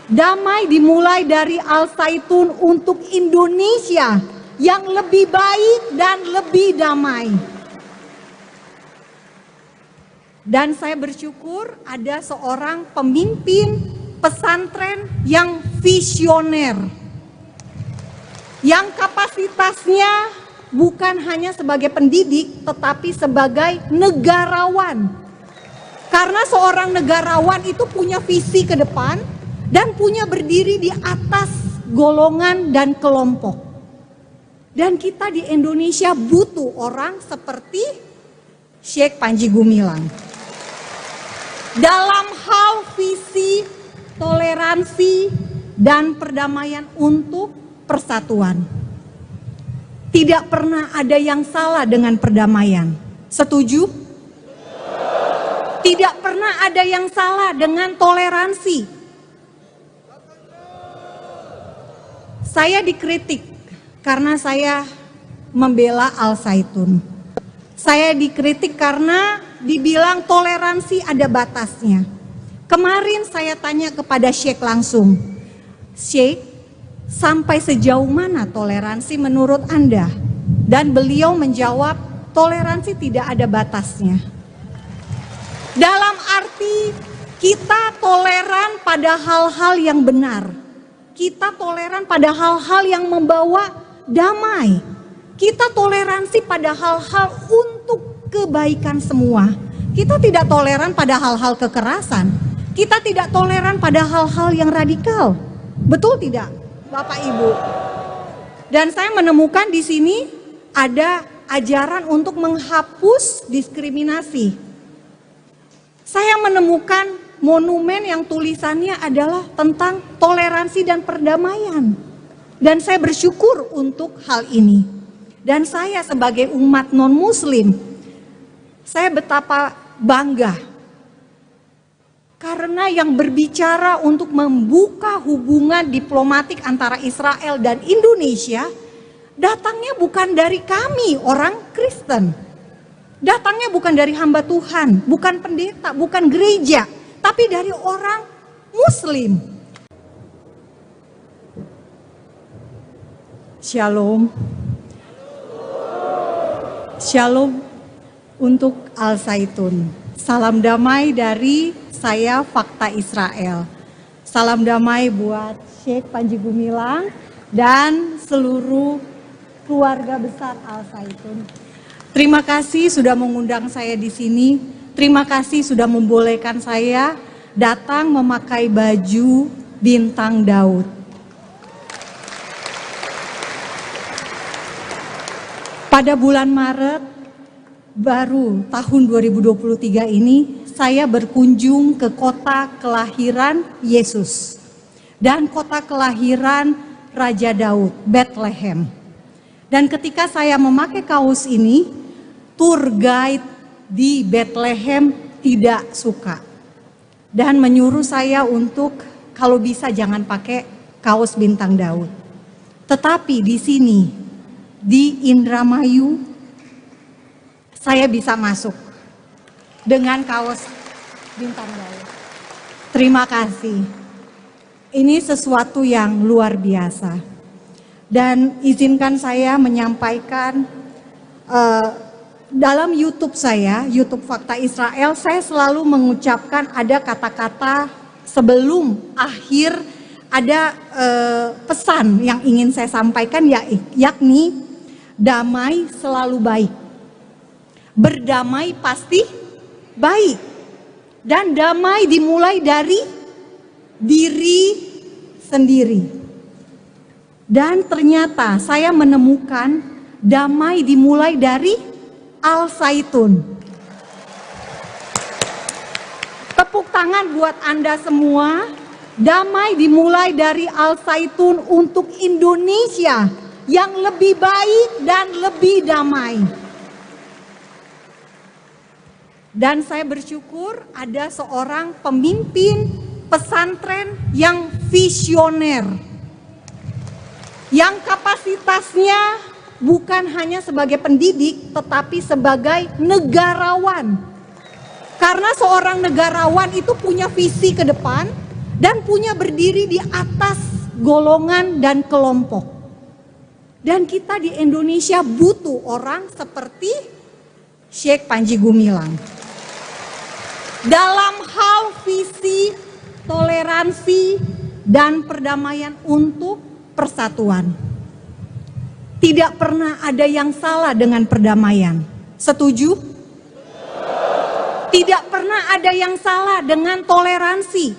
Damai dimulai dari Al-Zaitun untuk Indonesia yang lebih baik dan lebih damai. Dan saya bersyukur ada seorang pemimpin pesantren yang visioner, yang kapasitasnya bukan hanya sebagai pendidik tetapi sebagai negarawan. Karena seorang negarawan itu punya visi ke depan dan punya berdiri di atas golongan dan kelompok. Dan kita di Indonesia butuh orang seperti Syekh Panji Gumilang. Dalam hal visi, toleransi, dan perdamaian untuk persatuan. Tidak pernah ada yang salah dengan perdamaian. Setuju? Tidak pernah ada yang salah dengan toleransi. Saya dikritik karena saya membela Al-Zaitun. Saya dikritik karena dibilang toleransi ada batasnya. Kemarin saya tanya kepada Syekh langsung, Syekh, sampai sejauh mana toleransi menurut Anda? Dan beliau menjawab, toleransi tidak ada batasnya. Dalam arti kita toleran pada hal-hal yang benar. Kita toleran pada hal-hal yang membawa damai. Kita toleransi pada hal-hal untuk kebaikan semua. Kita tidak toleran pada hal-hal kekerasan. Kita tidak toleran pada hal-hal yang radikal. Betul tidak, Bapak Ibu? Dan saya menemukan di sini ada ajaran untuk menghapus diskriminasi. Saya menemukan monumen yang tulisannya adalah tentang toleransi dan perdamaian. Dan saya bersyukur untuk hal ini. Dan saya sebagai umat non-muslim, saya betapa bangga. Karena yang berbicara untuk membuka hubungan diplomatik antara Israel dan Indonesia, datangnya bukan dari kami orang Kristen. Datangnya bukan dari hamba Tuhan, bukan pendeta, bukan gereja, tapi dari orang Muslim. Shalom. Shalom untuk Al-Zaitun. Salam damai dari saya, Fakta Israel. Salam damai buat Syekh Panji Gumilang dan seluruh keluarga besar Al-Zaitun. Terima kasih sudah mengundang saya di sini. Terima kasih sudah membolehkan saya datang memakai baju bintang Daud. Pada bulan Maret baru tahun 2023 ini saya berkunjung ke kota kelahiran Yesus dan kota kelahiran Raja Daud, Bethlehem. Dan ketika saya memakai kaos ini, tour guide di Bethlehem tidak suka dan menyuruh saya untuk kalau bisa jangan pakai kaos bintang Daud. Tetapi di sini di Indramayu saya bisa masuk dengan kaos bintang Daud. Terima kasih. Ini sesuatu yang luar biasa. Dan izinkan saya menyampaikan dalam YouTube saya, YouTube Fakta Israel, saya selalu mengucapkan ada kata-kata sebelum akhir, ada pesan yang ingin saya sampaikan, yakni damai selalu baik. Berdamai pasti baik. Dan damai dimulai dari diri sendiri. Dan ternyata saya menemukan damai dimulai dari Al-Zaitun. Tepuk tangan buat Anda semua. Damai dimulai dari Al-Zaitun untuk Indonesia yang lebih baik dan lebih damai. Dan saya bersyukur ada seorang pemimpin pesantren yang visioner. Yang kapasitasnya bukan hanya sebagai pendidik, tetapi sebagai negarawan. Karena seorang negarawan itu punya visi ke depan dan punya berdiri di atas golongan dan kelompok. Dan kita di Indonesia butuh orang seperti Syekh Panji Gumilang. Dalam hal visi, toleransi, dan perdamaian untuk persatuan. Tidak pernah ada yang salah dengan perdamaian. Setuju? Tidak pernah ada yang salah dengan toleransi.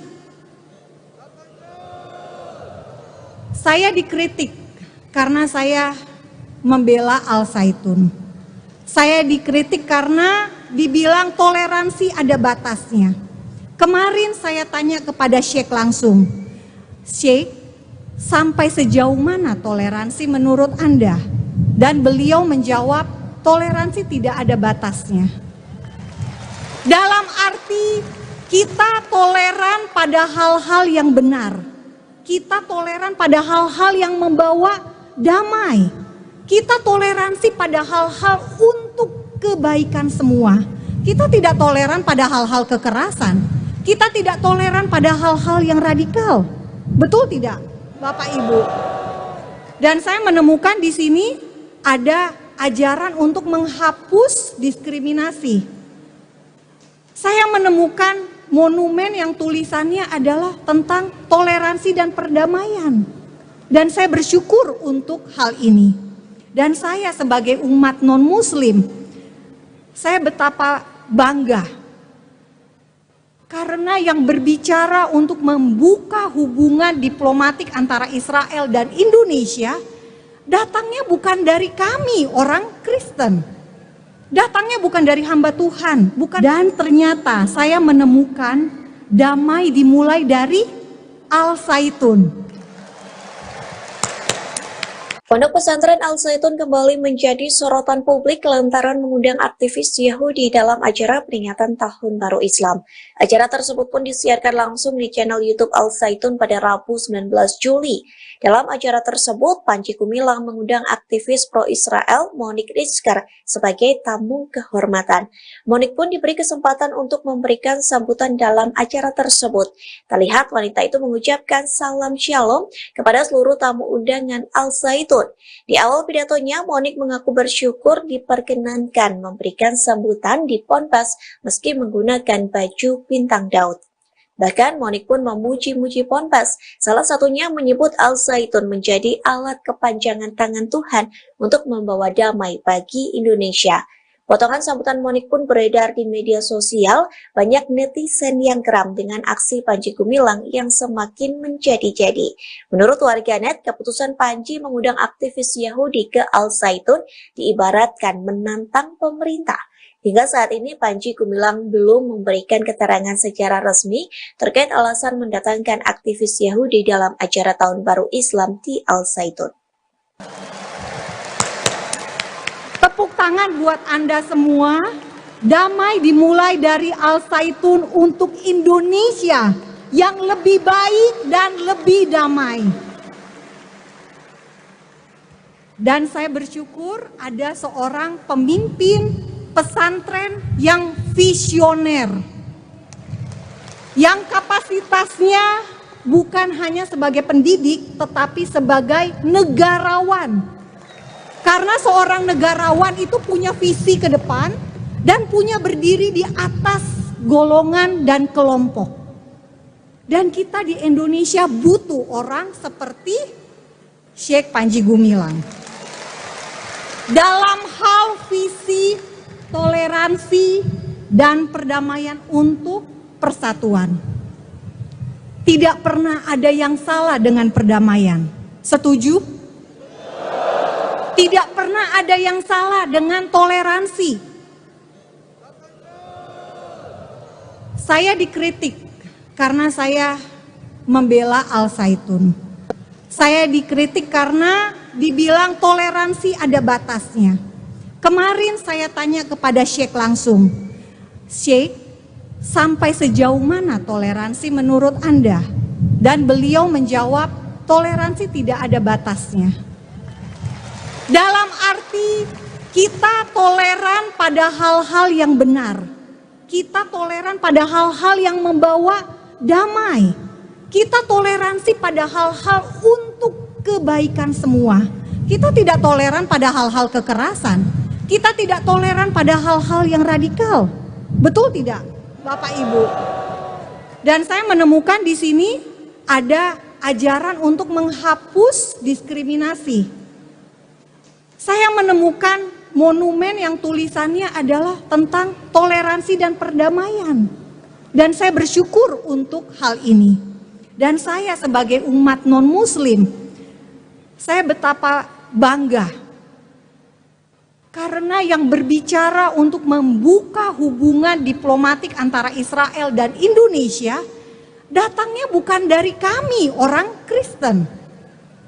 Saya dikritik karena saya membela Al Zaitun. Saya dikritik karena dibilang toleransi ada batasnya. Kemarin saya tanya kepada Syekh langsung, Syekh, sampai sejauh mana toleransi menurut Anda? Dan beliau menjawab, toleransi tidak ada batasnya. Dalam arti kita toleran pada hal-hal yang benar. Kita toleran pada hal-hal yang membawa damai. Kita toleransi pada hal-hal untuk kebaikan semua. Kita tidak toleran pada hal-hal kekerasan. Kita tidak toleran pada hal-hal yang radikal. Betul tidak, Bapak Ibu? Dan saya menemukan di sini ada ajaran untuk menghapus diskriminasi. Saya menemukan monumen yang tulisannya adalah tentang toleransi dan perdamaian. Dan saya bersyukur untuk hal ini. Dan saya sebagai umat non-muslim, saya betapa bangga. Karena yang berbicara untuk membuka hubungan diplomatik antara Israel dan Indonesia, datangnya bukan dari kami orang Kristen. Datangnya bukan dari hamba Tuhan, bukan. Dan ternyata saya menemukan damai dimulai dari Al Zaitun. Pondok pesantren Al Zaitun kembali menjadi sorotan publik lantaran mengundang aktivis Yahudi dalam acara peringatan Tahun Baru Islam. Acara tersebut pun disiarkan langsung di channel YouTube Al Zaitun pada Rabu 19 Juli. Dalam acara tersebut, Panji Gumilang mengundang aktivis pro-Israel Monique Rizkar sebagai tamu kehormatan. Monique pun diberi kesempatan untuk memberikan sambutan dalam acara tersebut. Terlihat wanita itu mengucapkan salam shalom kepada seluruh tamu undangan Al Zaitun. Di awal pidatonya, Monique mengaku bersyukur diperkenankan memberikan sambutan di Ponpes meski menggunakan baju bintang Daud. Bahkan Monique pun memuji-muji Ponpes, salah satunya menyebut Al Zaitun menjadi alat kepanjangan tangan Tuhan untuk membawa damai bagi Indonesia. Potongan sambutan Monique pun beredar di media sosial, banyak netizen yang geram dengan aksi Panji Gumilang yang semakin menjadi-jadi. Menurut warganet, keputusan Panji mengundang aktivis Yahudi ke Al Zaitun diibaratkan menantang pemerintah. Hingga saat ini Panji Gumilang belum memberikan keterangan secara resmi terkait alasan mendatangkan aktivis Yahudi dalam acara Tahun Baru Islam di Al Zaitun. Tepuk tangan buat Anda semua. Damai dimulai dari Al Zaitun untuk Indonesia yang lebih baik dan lebih damai. Dan saya bersyukur ada seorang pemimpin pesantren yang visioner, yang kapasitasnya bukan hanya sebagai pendidik tetapi sebagai negarawan. Karena seorang negarawan itu punya visi ke depan dan punya berdiri di atas golongan dan kelompok. Dan kita di Indonesia butuh orang seperti Syekh Panji Gumilang. Dalam hal visi, toleransi, dan perdamaian untuk persatuan. Tidak pernah ada yang salah dengan perdamaian. Setuju? Tidak pernah ada yang salah dengan toleransi. Saya dikritik karena saya membela Al Zaitun. Saya dikritik karena dibilang toleransi ada batasnya. Kemarin saya tanya kepada Syekh langsung, Syekh, sampai sejauh mana toleransi menurut Anda? Dan beliau menjawab, toleransi tidak ada batasnya. Dalam arti kita toleran pada hal-hal yang benar. Kita toleran pada hal-hal yang membawa damai. Kita toleransi pada hal-hal untuk kebaikan semua. Kita tidak toleran pada hal-hal kekerasan. Kita tidak toleran pada hal-hal yang radikal. Betul tidak, Bapak Ibu? Dan saya menemukan di sini ada ajaran untuk menghapus diskriminasi. Saya menemukan monumen yang tulisannya adalah tentang toleransi dan perdamaian. Dan saya bersyukur untuk hal ini. Dan saya sebagai umat non-muslim, saya betapa bangga. Karena yang berbicara untuk membuka hubungan diplomatik antara Israel dan Indonesia, datangnya bukan dari kami orang Kristen.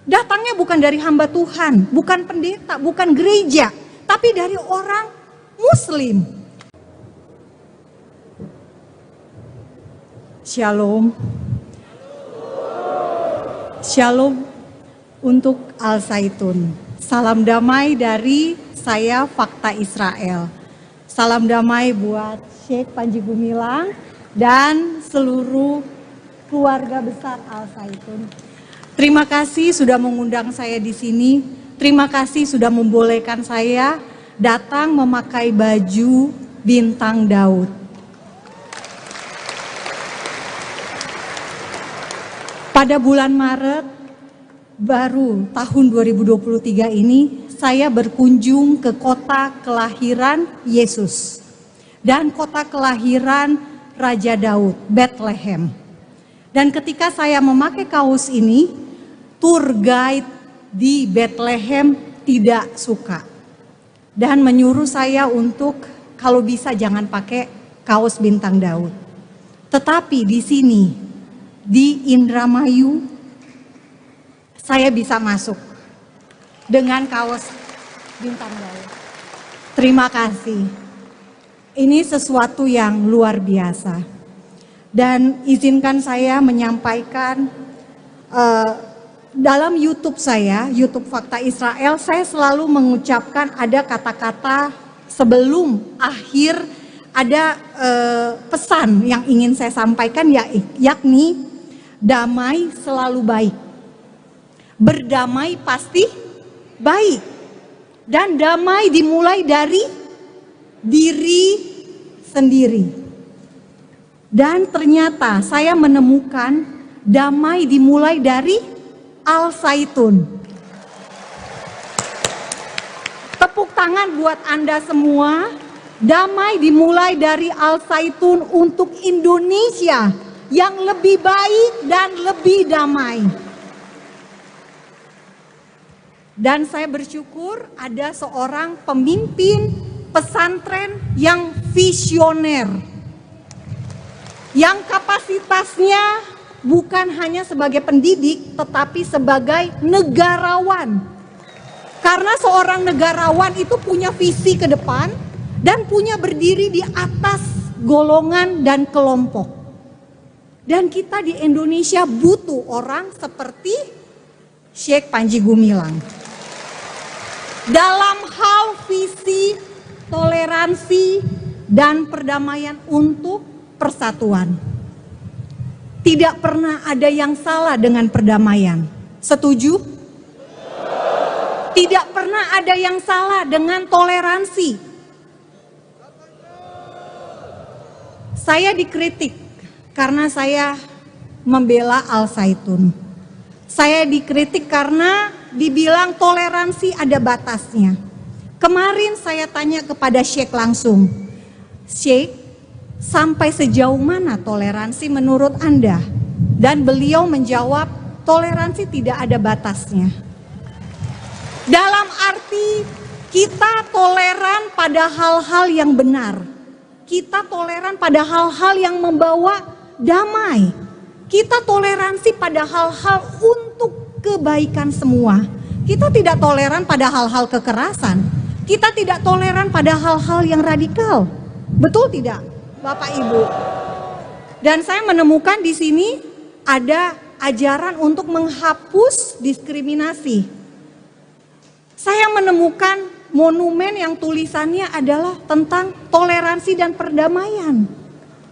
Datangnya bukan dari hamba Tuhan, bukan pendeta, bukan gereja, tapi dari orang Muslim. Shalom. Shalom untuk Al-Zaitun. Salam damai dari saya, Fakta Israel. Salam damai buat Syekh Panji Gumilang dan seluruh keluarga besar Al-Zaitun. Terima kasih sudah mengundang saya di sini. Terima kasih sudah membolehkan saya datang memakai baju bintang Daud. Pada bulan Maret baru tahun 2023 ini saya berkunjung ke kota kelahiran Yesus dan kota kelahiran Raja Daud, Bethlehem. Dan ketika saya memakai kaos ini, tour guide di Bethlehem tidak suka dan menyuruh saya untuk kalau bisa jangan pakai kaos bintang Daud. Tetapi di sini di Indramayu saya bisa masuk dengan kaos bintang Daud. Terima kasih. Ini sesuatu yang luar biasa. Dan izinkan saya menyampaikan dalam YouTube saya, YouTube Fakta Israel, saya selalu mengucapkan ada kata-kata sebelum akhir, ada pesan yang ingin saya sampaikan, yakni damai selalu baik. Berdamai pasti baik. Dan damai dimulai dari diri sendiri. Dan ternyata saya menemukan damai dimulai dari Al-Zaitun. Tepuk tangan buat Anda semua. Damai dimulai dari Al-Zaitun untuk Indonesia yang lebih baik dan lebih damai. Dan saya bersyukur ada seorang pemimpin pesantren yang visioner. Yang kapasitasnya bukan hanya sebagai pendidik tetapi sebagai negarawan. Karena seorang negarawan itu punya visi ke depan dan punya berdiri di atas golongan dan kelompok. Dan kita di Indonesia butuh orang seperti Syekh Panji Gumilang. Dalam hal visi, toleransi, dan perdamaian untuk persatuan. Tidak pernah ada yang salah dengan perdamaian. Setuju? Tidak pernah ada yang salah dengan toleransi. Saya dikritik karena saya membela Al-Zaitun. Saya dikritik karena dibilang toleransi ada batasnya. Kemarin saya tanya kepada Syekh langsung, Syekh, sampai sejauh mana toleransi menurut Anda? Dan beliau menjawab, toleransi tidak ada batasnya. Dalam arti kita toleran pada hal-hal yang benar. Kita toleran pada hal-hal yang membawa damai. Kita toleransi pada hal-hal untuk kebaikan semua. Kita tidak toleran pada hal-hal kekerasan. Kita tidak toleran pada hal-hal yang radikal. Betul tidak, Bapak Ibu? Dan saya menemukan di sini ada ajaran untuk menghapus diskriminasi. Saya menemukan monumen yang tulisannya adalah tentang toleransi dan perdamaian.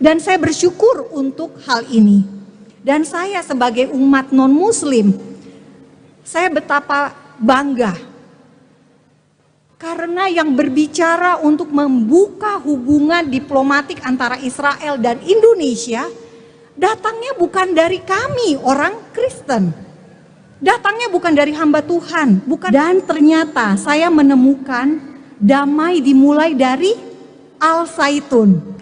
Dan saya bersyukur untuk hal ini. Dan saya sebagai umat non-muslim, saya betapa bangga. Karena yang berbicara untuk membuka hubungan diplomatik antara Israel dan Indonesia, datangnya bukan dari kami orang Kristen. Datangnya bukan dari hamba Tuhan, bukan. Dan ternyata saya menemukan damai dimulai dari Al-Zaitun.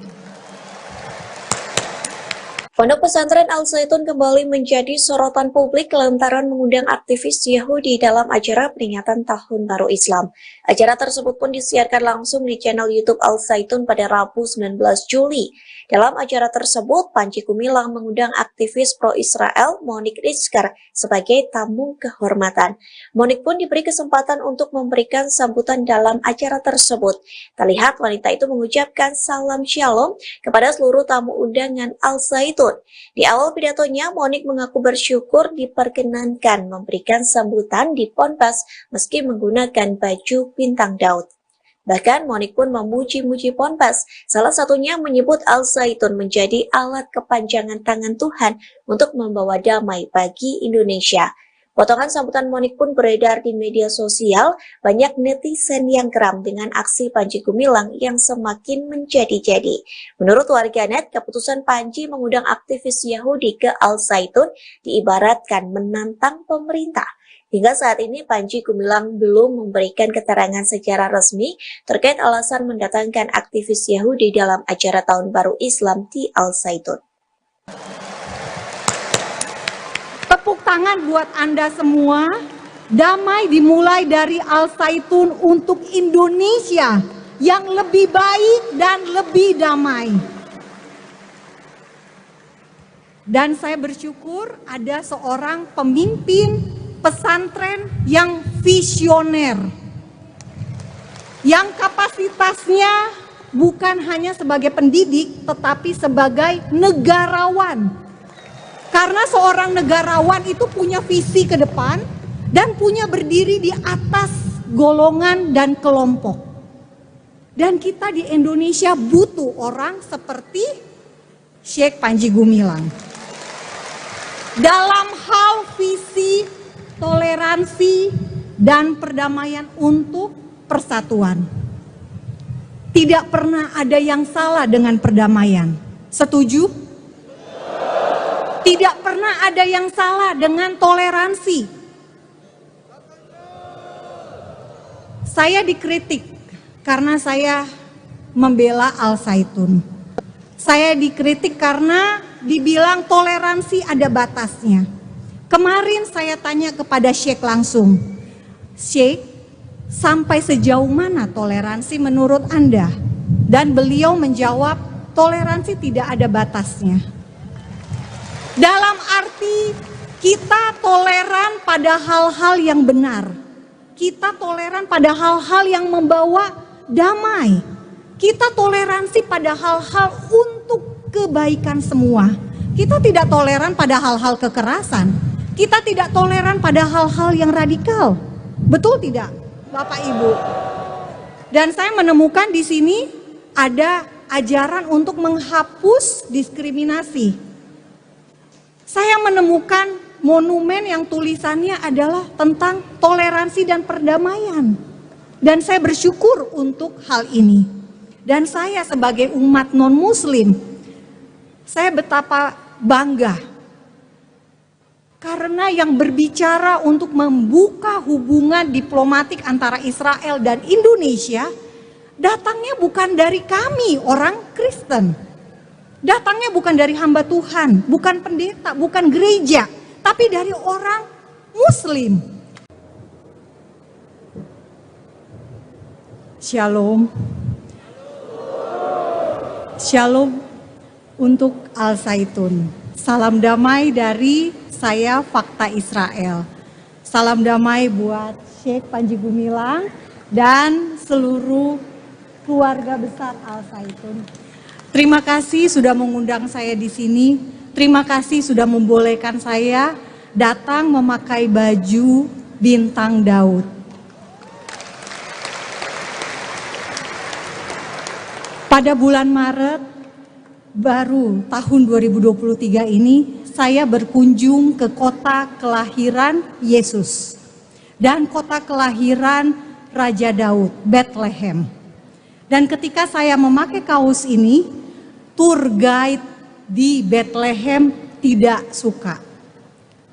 Pondok pesantren Al-Zaitun kembali menjadi sorotan publik lantaran mengundang aktivis Yahudi dalam acara peringatan Tahun Baru Islam. Acara tersebut pun disiarkan langsung di channel YouTube Al-Zaitun pada Rabu 19 Juli. Dalam acara tersebut, Panji Gumilang mengundang aktivis pro-Israel Monique Rizker sebagai tamu kehormatan. Monique pun diberi kesempatan untuk memberikan sambutan dalam acara tersebut. Terlihat wanita itu mengucapkan salam shalom kepada seluruh tamu undangan Al-Zaitun. Di awal pidatonya, Monique mengaku bersyukur diperkenankan memberikan sambutan di Ponpes meski menggunakan baju bintang Daud. Bahkan Monique pun memuji-muji Ponpes, salah satunya menyebut Al-Zaitun menjadi alat kepanjangan tangan Tuhan untuk membawa damai bagi Indonesia. Potongan sambutan Monique pun beredar di media sosial, banyak netizen yang geram dengan aksi Panji Gumilang yang semakin menjadi-jadi. Menurut warganet, keputusan Panji mengundang aktivis Yahudi ke Al-Zaitun diibaratkan menantang pemerintah. Hingga saat ini Panji Gumilang belum memberikan keterangan secara resmi terkait alasan mendatangkan aktivis Yahudi dalam acara Tahun Baru Islam di Al-Zaitun. Tepuk tangan buat Anda semua. Damai dimulai dari Al-Zaitun untuk Indonesia yang lebih baik dan lebih damai. Dan saya bersyukur ada seorang pemimpin pesantren yang visioner, yang kapasitasnya bukan hanya sebagai pendidik tetapi sebagai negarawan. Karena seorang negarawan itu punya visi ke depan dan punya berdiri di atas golongan dan kelompok. Dan kita di Indonesia butuh orang seperti Syekh Panji Gumilang. Dalam hal visi, toleransi, dan perdamaian untuk persatuan. Tidak pernah ada yang salah dengan perdamaian. Setuju? Tidak pernah ada yang salah dengan toleransi. Saya dikritik karena saya membela Al-Zaitun. Saya dikritik karena dibilang toleransi ada batasnya. Kemarin saya tanya kepada Syekh langsung, Syekh, sampai sejauh mana toleransi menurut Anda? Dan beliau menjawab, toleransi tidak ada batasnya. Dalam arti kita toleran pada hal-hal yang benar. Kita toleran pada hal-hal yang membawa damai. Kita toleransi pada hal-hal untuk kebaikan semua. Kita tidak toleran pada hal-hal kekerasan. Kita tidak toleran pada hal-hal yang radikal. Betul tidak, Bapak Ibu? Dan saya menemukan di sini ada ajaran untuk menghapus diskriminasi. Saya menemukan monumen yang tulisannya adalah tentang toleransi dan perdamaian. Dan saya bersyukur untuk hal ini. Dan saya sebagai umat non-muslim, saya betapa bangga. Karena yang berbicara untuk membuka hubungan diplomatik antara Israel dan Indonesia, datangnya bukan dari kami orang Kristen. Datangnya bukan dari hamba Tuhan, bukan pendeta, bukan gereja, tapi dari orang Muslim. Shalom. Shalom untuk Al-Zaitun. Salam damai dari saya, Fakta Israel. Salam damai buat Syekh Panji Gumilang dan seluruh keluarga besar Al-Zaitun. Terima kasih sudah mengundang saya di sini. Terima kasih sudah membolehkan saya datang memakai baju bintang Daud. Pada bulan Maret baru tahun 2023 ini, saya berkunjung ke kota kelahiran Yesus dan kota kelahiran Raja Daud, Bethlehem. Dan ketika saya memakai kaos ini, tour guide di Bethlehem tidak suka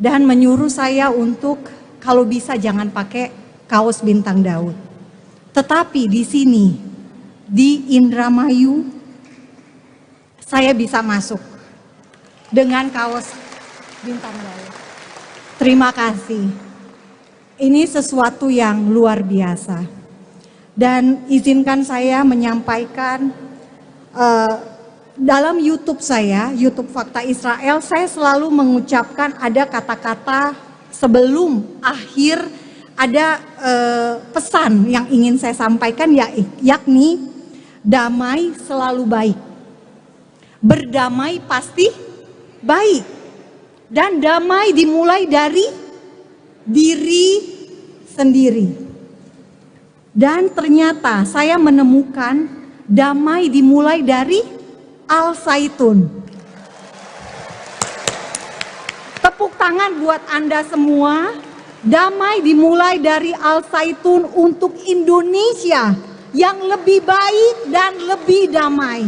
dan menyuruh saya untuk kalau bisa jangan pakai kaos bintang Daud. Tetapi di sini, di Indramayu, saya bisa masuk dengan kaos bintang Daud. Terima kasih. Ini sesuatu yang luar biasa. Dan izinkan saya menyampaikan dalam YouTube saya, YouTube Fakta Israel, saya selalu mengucapkan ada kata-kata sebelum akhir, ada pesan yang ingin saya sampaikan, yakni damai selalu baik. Berdamai pasti baik. Dan damai dimulai dari diri sendiri. Dan ternyata saya menemukan damai dimulai dari Al-Zaitun. Tepuk tangan buat Anda semua. Damai dimulai dari Al-Zaitun untuk Indonesia yang lebih baik dan lebih damai.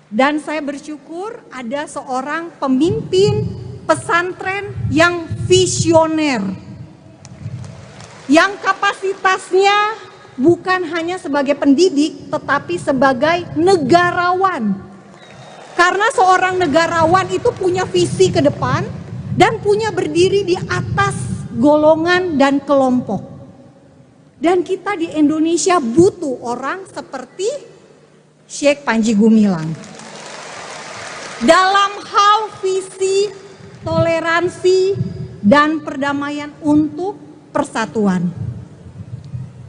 Dan saya bersyukur ada seorang pemimpin pesantren yang visioner, yang kapasitasnya bukan hanya sebagai pendidik, tetapi sebagai negarawan. Karena seorang negarawan itu punya visi ke depan dan punya berdiri di atas golongan dan kelompok. Dan kita di Indonesia butuh orang seperti Syekh Panji Gumilang. Dalam hal visi, toleransi, dan perdamaian untuk persatuan.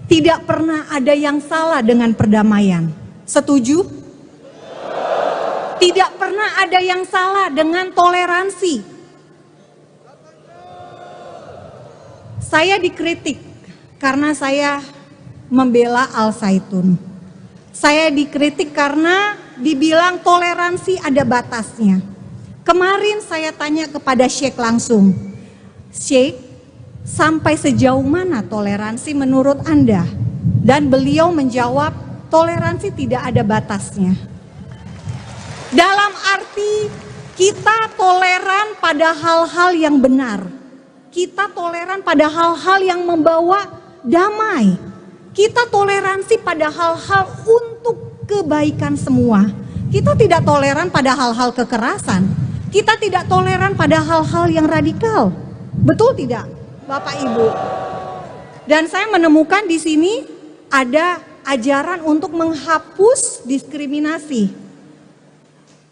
Tidak pernah ada yang salah dengan perdamaian. Setuju? Tidak pernah ada yang salah dengan toleransi. Saya dikritik karena saya membela Al-Zaitun. Saya dikritik karena dibilang toleransi ada batasnya. Kemarin saya tanya kepada Syekh langsung, Syekh, sampai sejauh mana toleransi menurut Anda? Dan beliau menjawab, toleransi tidak ada batasnya. Dalam arti kita toleran pada hal-hal yang benar. Kita toleran pada hal-hal yang membawa damai. Kita toleransi pada hal-hal untuk kebaikan semua. Kita tidak toleran pada hal-hal kekerasan. Kita tidak toleran pada hal-hal yang radikal. Betul tidak, Bapak Ibu? Dan saya menemukan di sini ada ajaran untuk menghapus diskriminasi.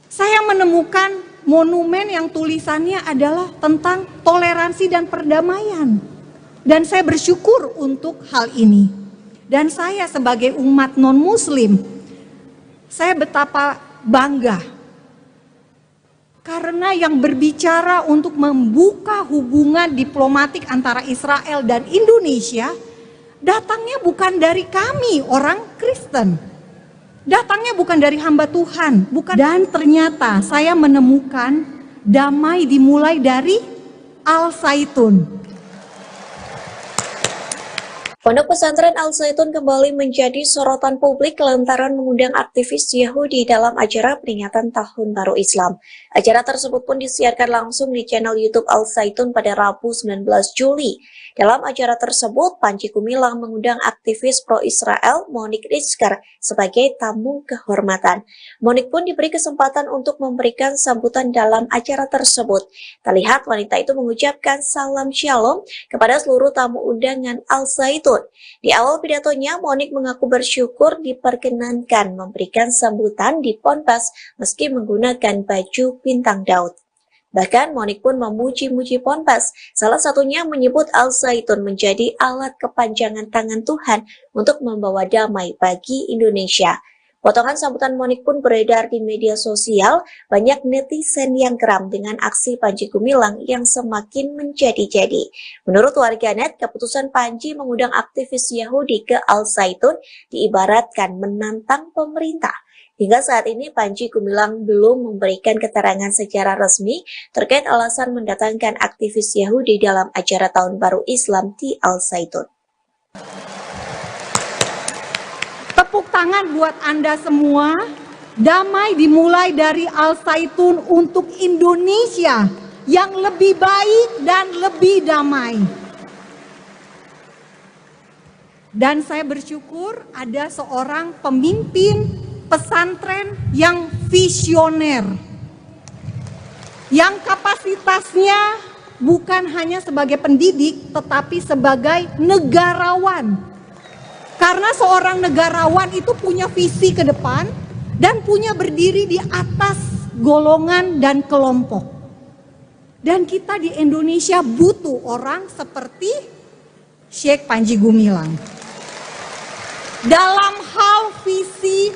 Saya menemukan monumen yang tulisannya adalah tentang toleransi dan perdamaian. Dan saya bersyukur untuk hal ini. Dan saya sebagai umat non-muslim, saya betapa bangga. Karena yang berbicara untuk membuka hubungan diplomatik antara Israel dan Indonesia, datangnya bukan dari kami orang Kristen. Datangnya bukan dari hamba Tuhan. Dan ternyata saya menemukan damai dimulai dari Al-Zaitun. Pondok pesantren Al-Zaitun kembali menjadi sorotan publik lantaran mengundang aktivis Yahudi dalam acara peringatan Tahun Baru Islam. Acara tersebut pun disiarkan langsung di channel YouTube Al-Zaitun pada Rabu 19 Juli. Dalam acara tersebut, Panji Gumilang mengundang aktivis pro-Israel Monique Rizker sebagai tamu kehormatan. Monique pun diberi kesempatan untuk memberikan sambutan dalam acara tersebut. Terlihat wanita itu mengucapkan salam shalom kepada seluruh tamu undangan Al-Zaitun. Di awal pidatonya, Monique mengaku bersyukur diperkenankan memberikan sambutan di Ponpes meski menggunakan baju bintang Daud. Bahkan Monique pun memuji-muji Ponpes, salah satunya menyebut Al-Zaitun menjadi alat kepanjangan tangan Tuhan untuk membawa damai bagi Indonesia. Potongan sambutan Monique pun beredar di media sosial, banyak netizen yang geram dengan aksi Panji Gumilang yang semakin menjadi-jadi. Menurut warganet, keputusan Panji mengundang aktivis Yahudi ke Al-Zaitun diibaratkan menantang pemerintah. Hingga saat ini Panji Gumilang belum memberikan keterangan secara resmi terkait alasan mendatangkan aktivis Yahudi dalam acara Tahun Baru Islam di Al Zaitun. Tepuk tangan buat Anda semua. Damai dimulai dari Al Zaitun untuk Indonesia yang lebih baik dan lebih damai. Dan saya bersyukur ada seorang pemimpin pesantren yang visioner, yang kapasitasnya bukan hanya sebagai pendidik tetapi sebagai negarawan. Karena seorang negarawan itu punya visi ke depan dan punya berdiri di atas golongan dan kelompok. Dan kita di Indonesia butuh orang seperti Syekh Panji Gumilang. Dalam hal visi,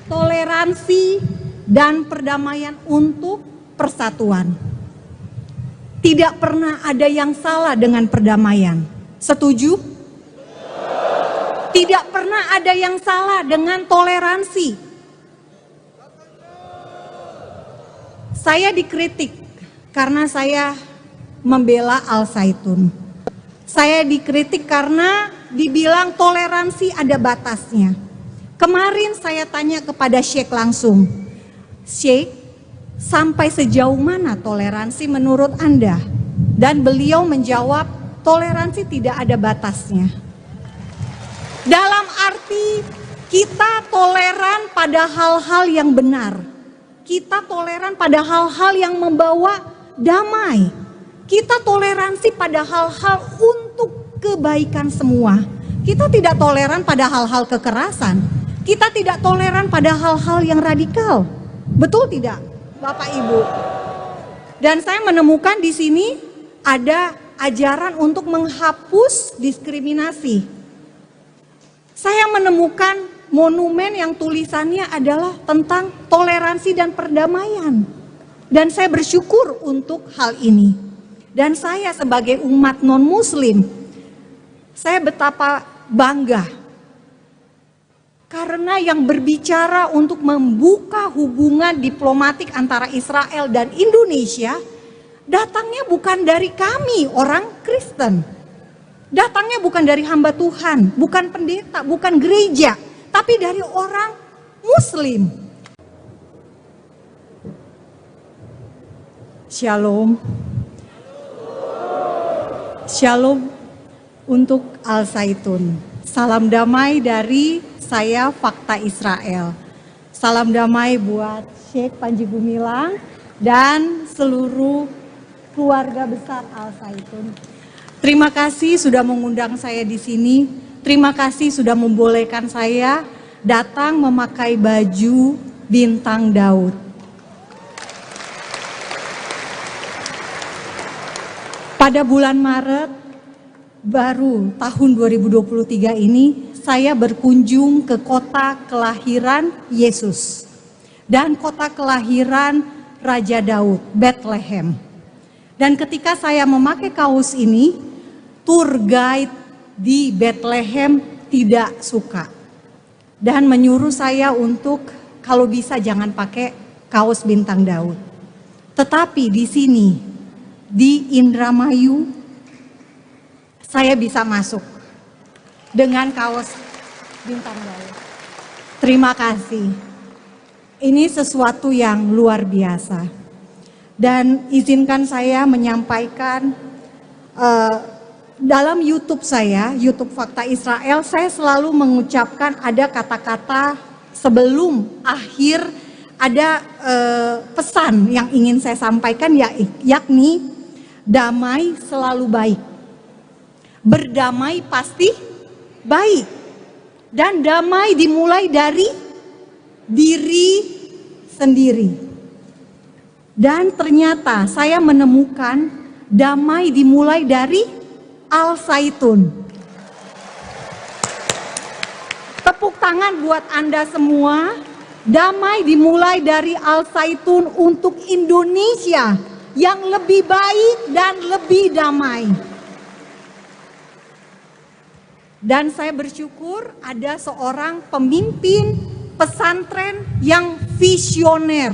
toleransi, dan perdamaian untuk persatuan. Tidak pernah ada yang salah dengan perdamaian. Setuju? Tidak pernah ada yang salah dengan toleransi. Saya dikritik karena saya membela Al Zaitun. Saya dikritik karena dibilang toleransi ada batasnya. Kemarin saya tanya kepada Syekh langsung, Syekh, sampai sejauh mana toleransi menurut Anda? Dan beliau menjawab, toleransi tidak ada batasnya. Dalam arti kita toleran pada hal-hal yang benar. Kita toleran pada hal-hal yang membawa damai. Kita toleransi pada hal-hal untuk kebaikan semua. Kita tidak toleran pada hal-hal kekerasan. Kita tidak toleran pada hal-hal yang radikal. Betul tidak, Bapak Ibu? Dan saya menemukan di sini ada ajaran untuk menghapus diskriminasi. Saya menemukan monumen yang tulisannya adalah tentang toleransi dan perdamaian. Dan saya bersyukur untuk hal ini. Dan saya sebagai umat non-muslim, saya betapa bangga. Karena yang berbicara untuk membuka hubungan diplomatik antara Israel dan Indonesia, datangnya bukan dari kami orang Kristen. Datangnya bukan dari hamba Tuhan, bukan pendeta, bukan gereja, tapi dari orang Muslim. Shalom. Shalom untuk Al Zaitun. Salam damai dari saya, Fakta Israel. Salam damai buat Syekh Panji Gumilang dan seluruh keluarga besar Al Zaitun. Terima kasih sudah mengundang saya di sini. Terima kasih sudah membolehkan saya datang memakai baju bintang Daud. Pada bulan Maret baru tahun 2023 ini saya berkunjung ke kota kelahiran Yesus dan kota kelahiran Raja Daud, Bethlehem. Dan ketika saya memakai kaos ini, tour guide di Bethlehem tidak suka dan menyuruh saya untuk kalau bisa jangan pakai kaos bintang Daud. Tetapi di sini di Indramayu saya bisa masuk dengan kaos bintang Daud. Terima kasih. Ini sesuatu yang luar biasa. Dan izinkan saya menyampaikan dalam YouTube saya, YouTube Fakta Israel, saya selalu mengucapkan ada kata-kata sebelum akhir, ada pesan yang ingin saya sampaikan, yakni damai selalu baik. Berdamai pasti baik. Dan damai dimulai dari diri sendiri. Dan ternyata saya menemukan damai dimulai dari Al Zaitun. Tepuk tangan buat Anda semua. Damai dimulai dari Al Zaitun untuk Indonesia yang lebih baik dan lebih damai. Dan saya bersyukur ada seorang pemimpin pesantren yang visioner,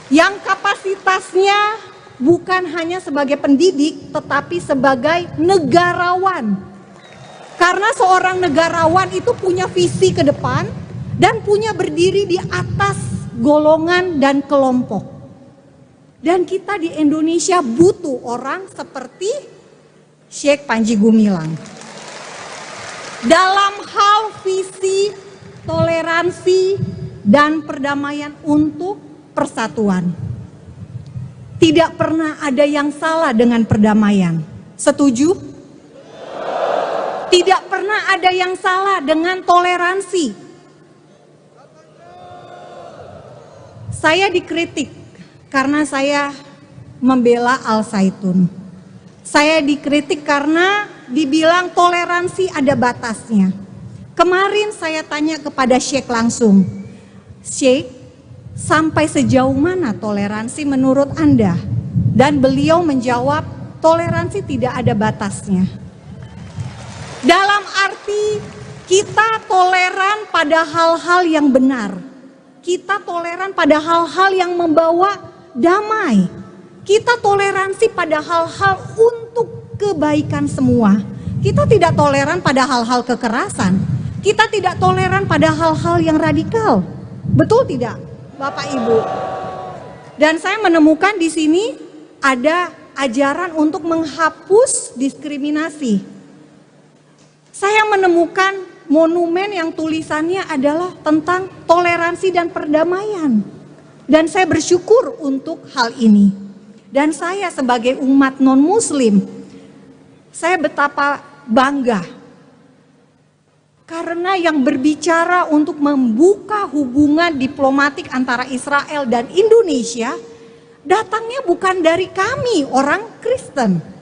yang kapasitasnya bukan hanya sebagai pendidik, tetapi sebagai negarawan. Karena seorang negarawan itu punya visi ke depan dan punya berdiri di atas golongan dan kelompok. Dan kita di Indonesia butuh orang seperti Syekh Panji Gumilang. Dalam hal visi, toleransi, dan perdamaian untuk persatuan. Tidak pernah ada yang salah dengan perdamaian. Setuju? Tidak pernah ada yang salah dengan toleransi. Saya dikritik karena saya membela Al Zaitun. Saya dikritik karena dibilang toleransi ada batasnya. Kemarin saya tanya kepada Syekh langsung, Syekh, sampai sejauh mana toleransi menurut Anda? Dan beliau menjawab, toleransi tidak ada batasnya. Dalam arti kita toleran pada hal-hal yang benar. Kita toleran pada hal-hal yang membawa damai. Kita toleransi pada hal-hal untuk kebaikan semua. Kita tidak toleran pada hal-hal kekerasan. Kita tidak toleran pada hal-hal yang radikal. Betul tidak, Bapak Ibu? Dan saya menemukan di sini ada ajaran untuk menghapus diskriminasi. Saya menemukan monumen yang tulisannya adalah tentang toleransi dan perdamaian. Dan saya bersyukur untuk hal ini. Dan saya sebagai umat non-muslim, saya betapa bangga. Karena yang berbicara untuk membuka hubungan diplomatik antara Israel dan Indonesia, datangnya bukan dari kami orang Kristen.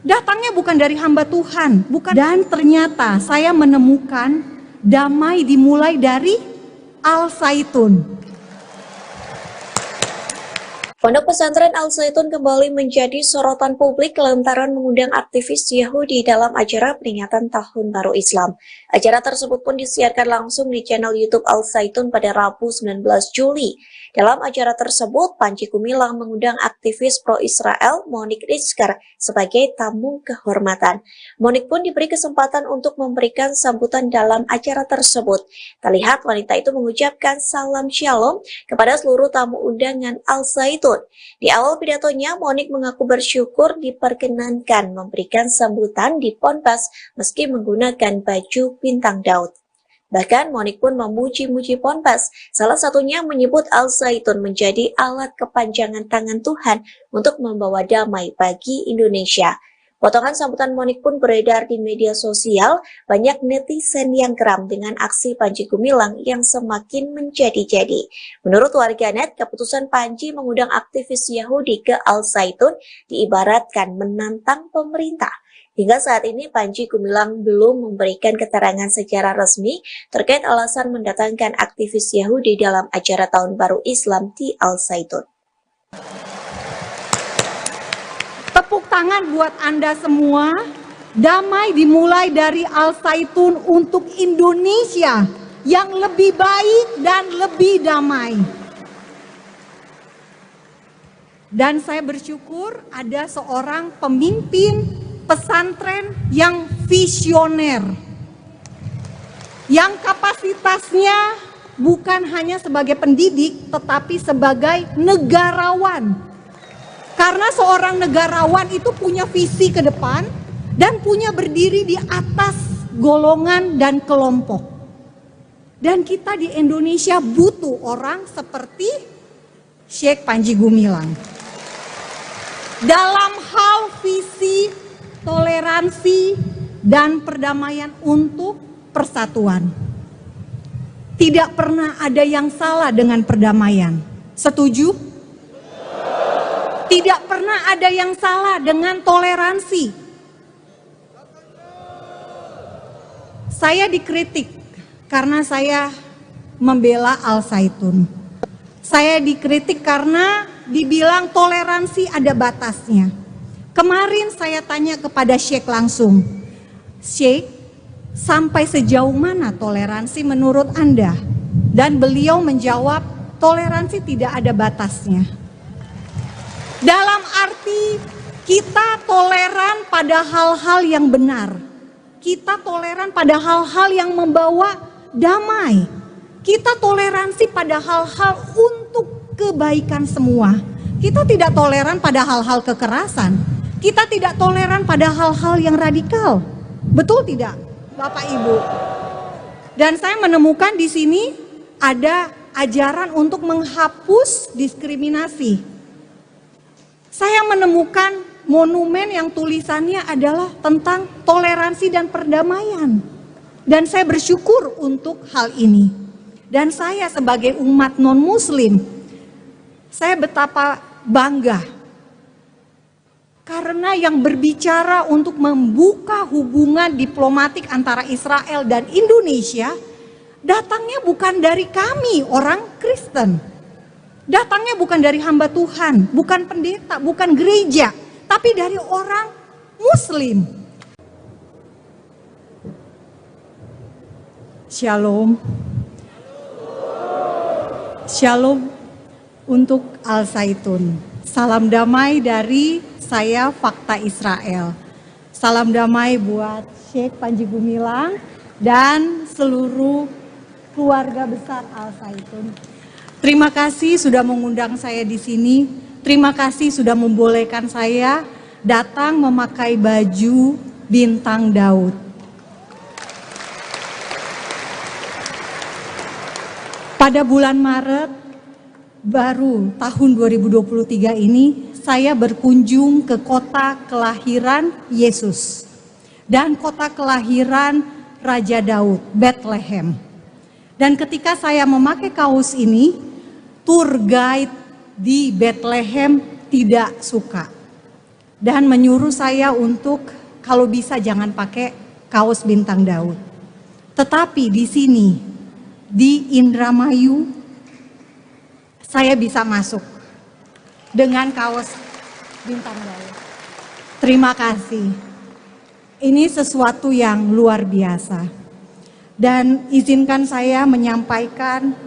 Datangnya bukan dari hamba Tuhan, bukan. Dan ternyata saya menemukan damai dimulai dari Al Zaitun. Pondok pesantren Al Zaitun kembali menjadi sorotan publik lantaran mengundang aktivis Yahudi dalam acara peringatan Tahun Baru Islam. Acara tersebut pun disiarkan langsung di channel YouTube Al Zaitun pada Rabu 19 Juli. Dalam acara tersebut, Panji Gumilang mengundang aktivis pro-Israel Monique Rizker sebagai tamu kehormatan. Monique pun diberi kesempatan untuk memberikan sambutan dalam acara tersebut. Terlihat wanita itu mengucapkan salam shalom kepada seluruh tamu undangan Al Zaitun. Di awal pidatonya, Monique mengaku bersyukur diperkenankan memberikan sambutan di Ponpes meski menggunakan baju bintang Daud. Bahkan Monique pun memuji-muji Ponpes, salah satunya menyebut Al Zaitun menjadi alat kepanjangan tangan Tuhan untuk membawa damai bagi Indonesia. Potongan sambutan Monique pun beredar di media sosial, banyak netizen yang geram dengan aksi Panji Gumilang yang semakin menjadi-jadi. Menurut warganet, keputusan Panji mengundang aktivis Yahudi ke Al Zaitun diibaratkan menantang pemerintah. Hingga saat ini Panji Gumilang belum memberikan keterangan secara resmi terkait alasan mendatangkan aktivis Yahudi dalam acara Tahun Baru Islam di Al Zaitun. Tepuk tangan buat Anda semua. Damai dimulai dari Al Zaitun untuk Indonesia yang lebih baik dan lebih damai. Dan saya bersyukur ada seorang pemimpin pesantren yang visioner, yang kapasitasnya bukan hanya sebagai pendidik, tetapi sebagai negarawan. Karena seorang negarawan itu punya visi ke depan dan punya berdiri di atas golongan dan kelompok. Dan kita di Indonesia butuh orang seperti Syekh Panji Gumilang. Dalam hal visi, toleransi, dan perdamaian untuk persatuan. Tidak pernah ada yang salah dengan perdamaian. Setuju? Tidak pernah ada yang salah dengan toleransi. Saya dikritik karena saya membela Al Zaitun. Saya dikritik karena dibilang toleransi ada batasnya. Kemarin saya tanya kepada Syekh langsung, Syekh, sampai sejauh mana toleransi menurut Anda? Dan beliau menjawab, toleransi tidak ada batasnya. Dalam arti kita toleran pada hal-hal yang benar. Kita toleran pada hal-hal yang membawa damai. Kita toleransi pada hal-hal untuk kebaikan semua. Kita tidak toleran pada hal-hal kekerasan. Kita tidak toleran pada hal-hal yang radikal. Betul tidak, Bapak Ibu? Dan saya menemukan di sini ada ajaran untuk menghapus diskriminasi. Saya menemukan monumen yang tulisannya adalah tentang toleransi dan perdamaian. Dan saya bersyukur untuk hal ini. Dan saya sebagai umat non-muslim, saya betapa bangga. Karena yang berbicara untuk membuka hubungan diplomatik antara Israel dan Indonesia, datangnya bukan dari kami orang Kristen. Datangnya bukan dari hamba Tuhan, bukan pendeta, bukan gereja, tapi dari orang Muslim. Shalom. Shalom untuk Al-Zaitun. Salam damai dari saya, Fakta Israel. Salam damai buat Syekh Panji Gumilang dan seluruh keluarga besar Al-Zaitun. Terima kasih sudah mengundang saya di sini. Terima kasih sudah membolehkan saya datang memakai baju bintang Daud. Pada bulan Maret baru tahun 2023 ini saya berkunjung ke kota kelahiran Yesus dan kota kelahiran Raja Daud, Bethlehem. Dan ketika saya memakai kaos ini, tour guide di Bethlehem tidak suka dan menyuruh saya untuk kalau bisa jangan pakai kaos bintang Daud. Tetapi di sini di Indramayu saya bisa masuk dengan kaos bintang Daud. Terima kasih. Ini sesuatu yang luar biasa. Dan izinkan saya menyampaikan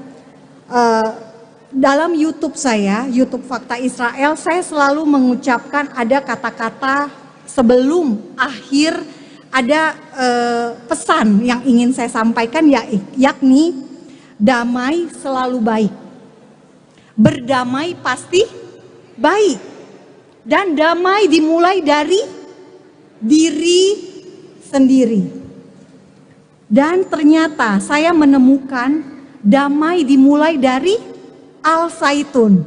dalam YouTube saya, YouTube Fakta Israel, saya selalu mengucapkan ada kata-kata sebelum akhir, ada pesan yang ingin saya sampaikan, yakni damai selalu baik. Berdamai pasti baik. Dan damai dimulai dari diri sendiri. Dan ternyata saya menemukan damai dimulai dari Al-Zaitun.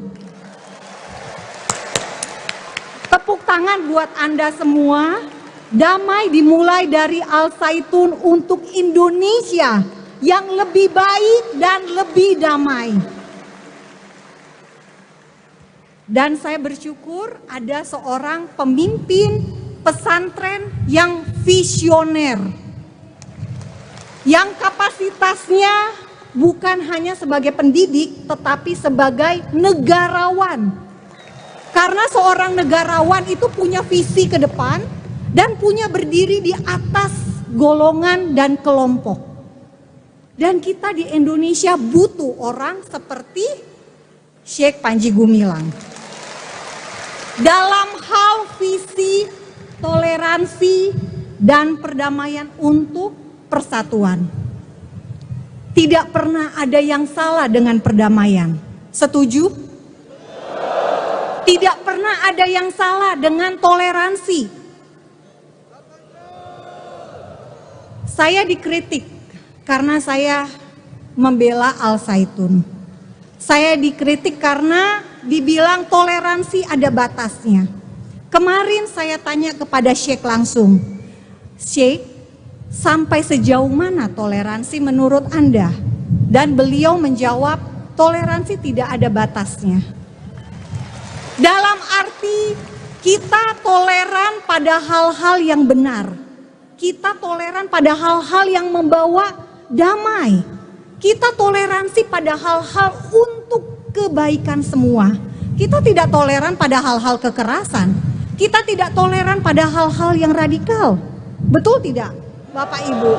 Tepuk tangan buat Anda semua. Damai dimulai dari Al-Zaitun untuk Indonesia yang lebih baik dan lebih damai. Dan saya bersyukur ada seorang pemimpin pesantren yang visioner. Yang kapasitasnya bukan hanya sebagai pendidik tetapi sebagai negarawan. Karena seorang negarawan itu punya visi ke depan dan punya berdiri di atas golongan dan kelompok. Dan kita di Indonesia butuh orang seperti Syekh Panji Gumilang. Dalam hal visi, toleransi, dan perdamaian untuk persatuan. Tidak pernah ada yang salah dengan perdamaian. Setuju? Tidak pernah ada yang salah dengan toleransi. Saya dikritik karena saya membela Al-Zaitun. Saya dikritik karena dibilang toleransi ada batasnya. Kemarin saya tanya kepada Syekh langsung, Syekh, sampai sejauh mana toleransi menurut Anda? Dan beliau menjawab, toleransi tidak ada batasnya. Dalam arti kita toleran pada hal-hal yang benar. Kita toleran pada hal-hal yang membawa damai. Kita toleransi pada hal-hal untuk kebaikan semua. Kita tidak toleran pada hal-hal kekerasan. Kita tidak toleran pada hal-hal yang radikal. Betul tidak, Bapak Ibu?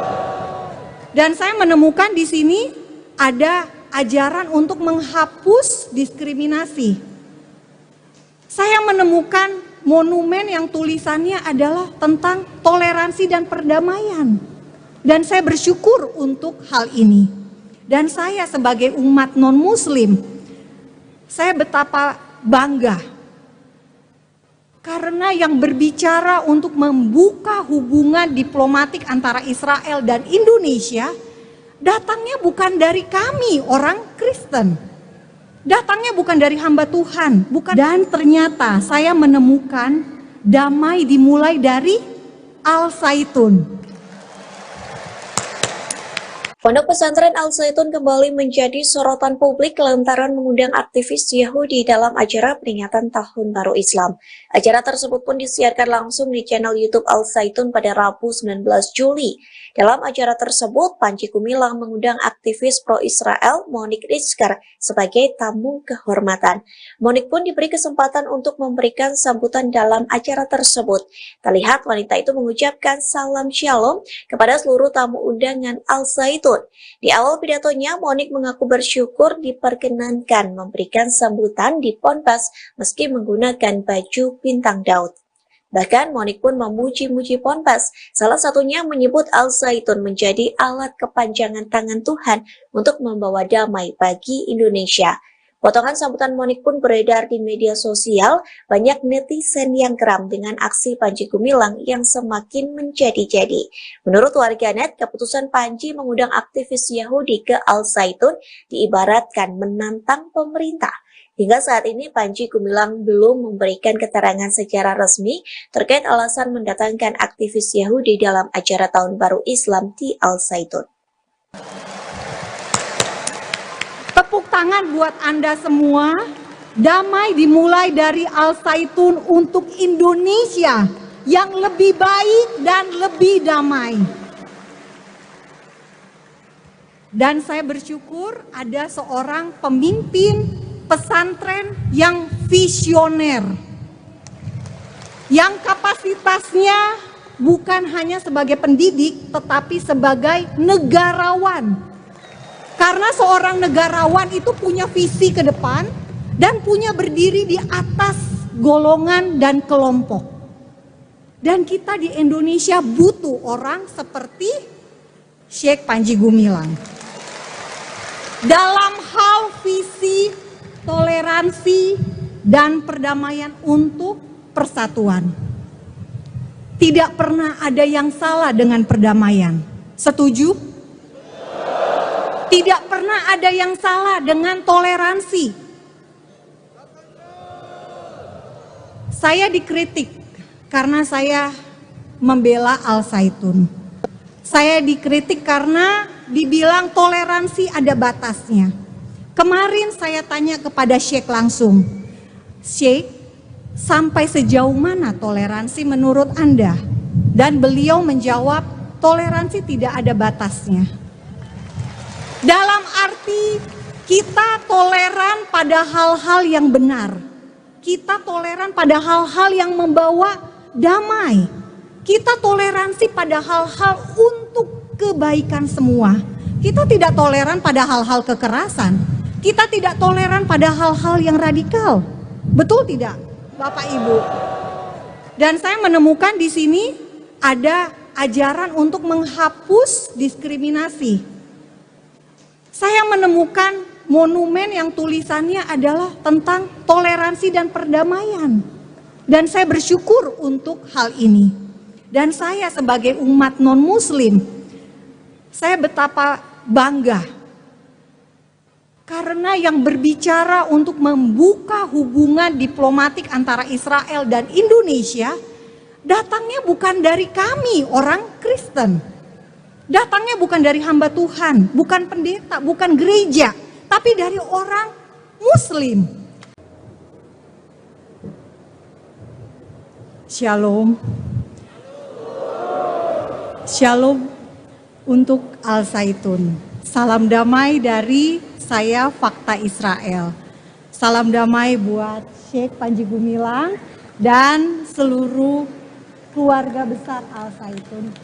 Dan saya menemukan di sini ada ajaran untuk menghapus diskriminasi. Saya menemukan monumen yang tulisannya adalah tentang toleransi dan perdamaian. Dan saya bersyukur untuk hal ini. Dan saya sebagai umat non-muslim, saya betapa bangga. Karena yang berbicara untuk membuka hubungan diplomatik antara Israel dan Indonesia, datangnya bukan dari kami orang Kristen. Datangnya bukan dari hamba Tuhan, bukan. Dan ternyata saya menemukan damai dimulai dari Al-Zaitun. Pondok pesantren Al-Zaitun kembali menjadi sorotan publik lantaran mengundang aktivis Yahudi dalam acara peringatan Tahun Baru Islam. Acara tersebut pun disiarkan langsung di channel YouTube Al-Zaitun pada Rabu 19 Juli. Dalam acara tersebut, Panji Gumilang mengundang aktivis pro-Israel Monique Rizker sebagai tamu kehormatan. Monique pun diberi kesempatan untuk memberikan sambutan dalam acara tersebut. Terlihat wanita itu mengucapkan salam shalom kepada seluruh tamu undangan Al-Zaitun. Di awal pidatonya, Monique mengaku bersyukur diperkenankan memberikan sambutan di Ponpes meski menggunakan baju bintang Daud. Bahkan Monique pun memuji-muji Ponpes, salah satunya menyebut Al-Zaitun menjadi alat kepanjangan tangan Tuhan untuk membawa damai bagi Indonesia. Potongan sambutan Monique pun beredar di media sosial, banyak netizen yang geram dengan aksi Panji Gumilang yang semakin menjadi-jadi. Menurut warganet, keputusan Panji mengundang aktivis Yahudi ke Al-Zaitun diibaratkan menantang pemerintah. Hingga saat ini Panji Gumilang belum memberikan keterangan secara resmi terkait alasan mendatangkan aktivis Yahudi dalam acara Tahun Baru Islam di Al-Zaitun. Tepuk tangan buat Anda semua. Damai dimulai dari Al-Zaitun untuk Indonesia yang lebih baik dan lebih damai. Dan saya bersyukur ada seorang pemimpin pesantren yang visioner, yang kapasitasnya bukan hanya sebagai pendidik tetapi sebagai negarawan. Karena seorang negarawan itu punya visi ke depan dan punya berdiri di atas golongan dan kelompok. Dan kita di Indonesia butuh orang seperti Syekh Panji Gumilang. Dalam hal visi, toleransi, dan perdamaian untuk persatuan. Tidak pernah ada yang salah dengan perdamaian. Setuju? Tidak pernah ada yang salah dengan toleransi. Saya dikritik karena saya membela Al-Zaitun. Saya dikritik karena dibilang toleransi ada batasnya. Kemarin saya tanya kepada Syekh langsung, Syekh, sampai sejauh mana toleransi menurut Anda? Dan beliau menjawab, toleransi tidak ada batasnya. Dalam arti kita toleran pada hal-hal yang benar. Kita toleran pada hal-hal yang membawa damai. Kita toleransi pada hal-hal untuk kebaikan semua. Kita tidak toleran pada hal-hal kekerasan. Kita tidak toleran pada hal-hal yang radikal. Betul tidak, Bapak Ibu? Dan saya menemukan di sini ada ajaran untuk menghapus diskriminasi. Saya menemukan monumen yang tulisannya adalah tentang toleransi dan perdamaian. Dan saya bersyukur untuk hal ini. Dan saya sebagai umat non-muslim, saya betapa bangga. Karena yang berbicara untuk membuka hubungan diplomatik antara Israel dan Indonesia, datangnya bukan dari kami orang Kristen. Datangnya bukan dari hamba Tuhan, bukan pendeta, bukan gereja, tapi dari orang Muslim. Shalom. Shalom untuk Al-Zaitun. Salam damai dari saya, Fakta Israel. Salam damai buat Syekh Panji Gumilang dan seluruh keluarga besar Al-Zaitun.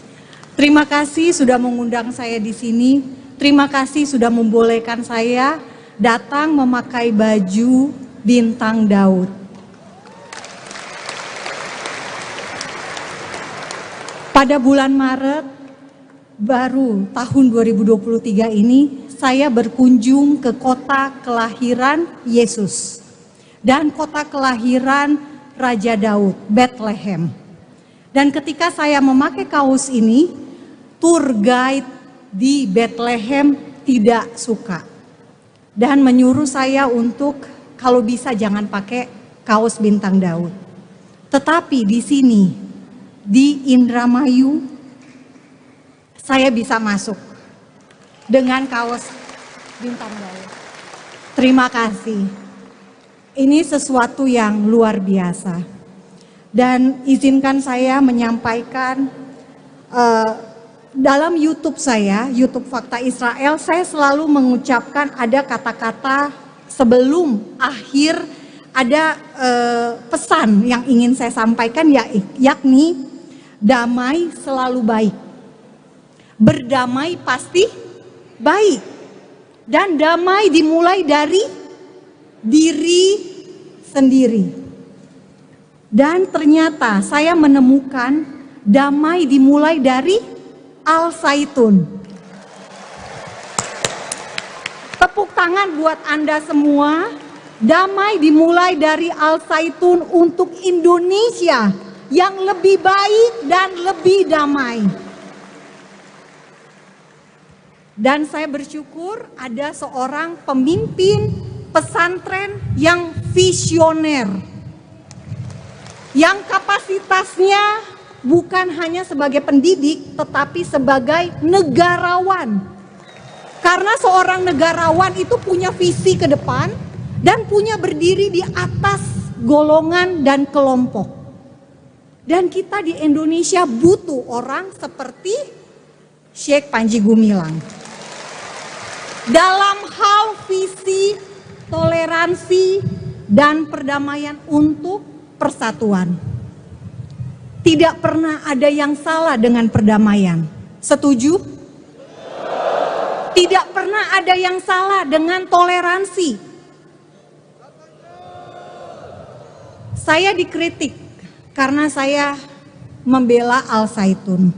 Terima kasih sudah mengundang saya di sini. Terima kasih sudah membolehkan saya datang memakai baju bintang Daud. Pada bulan Maret baru tahun 2023 ini saya berkunjung ke kota kelahiran Yesus dan kota kelahiran Raja Daud, Bethlehem. Dan ketika saya memakai kaos ini, tour guide di Bethlehem tidak suka dan menyuruh saya untuk kalau bisa jangan pakai kaos bintang Daud. Tetapi di sini di Indramayu saya bisa masuk dengan kaos bintang Daud. Terima kasih. Ini sesuatu yang luar biasa. Dan izinkan saya menyampaikan dalam YouTube saya, YouTube Fakta Israel, saya selalu mengucapkan ada kata-kata sebelum akhir, ada pesan yang ingin saya sampaikan, yakni damai selalu baik. Berdamai pasti baik. Dan damai dimulai dari diri sendiri. Dan ternyata saya menemukan damai dimulai dari Al-Zaitun. Tepuk tangan buat Anda semua. Damai dimulai dari Al-Zaitun untuk Indonesia yang lebih baik dan lebih damai. Dan saya bersyukur ada seorang pemimpin pesantren yang visioner, yang kapasitasnya bukan hanya sebagai pendidik tetapi sebagai negarawan. Karena seorang negarawan itu punya visi ke depan dan punya berdiri di atas golongan dan kelompok. Dan kita di Indonesia butuh orang seperti Syekh Panji Gumilang. Dalam hal visi, toleransi, dan perdamaian untuk persatuan. Tidak pernah ada yang salah dengan perdamaian. Setuju? Tidak pernah ada yang salah dengan toleransi. Saya dikritik karena saya membela Al-Zaitun.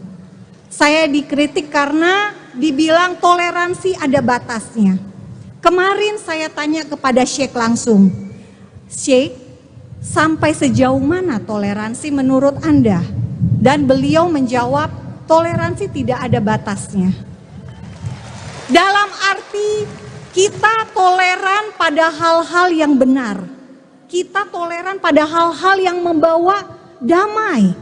Saya dikritik karena dibilang toleransi ada batasnya. Kemarin saya tanya kepada Syekh langsung, Syekh, sampai sejauh mana toleransi menurut Anda? Dan beliau menjawab, toleransi tidak ada batasnya. Dalam arti kita toleran pada hal-hal yang benar. Kita toleran pada hal-hal yang membawa damai.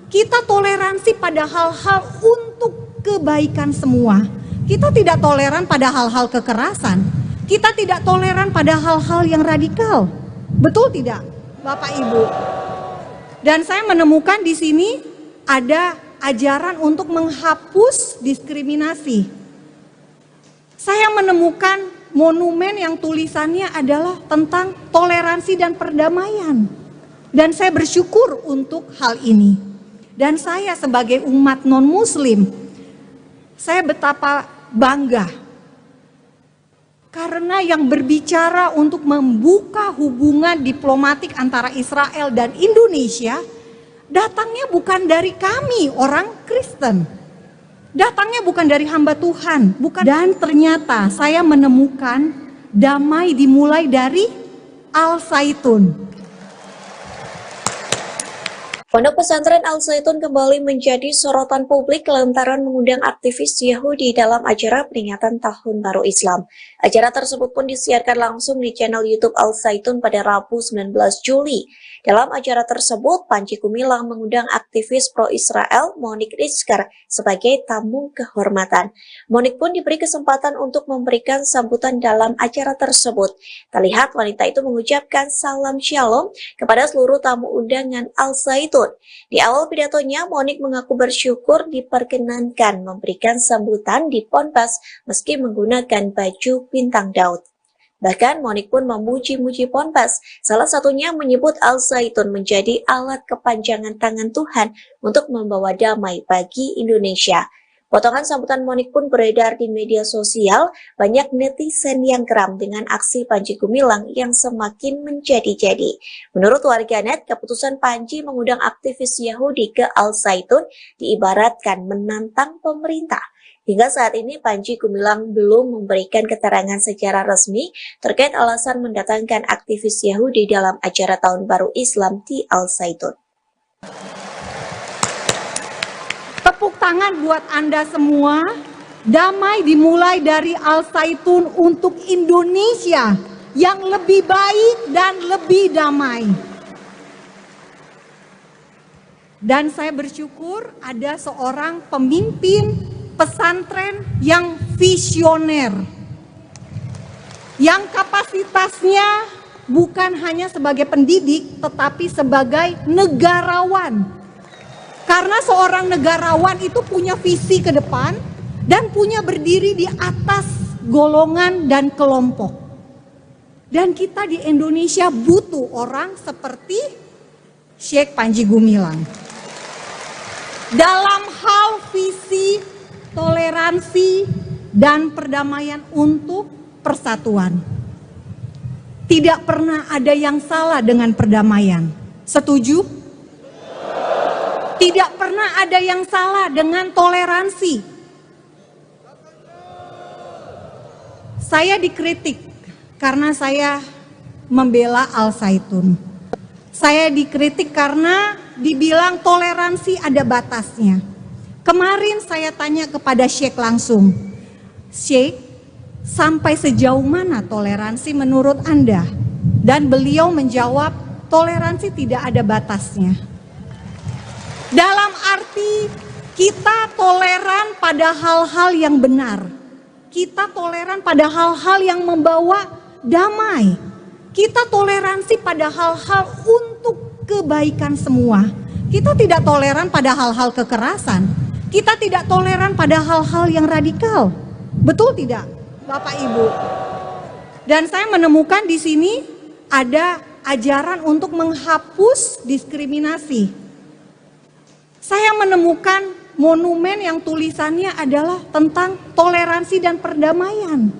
Kita toleransi pada hal-hal untuk kebaikan semua. Kita tidak toleran pada hal-hal kekerasan. Kita tidak toleran pada hal-hal yang radikal. Betul tidak, Bapak Ibu? Dan saya menemukan di sini ada ajaran untuk menghapus diskriminasi. Saya menemukan monumen yang tulisannya adalah tentang toleransi dan perdamaian. Dan saya bersyukur untuk hal ini. Dan saya sebagai umat non-muslim, saya betapa bangga. Karena yang berbicara untuk membuka hubungan diplomatik antara Israel dan Indonesia, datangnya bukan dari kami orang Kristen. Datangnya bukan dari hamba Tuhan, bukan. Dan ternyata saya menemukan damai dimulai dari Al-Zaitun. Pondok pesantren Al-Zaitun kembali menjadi sorotan publik lantaran mengundang aktivis Yahudi dalam acara peringatan Tahun Baru Islam. Acara tersebut pun disiarkan langsung di channel YouTube Al-Zaitun pada Rabu 19 Juli. Dalam acara tersebut, Panji Gumilang mengundang aktivis pro-Israel Monique Rizker sebagai tamu kehormatan. Monique pun diberi kesempatan untuk memberikan sambutan dalam acara tersebut. Terlihat wanita itu mengucapkan salam shalom kepada seluruh tamu undangan Al-Zaitun. Di awal pidatonya, Monique mengaku bersyukur diperkenankan memberikan sambutan di Ponpes meski menggunakan baju bintang Daud. Bahkan Monique pun memuji-muji Ponpes, salah satunya menyebut Al-Zaitun menjadi alat kepanjangan tangan Tuhan untuk membawa damai bagi Indonesia. Potongan sambutan Monik pun beredar di media sosial, banyak netizen yang geram dengan aksi Panji Gumilang yang semakin menjadi-jadi. Menurut warganet, keputusan Panji mengundang aktivis Yahudi ke Al Zaitun diibaratkan menantang pemerintah. Hingga saat ini Panji Gumilang belum memberikan keterangan secara resmi terkait alasan mendatangkan aktivis Yahudi dalam acara Tahun Baru Islam di Al Zaitun. Tepuk tangan buat Anda semua. Damai dimulai dari Al Zaitun untuk Indonesia yang lebih baik dan lebih damai. Dan saya bersyukur ada seorang pemimpin pesantren yang visioner, yang kapasitasnya bukan hanya sebagai pendidik tetapi sebagai negarawan. Karena seorang negarawan itu punya visi ke depan dan punya berdiri di atas golongan dan kelompok. Dan kita di Indonesia butuh orang seperti Syekh Panji Gumilang. Dalam hal visi, toleransi, dan perdamaian untuk persatuan. Tidak pernah ada yang salah dengan perdamaian. Setuju? Tidak pernah ada yang salah dengan toleransi. Saya dikritik karena saya membela Al Zaitun. Saya dikritik karena dibilang toleransi ada batasnya. Kemarin saya tanya kepada Syekh langsung, Syekh, sampai sejauh mana toleransi menurut Anda? Dan beliau menjawab, toleransi tidak ada batasnya. Dalam arti kita toleran pada hal-hal yang benar. Kita toleran pada hal-hal yang membawa damai. Kita toleransi pada hal-hal untuk kebaikan semua. Kita tidak toleran pada hal-hal kekerasan. Kita tidak toleran pada hal-hal yang radikal. Betul tidak, Bapak Ibu? Dan saya menemukan di sini ada ajaran untuk menghapus diskriminasi. Saya menemukan monumen yang tulisannya adalah tentang toleransi dan perdamaian.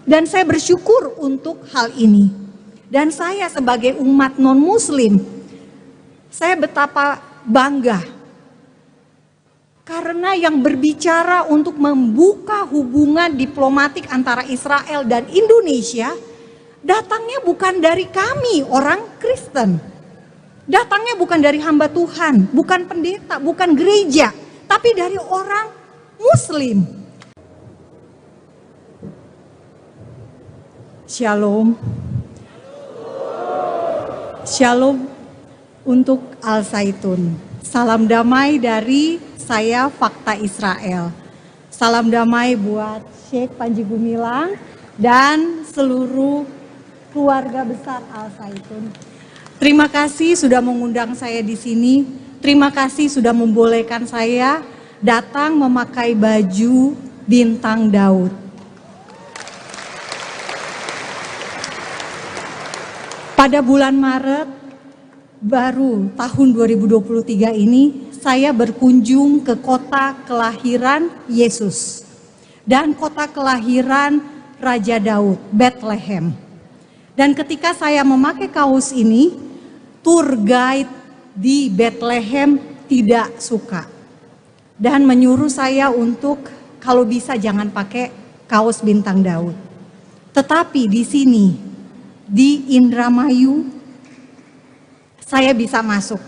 Dan saya bersyukur untuk hal ini. Dan saya sebagai umat non-muslim, saya betapa bangga. Karena yang berbicara untuk membuka hubungan diplomatik antara Israel dan Indonesia, datangnya bukan dari kami orang Kristen. Datangnya bukan dari hamba Tuhan, bukan pendeta, bukan gereja, tapi dari orang Muslim. Shalom. Shalom untuk Al Zaitun. Salam damai dari saya, Fakta Israel. Salam damai buat Syekh Panji Gumilang dan seluruh keluarga besar Al Zaitun. Terima kasih sudah mengundang saya di sini. Terima kasih sudah membolehkan saya datang memakai baju bintang Daud. Pada bulan Maret baru tahun 2023 ini, saya berkunjung ke kota kelahiran Yesus dan kota kelahiran Raja Daud, Bethlehem. Dan ketika saya memakai kaos ini, tour guide di Bethlehem tidak suka dan menyuruh saya untuk kalau bisa jangan pakai kaos bintang Daud. Tetapi di sini di Indramayu saya bisa masuk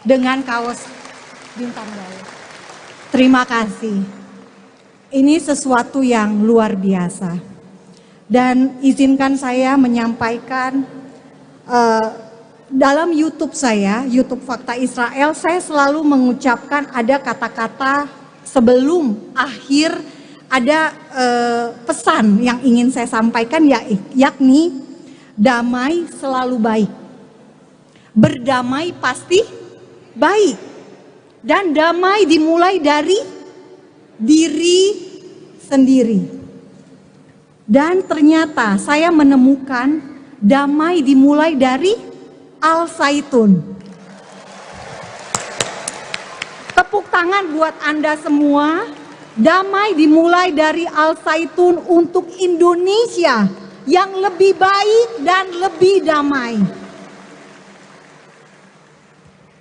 dengan kaos bintang Daud. Terima kasih. Ini sesuatu yang luar biasa. Dan izinkan saya menyampaikan dalam YouTube saya, YouTube Fakta Israel, saya selalu mengucapkan ada kata-kata sebelum akhir, ada pesan yang ingin saya sampaikan, yakni damai selalu baik. Berdamai pasti baik. Dan damai dimulai dari diri sendiri. Dan ternyata saya menemukan damai dimulai dari Al Zaitun. Tepuk tangan buat Anda semua. Damai dimulai dari Al Zaitun untuk Indonesia yang lebih baik dan lebih damai.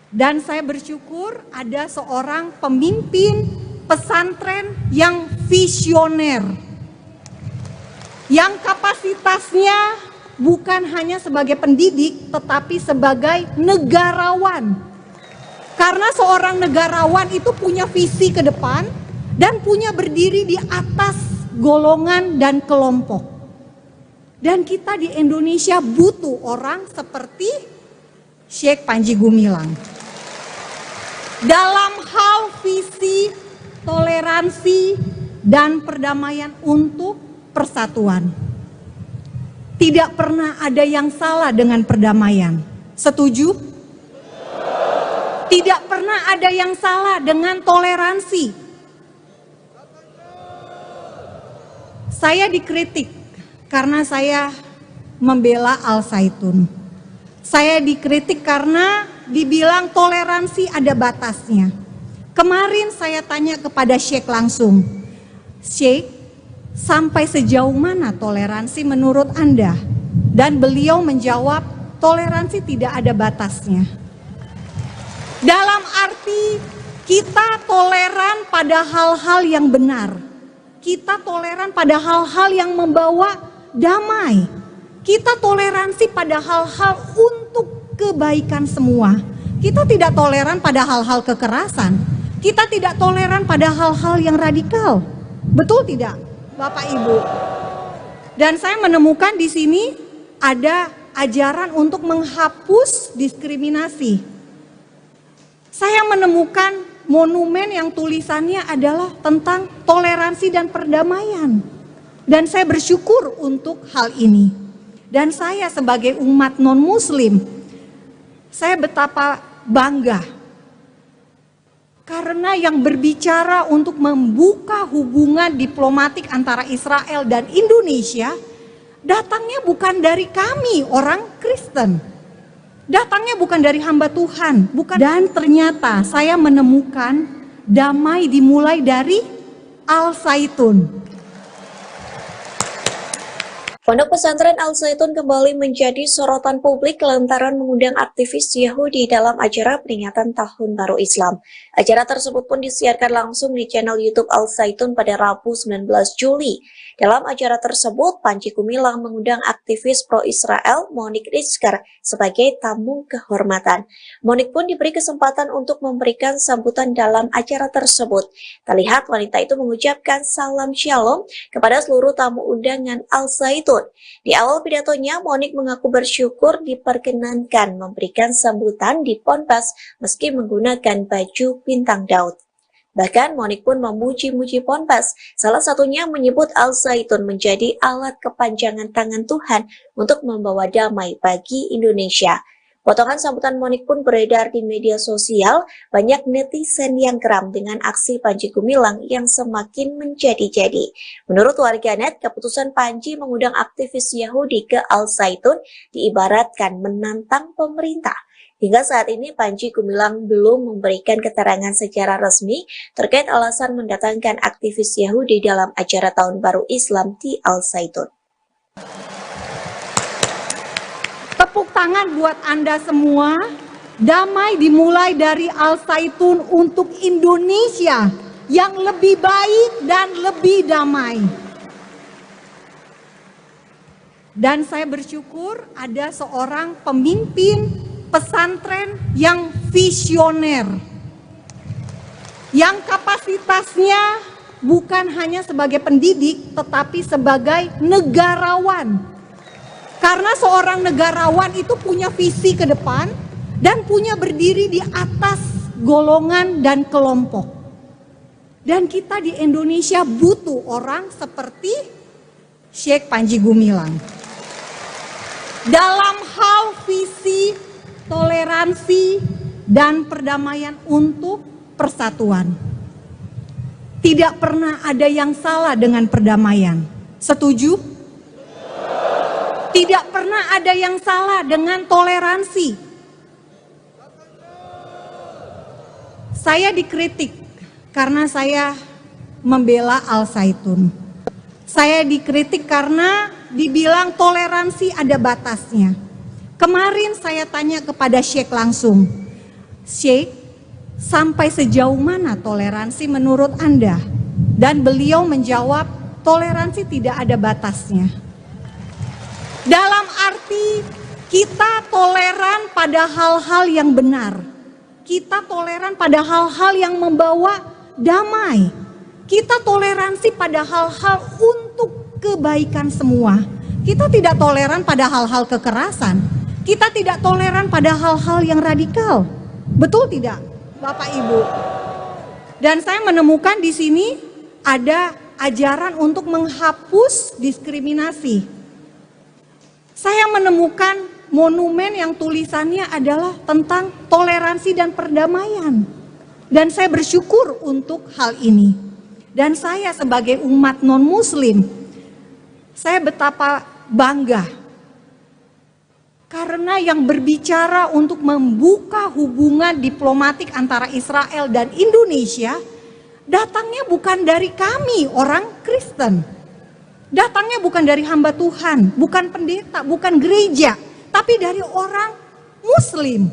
Dan saya bersyukur ada seorang pemimpin pesantren yang visioner, yang kapasitasnya bukan hanya sebagai pendidik tetapi sebagai negarawan. Karena seorang negarawan itu punya visi ke depan dan punya berdiri di atas golongan dan kelompok. Dan kita di Indonesia butuh orang seperti Syekh Panji Gumilang. Dalam hal visi, toleransi, dan perdamaian untuk persatuan. Tidak pernah ada yang salah dengan perdamaian. Setuju? Tidak pernah ada yang salah dengan toleransi. Saya dikritik karena saya membela Al Zaitun. Saya dikritik karena dibilang toleransi ada batasnya. Kemarin saya tanya kepada Syekh langsung, Syekh, sampai sejauh mana toleransi menurut Anda? Dan beliau menjawab, toleransi tidak ada batasnya. Dalam arti kita toleran pada hal-hal yang benar. Kita toleran pada hal-hal yang membawa damai. Kita toleransi pada hal-hal untuk kebaikan semua. Kita tidak toleran pada hal-hal kekerasan. Kita tidak toleran pada hal-hal yang radikal. Betul tidak, Bapak Ibu? Dan saya menemukan di sini ada ajaran untuk menghapus diskriminasi. Saya menemukan monumen yang tulisannya adalah tentang toleransi dan perdamaian. Dan saya bersyukur untuk hal ini. Dan saya sebagai umat non-muslim, saya betapa bangga. Karena yang berbicara untuk membuka hubungan diplomatik antara Israel dan Indonesia, datangnya bukan dari kami orang Kristen. Datangnya bukan dari hamba Tuhan, bukan. Dan ternyata saya menemukan damai dimulai dari Al Zaitun. Pondok pesantren Al Zaitun kembali menjadi sorotan publik lantaran mengundang aktivis Yahudi dalam acara peringatan Tahun Baru Islam. Acara tersebut pun disiarkan langsung di channel YouTube Al Zaitun pada Rabu 19 Juli. Dalam acara tersebut, Panji Gumilang mengundang aktivis pro-Israel Monique Rizker sebagai tamu kehormatan. Monique pun diberi kesempatan untuk memberikan sambutan dalam acara tersebut. Terlihat wanita itu mengucapkan salam shalom kepada seluruh tamu undangan Al Zaitun. Di awal pidatonya, Monique mengaku bersyukur diperkenankan memberikan sambutan di Ponpes meski menggunakan baju bintang Daud. Bahkan Monique pun memuji-muji Ponpes, salah satunya menyebut Al Zaitun menjadi alat kepanjangan tangan Tuhan untuk membawa damai bagi Indonesia. Potongan sambutan Monique pun beredar di media sosial, banyak netizen yang geram dengan aksi Panji Gumilang yang semakin menjadi-jadi. Menurut warganet, keputusan Panji mengundang aktivis Yahudi ke Al Zaitun diibaratkan menantang pemerintah. Hingga saat ini Panji Gumilang belum memberikan keterangan secara resmi terkait alasan mendatangkan aktivis Yahudi dalam acara Tahun Baru Islam di Al Zaitun. Tepuk tangan buat Anda semua. Damai dimulai dari Al Zaitun untuk Indonesia yang lebih baik dan lebih damai. Dan saya bersyukur ada seorang pemimpin pesantren yang visioner, yang kapasitasnya bukan hanya sebagai pendidik tetapi sebagai negarawan. Karena seorang negarawan itu punya visi ke depan dan punya berdiri di atas golongan dan kelompok. Dan kita di Indonesia butuh orang seperti Syekh Panji Gumilang. Dalam hal visi, toleransi, dan perdamaian untuk persatuan. Tidak pernah ada yang salah dengan perdamaian. Setuju? Tidak pernah ada yang salah dengan toleransi. Saya dikritik karena saya membela Al Zaitun. Saya dikritik karena dibilang toleransi ada batasnya. Kemarin saya tanya kepada Sheikh langsung, Sheikh, sampai sejauh mana toleransi menurut Anda? Dan beliau menjawab, toleransi tidak ada batasnya. Dalam arti kita toleran pada hal-hal yang benar. Kita toleran pada hal-hal yang membawa damai. Kita toleransi pada hal-hal untuk kebaikan semua. Kita tidak toleran pada hal-hal kekerasan. Kita tidak toleran pada hal-hal yang radikal. Betul tidak, Bapak Ibu? Dan saya menemukan di sini ada ajaran untuk menghapus diskriminasi. Saya menemukan monumen yang tulisannya adalah tentang toleransi dan perdamaian. Dan saya bersyukur untuk hal ini. Dan saya sebagai umat non-muslim, saya betapa bangga. Karena yang berbicara untuk membuka hubungan diplomatik antara Israel dan Indonesia, datangnya bukan dari kami orang Kristen. Datangnya bukan dari hamba Tuhan, bukan pendeta, bukan gereja, tapi dari orang Muslim.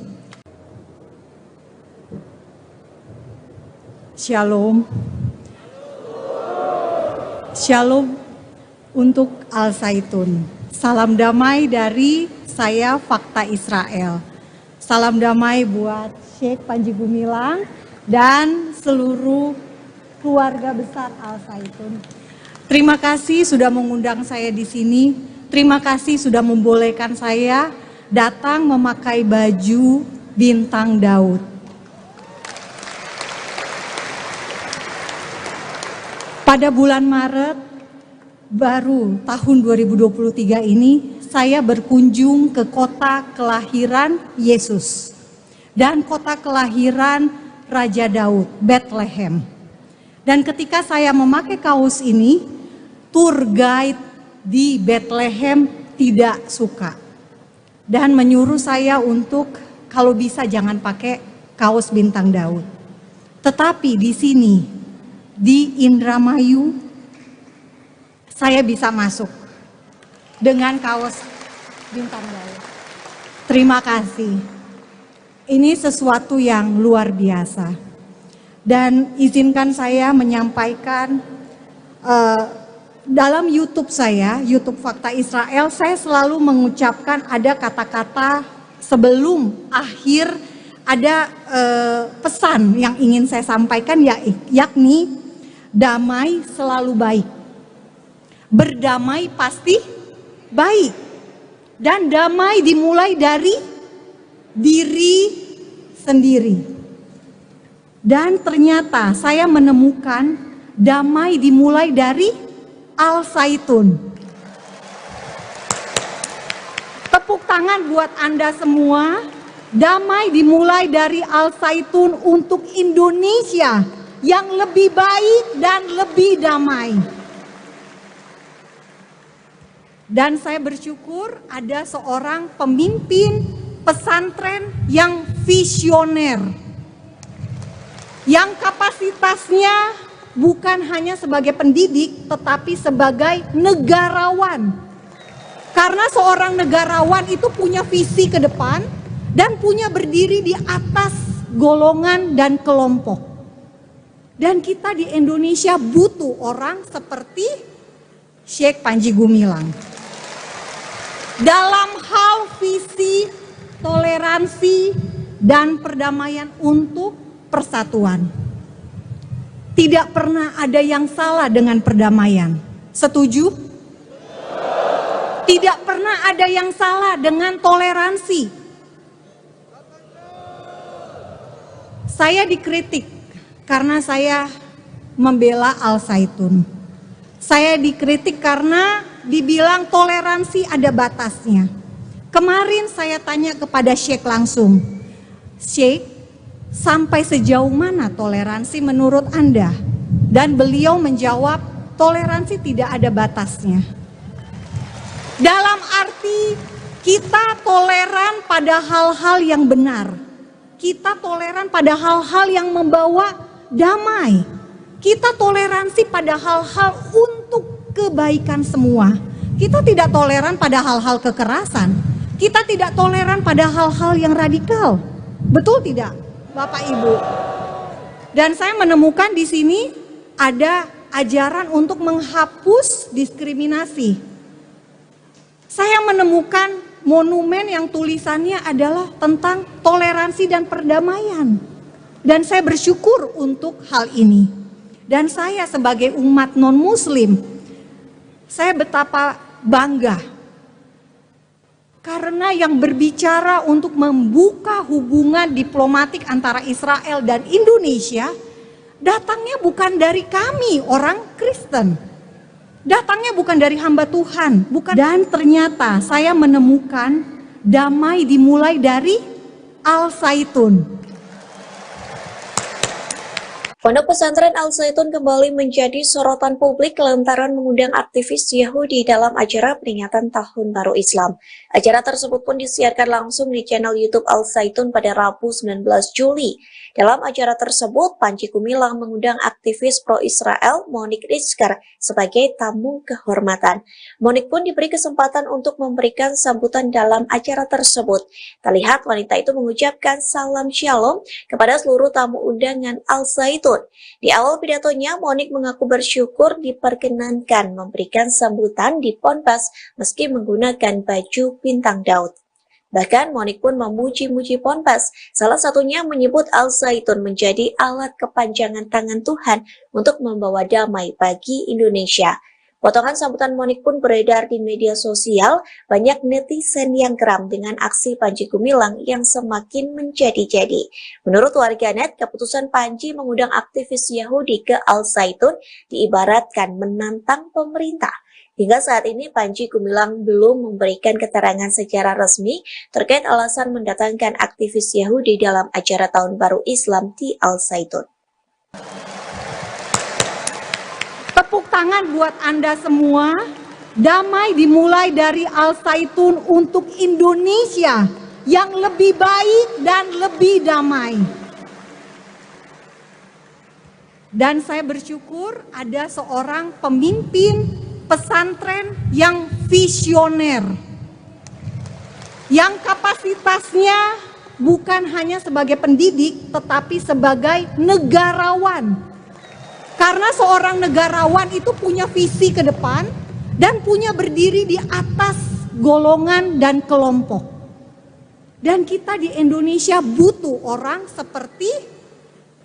Shalom. Shalom untuk Al Zaitun. Salam damai dari saya, Fakta Israel. Salam damai buat Sheikh Panji Gumilang dan seluruh keluarga besar Al Zaitun. Terima kasih sudah mengundang saya di sini. Terima kasih sudah membolehkan saya datang memakai baju bintang Daud. Pada bulan Maret baru tahun 2023 ini saya berkunjung ke kota kelahiran Yesus dan kota kelahiran Raja Daud, Bethlehem. Dan ketika saya memakai kaos ini, tour guide di Bethlehem tidak suka dan menyuruh saya untuk kalau bisa jangan pakai kaos bintang Daud. Tetapi di sini di Indramayu saya bisa masuk dengan kaos bintang Daud. Terima kasih. Ini sesuatu yang luar biasa. Dan izinkan saya menyampaikan dalam YouTube saya, YouTube Fakta Israel, saya selalu mengucapkan ada kata-kata sebelum akhir, ada pesan yang ingin saya sampaikan, yakni damai selalu baik. Berdamai pasti baik. Dan damai dimulai dari diri sendiri. Dan ternyata saya menemukan damai dimulai dari Al Zaitun. Tepuk tangan buat Anda semua. Damai dimulai dari Al Zaitun untuk Indonesia yang lebih baik dan lebih damai. Dan saya bersyukur ada seorang pemimpin pesantren yang visioner. Yang kapasitasnya bukan hanya sebagai pendidik, tetapi sebagai negarawan. Karena seorang negarawan itu punya visi ke depan dan punya berdiri di atas golongan dan kelompok. Dan kita di Indonesia butuh orang seperti Sheikh Panji Gumilang. Dalam hal visi, toleransi, dan perdamaian untuk persatuan. Tidak pernah ada yang salah dengan perdamaian. Setuju? Tidak pernah ada yang salah dengan toleransi. Saya dikritik karena saya membela Al Zaitun. Saya dikritik karena dibilang toleransi ada batasnya. Kemarin saya tanya kepada Sheikh langsung, Sheikh, sampai sejauh mana toleransi menurut Anda? Dan beliau menjawab, toleransi tidak ada batasnya. Dalam arti kita toleran pada hal-hal yang benar. Kita toleran pada hal-hal yang membawa damai. Kita toleransi pada hal-hal untuk kebaikan semua. Kita tidak toleran pada hal-hal kekerasan. Kita tidak toleran pada hal-hal yang radikal. Betul tidak, Bapak Ibu? Dan saya menemukan di sini ada ajaran untuk menghapus diskriminasi. Saya menemukan monumen yang tulisannya adalah tentang toleransi dan perdamaian. Dan saya bersyukur untuk hal ini. Dan saya sebagai umat non-muslim, saya betapa bangga. Karena yang berbicara untuk membuka hubungan diplomatik antara Israel dan Indonesia, datangnya bukan dari kami orang Kristen. Datangnya bukan dari hamba Tuhan, bukan. Dan ternyata saya menemukan damai dimulai dari Al-Zaitun. Pondok pesantren Al-Zaitun kembali menjadi sorotan publik lantaran mengundang aktivis Yahudi dalam acara peringatan Tahun Baru Islam. Acara tersebut pun disiarkan langsung di channel YouTube Al-Zaitun pada Rabu 19 Juli. Dalam acara tersebut, Panji Gumilang mengundang aktivis pro-Israel Monique Rizker sebagai tamu kehormatan. Monique pun diberi kesempatan untuk memberikan sambutan dalam acara tersebut. Terlihat wanita itu mengucapkan salam shalom kepada seluruh tamu undangan Al-Zaitun. Di awal pidatonya, Monique mengaku bersyukur diperkenankan memberikan sambutan di Ponpes meski menggunakan baju bintang Daud. Bahkan Monique pun memuji-muji Ponpes, salah satunya menyebut Al-Zaitun menjadi alat kepanjangan tangan Tuhan untuk membawa damai bagi Indonesia. Potongan sambutan Monique pun beredar di media sosial, banyak netizen yang geram dengan aksi Panji Gumilang yang semakin menjadi-jadi. Menurut warganet, keputusan Panji mengundang aktivis Yahudi ke Al-Zaitun diibaratkan menantang pemerintah. Hingga saat ini Panji Gumilang belum memberikan keterangan secara resmi terkait alasan mendatangkan aktivis Yahudi dalam acara Tahun Baru Islam di Al-Zaitun. Tepuk tangan buat Anda semua. Damai dimulai dari Al-Zaitun untuk Indonesia yang lebih baik dan lebih damai. Dan saya bersyukur ada seorang pemimpin pesantren yang visioner, yang kapasitasnya bukan hanya sebagai pendidik tetapi sebagai negarawan. Karena seorang negarawan itu punya visi ke depan dan punya berdiri di atas golongan dan kelompok. Dan kita di Indonesia butuh orang seperti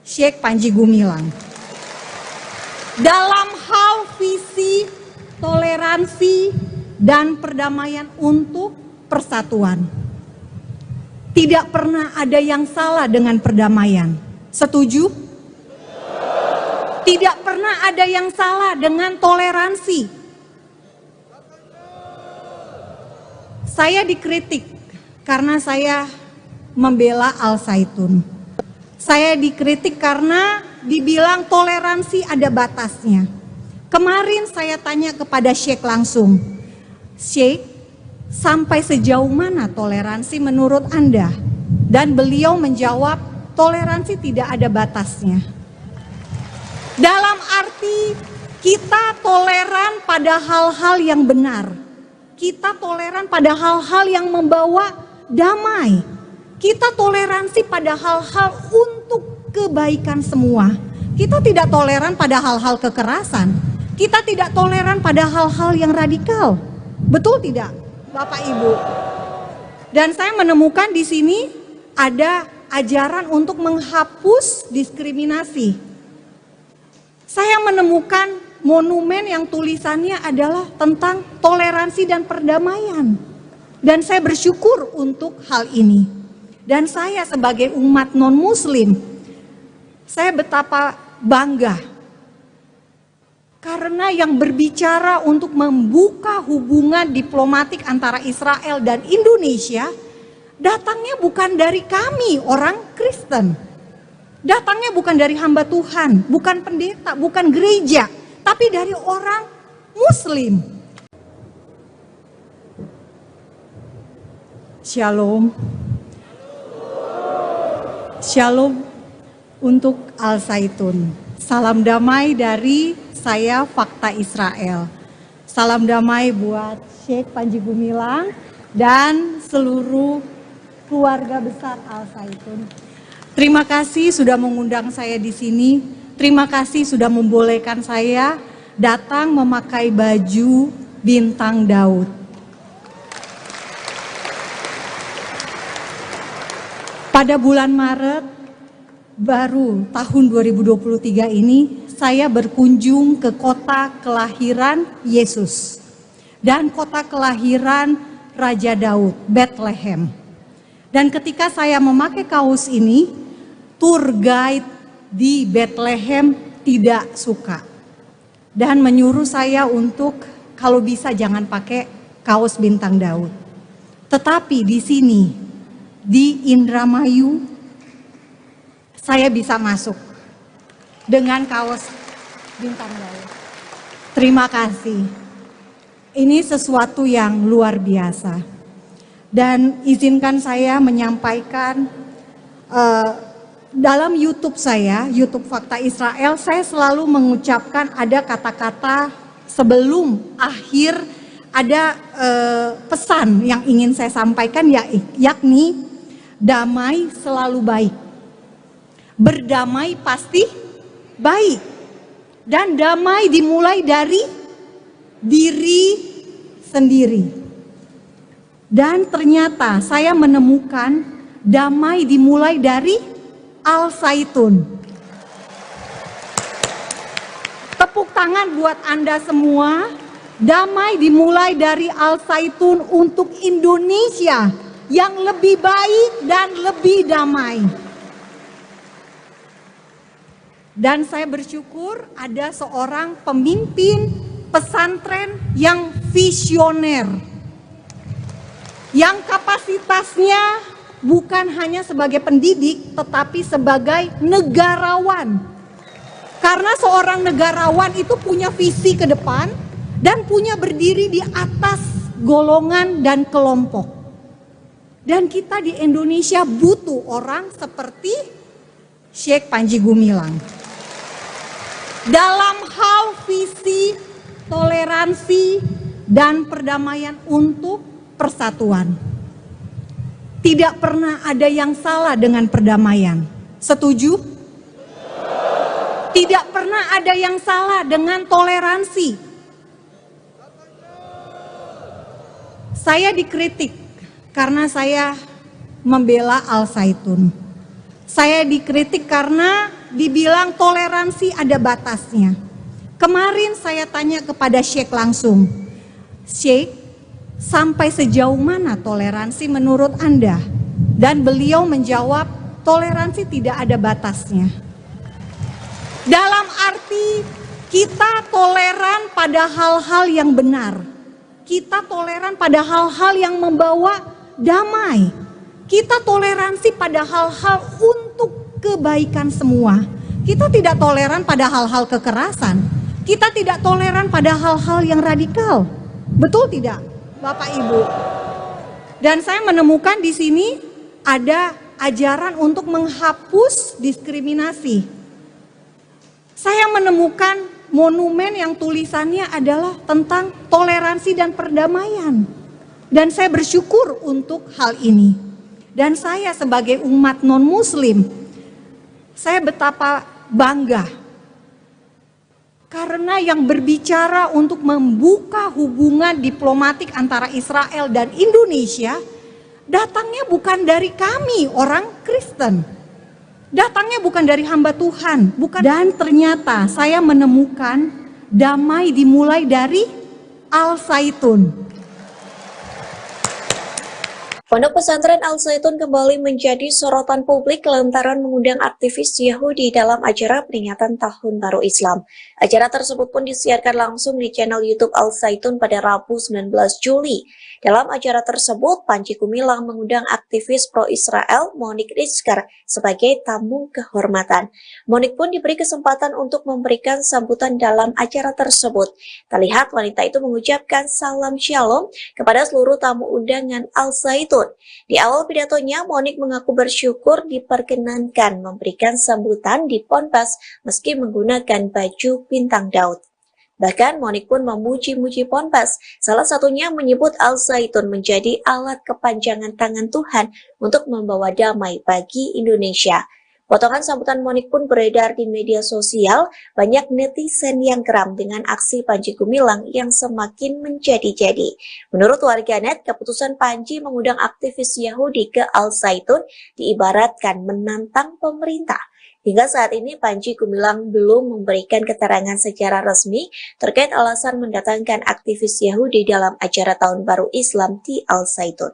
Syekh Panji Gumilang. Dalam hal visi, toleransi, dan perdamaian untuk persatuan. Tidak pernah ada yang salah dengan perdamaian. Setuju? Tidak pernah ada yang salah dengan toleransi. Saya dikritik karena saya membela Al-Zaitun. Saya dikritik karena dibilang toleransi ada batasnya. Kemarin saya tanya kepada Syekh langsung, Syekh, sampai sejauh mana toleransi menurut Anda? Dan beliau menjawab, toleransi tidak ada batasnya. Dalam arti kita toleran pada hal-hal yang benar. Kita toleran pada hal-hal yang membawa damai. Kita toleransi pada hal-hal untuk kebaikan semua. Kita tidak toleran pada hal-hal kekerasan. Kita tidak toleran pada hal-hal yang radikal. Betul tidak, Bapak Ibu? Dan saya menemukan di sini ada ajaran untuk menghapus diskriminasi. Saya menemukan monumen yang tulisannya adalah tentang toleransi dan perdamaian. Dan saya bersyukur untuk hal ini. Dan saya sebagai umat non-muslim, saya betapa bangga. Karena yang berbicara untuk membuka hubungan diplomatik antara Israel dan Indonesia, datangnya bukan dari kami orang Kristen. Datangnya bukan dari hamba Tuhan, bukan pendeta, bukan gereja, tapi dari orang Muslim. Shalom. Shalom untuk Al-Zaitun. Salam damai dari saya, Fakta Israel. Salam damai buat Syekh Panji Gumilang dan seluruh keluarga besar Al Zaitun. Terima kasih sudah mengundang saya di sini. Terima kasih sudah membolehkan saya datang memakai baju bintang Daud. Pada bulan Maret baru tahun 2023 ini, saya berkunjung ke kota kelahiran Yesus dan kota kelahiran Raja Daud, Bethlehem. Dan ketika saya memakai kaos ini, tour guide di Bethlehem tidak suka dan menyuruh saya untuk kalau bisa jangan pakai kaos bintang Daud. Tetapi di sini, di Indramayu, saya bisa masuk dengan kaos bintang Daud. Terima kasih. Ini sesuatu yang luar biasa. Dan izinkan saya menyampaikan dalam YouTube saya, YouTube Fakta Israel, saya selalu mengucapkan ada kata-kata sebelum akhir, ada pesan yang ingin saya sampaikan, yakni damai selalu baik. Berdamai pasti baik. Dan damai dimulai dari diri sendiri. Dan ternyata saya menemukan damai dimulai dari Al Zaitun. Tepuk tangan buat Anda semua. Damai dimulai dari Al Zaitun untuk Indonesia yang lebih baik dan lebih damai. Dan saya bersyukur ada seorang pemimpin pesantren yang visioner, yang kapasitasnya bukan hanya sebagai pendidik, tetapi sebagai negarawan. Karena seorang negarawan itu punya visi ke depan dan punya berdiri di atas golongan dan kelompok. Dan kita di Indonesia butuh orang seperti Syekh Panji Gumilang. Dalam hal visi, toleransi, dan perdamaian untuk persatuan. Tidak pernah ada yang salah dengan perdamaian. Setuju? Tidak pernah ada yang salah dengan toleransi. Saya dikritik karena saya membela Al Zaitun. Saya dikritik karena dibilang toleransi ada batasnya. Kemarin saya tanya kepada Syekh langsung, Syekh, sampai sejauh mana toleransi menurut Anda? Dan beliau menjawab, toleransi tidak ada batasnya. Dalam arti kita toleran pada hal-hal yang benar. Kita toleran pada hal-hal yang membawa damai. Kita toleransi pada hal-hal untuk kebaikan semua. Kita tidak toleran pada hal-hal kekerasan. Kita tidak toleran pada hal-hal yang radikal. Betul tidak, Bapak Ibu? Dan saya menemukan di sini ada ajaran untuk menghapus diskriminasi. Saya menemukan monumen yang tulisannya adalah tentang toleransi dan perdamaian. Dan saya bersyukur untuk hal ini. Dan saya sebagai umat non-muslim, saya betapa bangga. Karena yang berbicara untuk membuka hubungan diplomatik antara Israel dan Indonesia, datangnya bukan dari kami orang Kristen. Datangnya bukan dari hamba Tuhan. Dan ternyata saya menemukan damai dimulai dari Al Zaitun. Pondok pesantren Al Zaitun kembali menjadi sorotan publik lantaran mengundang aktivis Yahudi dalam acara peringatan Tahun Baru Islam. Acara tersebut pun disiarkan langsung di channel YouTube Al Zaitun pada Rabu 19 Juli. Dalam acara tersebut, Panji Gumilang mengundang aktivis pro-Israel Monique Rizkar sebagai tamu kehormatan. Monique pun diberi kesempatan untuk memberikan sambutan dalam acara tersebut. Terlihat wanita itu mengucapkan salam shalom kepada seluruh tamu undangan Al Zaitun. Zaitun. Di awal pidatonya, Monik mengaku bersyukur diperkenankan memberikan sambutan di Ponpes meski menggunakan baju bintang Daud. Bahkan Monik pun memuji-muji Ponpes, salah satunya menyebut Al Zaitun menjadi alat kepanjangan tangan Tuhan untuk membawa damai bagi Indonesia. Potongan sambutan Monik pun beredar di media sosial, banyak netizen yang geram dengan aksi Panji Gumilang yang semakin menjadi-jadi. Menurut warganet, keputusan Panji mengundang aktivis Yahudi ke Al Zaitun diibaratkan menantang pemerintah. Hingga saat ini Panji Gumilang belum memberikan keterangan secara resmi terkait alasan mendatangkan aktivis Yahudi dalam acara Tahun Baru Islam di Al Zaitun.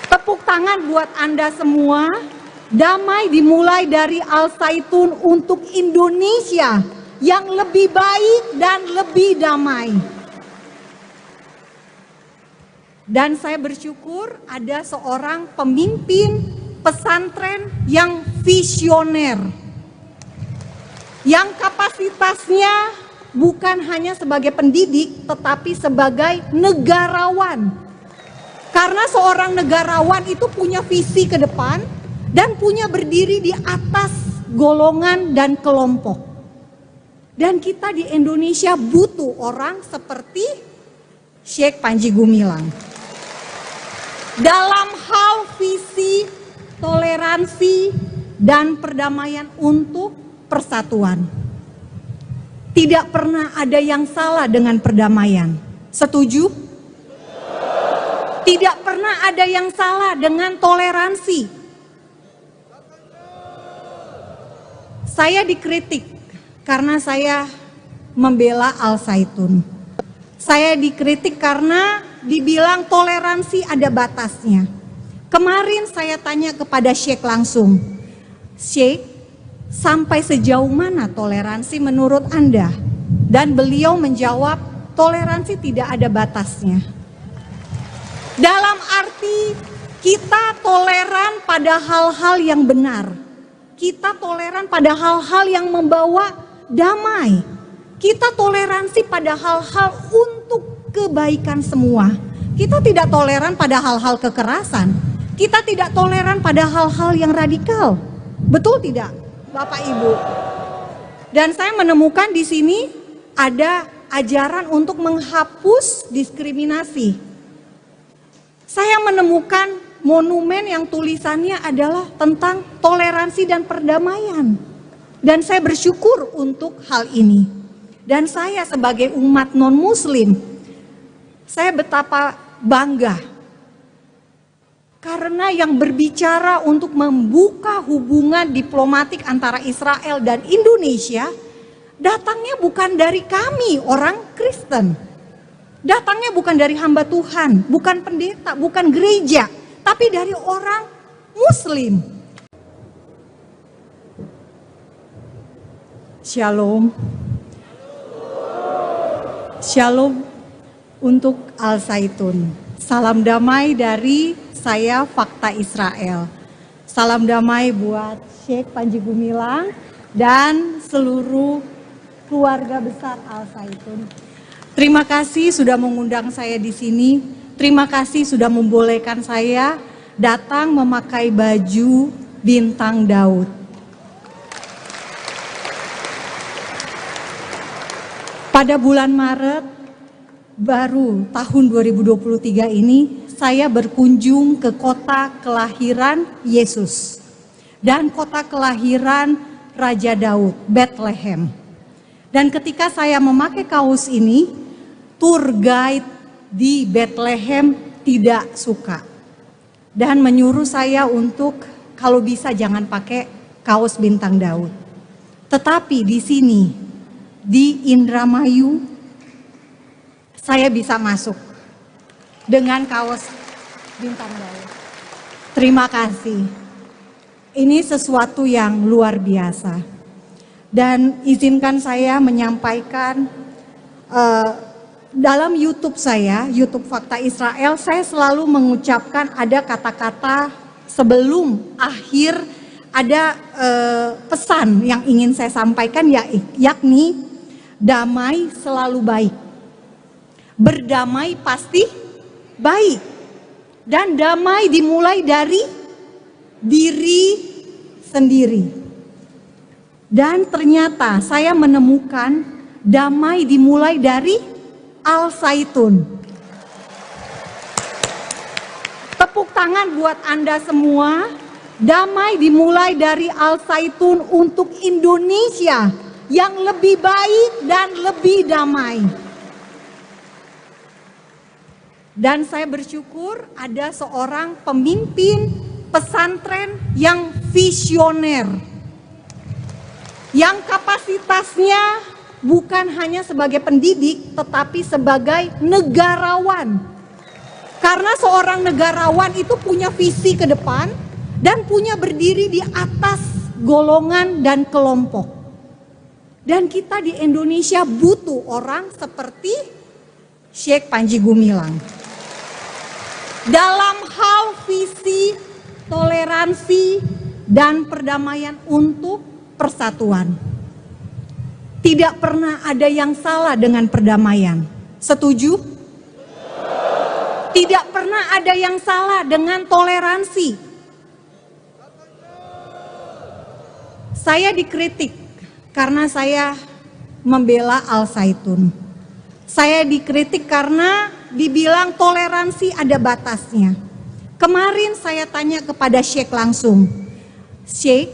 Tepuk tangan buat Anda semua. Damai dimulai dari Al Zaitun untuk Indonesia yang lebih baik dan lebih damai. Dan saya bersyukur ada seorang pemimpin pesantren yang visioner, yang kapasitasnya bukan hanya sebagai pendidik tetapi sebagai negarawan. Karena seorang negarawan itu punya visi ke depan dan punya berdiri di atas golongan dan kelompok. Dan kita di Indonesia butuh orang seperti Syekh Panji Gumilang. Dalam hal visi, toleransi, dan perdamaian untuk persatuan. Tidak pernah ada yang salah dengan perdamaian. Setuju? Tidak pernah ada yang salah dengan toleransi. Saya dikritik karena saya membela Al Zaitun. Saya dikritik karena dibilang toleransi ada batasnya. Kemarin saya tanya kepada Syekh langsung, Syekh, sampai sejauh mana toleransi menurut Anda? Dan beliau menjawab, toleransi tidak ada batasnya. Dalam arti kita toleran pada hal-hal yang benar. Kita toleran pada hal-hal yang membawa damai. Kita toleransi pada hal-hal untuk kebaikan semua. Kita tidak toleran pada hal-hal kekerasan. Kita tidak toleran pada hal-hal yang radikal. Betul tidak, Bapak Ibu? Dan saya menemukan di sini ada ajaran untuk menghapus diskriminasi. Saya menemukan monumen yang tulisannya adalah tentang toleransi dan perdamaian. Dan saya bersyukur untuk hal ini. Dan saya sebagai umat non-muslim, saya betapa bangga. Karena yang berbicara untuk membuka hubungan diplomatik antara Israel dan Indonesia, datangnya bukan dari kami orang Kristen. Datangnya bukan dari hamba Tuhan, bukan pendeta, bukan gereja, tapi dari orang Muslim. Shalom. Shalom untuk Al Zaitun. Salam damai dari saya Fakta Israel. Salam damai buat Syekh Panji Gumilang dan seluruh keluarga besar Al Zaitun. Terima kasih sudah mengundang saya di sini. Terima kasih sudah membolehkan saya datang memakai baju bintang Daud. Pada bulan Maret baru tahun 2023 ini, saya berkunjung ke kota kelahiran Yesus dan kota kelahiran Raja Daud, Bethlehem. Dan ketika saya memakai kaos ini, tour guide di Bethlehem tidak suka dan menyuruh saya untuk kalau bisa jangan pakai kaos bintang Daud. Tetapi di sini, di Indramayu, saya bisa masuk dengan kaos bintang Daud. Terima kasih. Ini sesuatu yang luar biasa. Dan izinkan saya menyampaikan dalam YouTube saya, YouTube Fakta Israel, saya selalu mengucapkan ada kata-kata sebelum akhir, ada pesan yang ingin saya sampaikan, yakni damai selalu baik. Berdamai pasti baik, dan damai dimulai dari diri sendiri. Dan ternyata saya menemukan damai dimulai dari Al-Zaitun. Tepuk tangan buat Anda semua. Damai dimulai dari Al-Zaitun untuk Indonesia yang lebih baik dan lebih damai. Dan saya bersyukur ada seorang pemimpin pesantren yang visioner, yang kapasitasnya bukan hanya sebagai pendidik tetapi sebagai negarawan. Karena seorang negarawan itu punya visi ke depan dan punya berdiri di atas golongan dan kelompok. Dan kita di Indonesia butuh orang seperti Syekh Panji Gumilang. Dalam hal visi, toleransi, dan perdamaian untuk persatuan. Tidak pernah ada yang salah dengan perdamaian. Setuju? Tidak pernah ada yang salah dengan toleransi. Saya dikritik karena saya membela Al-Zaitun. Saya dikritik karena dibilang toleransi ada batasnya. Kemarin saya tanya kepada Syekh langsung, Syekh,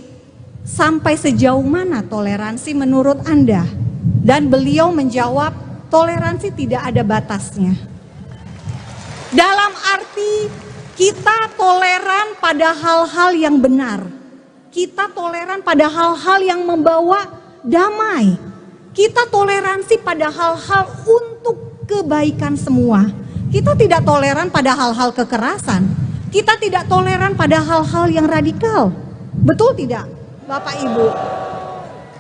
sampai sejauh mana toleransi menurut Anda? Dan beliau menjawab, toleransi tidak ada batasnya. Dalam arti kita toleran pada hal-hal yang benar. Kita toleran pada hal-hal yang membawa damai. Kita toleransi pada hal-hal untuk kebaikan semua. Kita tidak toleran pada hal-hal kekerasan. Kita tidak toleran pada hal-hal yang radikal. Betul tidak, Bapak Ibu?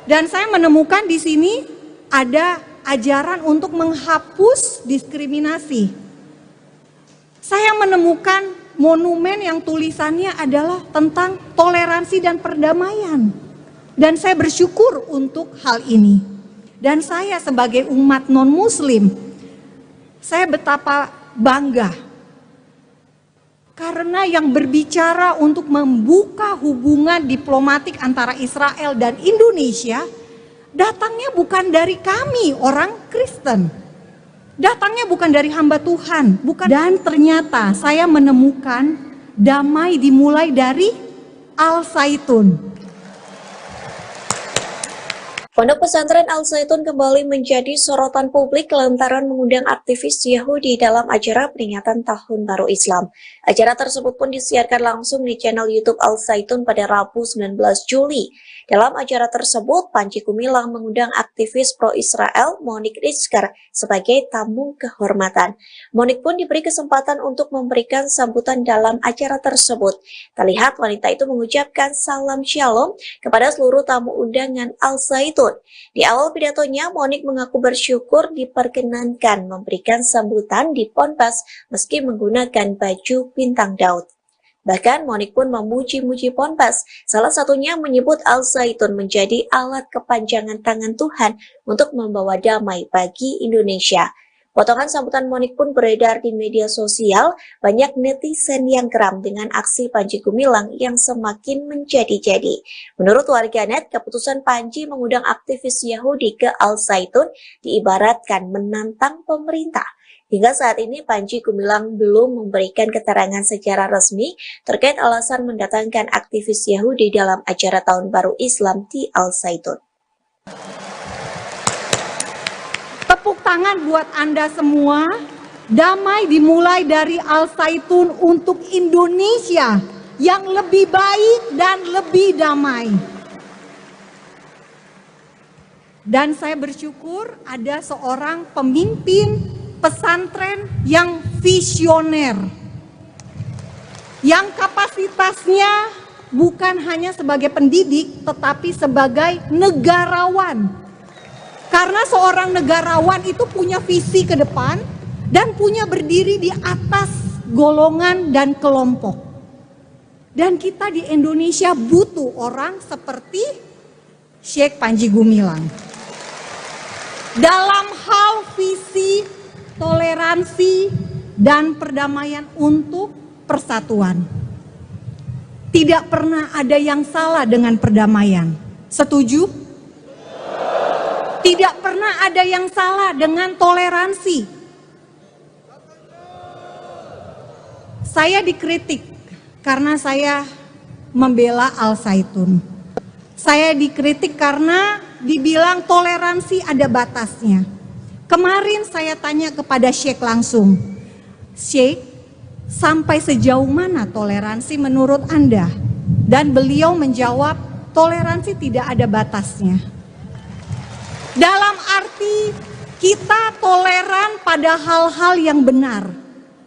Dan saya menemukan di sini ada ajaran untuk menghapus diskriminasi. Saya menemukan monumen yang tulisannya adalah tentang toleransi dan perdamaian. Dan saya bersyukur untuk hal ini. Dan saya sebagai umat non-muslim, saya betapa bangga. Karena yang berbicara untuk membuka hubungan diplomatik antara Israel dan Indonesia, datangnya bukan dari kami orang Kristen. Datangnya bukan dari hamba Tuhan, bukan. Dan ternyata saya menemukan damai dimulai dari Al-Zaitun. Pondok pesantren Al-Zaitun kembali menjadi sorotan publik lantaran mengundang aktivis Yahudi dalam acara peringatan Tahun Baru Islam. Acara tersebut pun disiarkan langsung di channel YouTube Al-Zaitun pada Rabu 19 Juli. Dalam acara tersebut, Panji Gumilang mengundang aktivis pro-Israel Monique Rizkar sebagai tamu kehormatan. Monique pun diberi kesempatan untuk memberikan sambutan dalam acara tersebut. Terlihat wanita itu mengucapkan salam shalom kepada seluruh tamu undangan Al-Zaitun. Di awal pidatonya, Monique mengaku bersyukur diperkenankan memberikan sambutan di Ponpes meski menggunakan baju bintang Daud. Bahkan Monique pun memuji-muji Ponpes, salah satunya menyebut Al-Zaitun menjadi alat kepanjangan tangan Tuhan untuk membawa damai bagi Indonesia. Potongan sambutan Monique pun beredar di media sosial, banyak netizen yang geram dengan aksi Panji Gumilang yang semakin menjadi-jadi. Menurut warganet, keputusan Panji mengundang aktivis Yahudi ke Al-Zaitun diibaratkan menantang pemerintah. Hingga saat ini Panji Gumilang belum memberikan keterangan secara resmi terkait alasan mendatangkan aktivis Yahudi dalam acara Tahun Baru Islam di Al-Zaitun. Tepuk tangan buat Anda semua. Damai dimulai dari Al-Zaitun untuk Indonesia yang lebih baik dan lebih damai. Dan saya bersyukur ada seorang pemimpin pesantren yang visioner, yang kapasitasnya bukan hanya sebagai pendidik tetapi sebagai negarawan. Karena seorang negarawan itu punya visi ke depan dan punya berdiri di atas golongan dan kelompok. Dan kita di Indonesia butuh orang seperti Syekh Panji Gumilang. Dalam hal visi, toleransi, dan perdamaian untuk persatuan. Tidak pernah ada yang salah dengan perdamaian. Setuju? Tidak pernah ada yang salah dengan toleransi. Saya dikritik karena saya membela Al-Zaitun. Saya dikritik karena dibilang toleransi ada batasnya. Kemarin saya tanya kepada Syekh langsung, Syekh, sampai sejauh mana toleransi menurut Anda? Dan beliau menjawab, toleransi tidak ada batasnya. Dalam arti kita toleran pada hal-hal yang benar.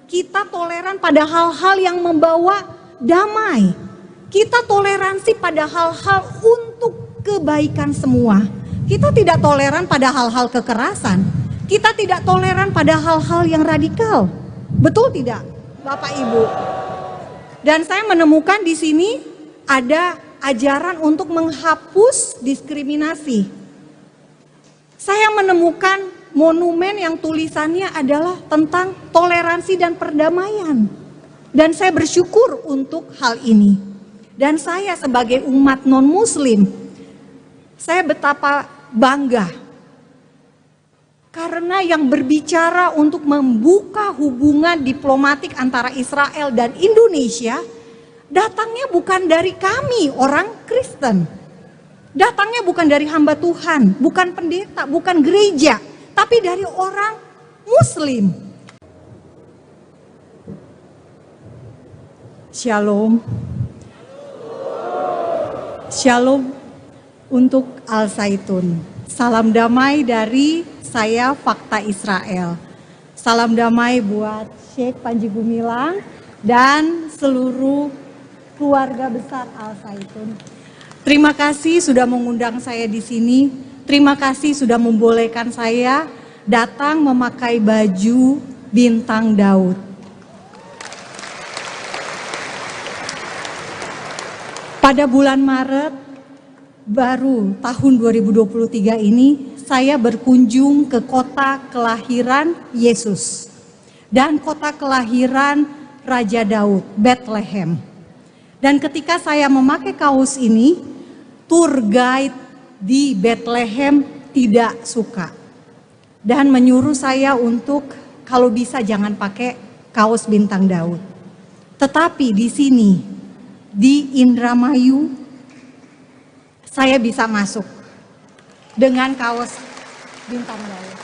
Kita toleran pada hal-hal yang membawa damai. Kita toleransi pada hal-hal untuk kebaikan semua. Kita tidak toleran pada hal-hal kekerasan. Kita tidak toleran pada hal-hal yang radikal. Betul tidak, Bapak Ibu? Dan saya menemukan di sini ada ajaran untuk menghapus diskriminasi. Saya menemukan monumen yang tulisannya adalah tentang toleransi dan perdamaian. Dan saya bersyukur untuk hal ini. Dan saya sebagai umat non-muslim, saya betapa bangga. Karena yang berbicara untuk membuka hubungan diplomatik antara Israel dan Indonesia, datangnya bukan dari kami orang Kristen. Datangnya bukan dari hamba Tuhan, bukan pendeta, bukan gereja, tapi dari orang Muslim. Shalom. Shalom untuk Al-Zaitun. Salam damai dari saya, Fakta Israel. Salam damai buat Syekh Panji Gumilang dan seluruh keluarga besar Al-Zaitun. Terima kasih sudah mengundang saya di sini. Terima kasih sudah membolehkan saya datang memakai baju bintang Daud. Pada bulan Maret baru tahun 2023 ini, saya berkunjung ke kota kelahiran Yesus dan kota kelahiran Raja Daud, Bethlehem. Dan ketika saya memakai kaos ini, tour guide di Bethlehem tidak suka dan menyuruh saya untuk kalau bisa jangan pakai kaos bintang Daud. Tetapi di sini di Indramayu saya bisa masuk dengan kaos bintang Daud.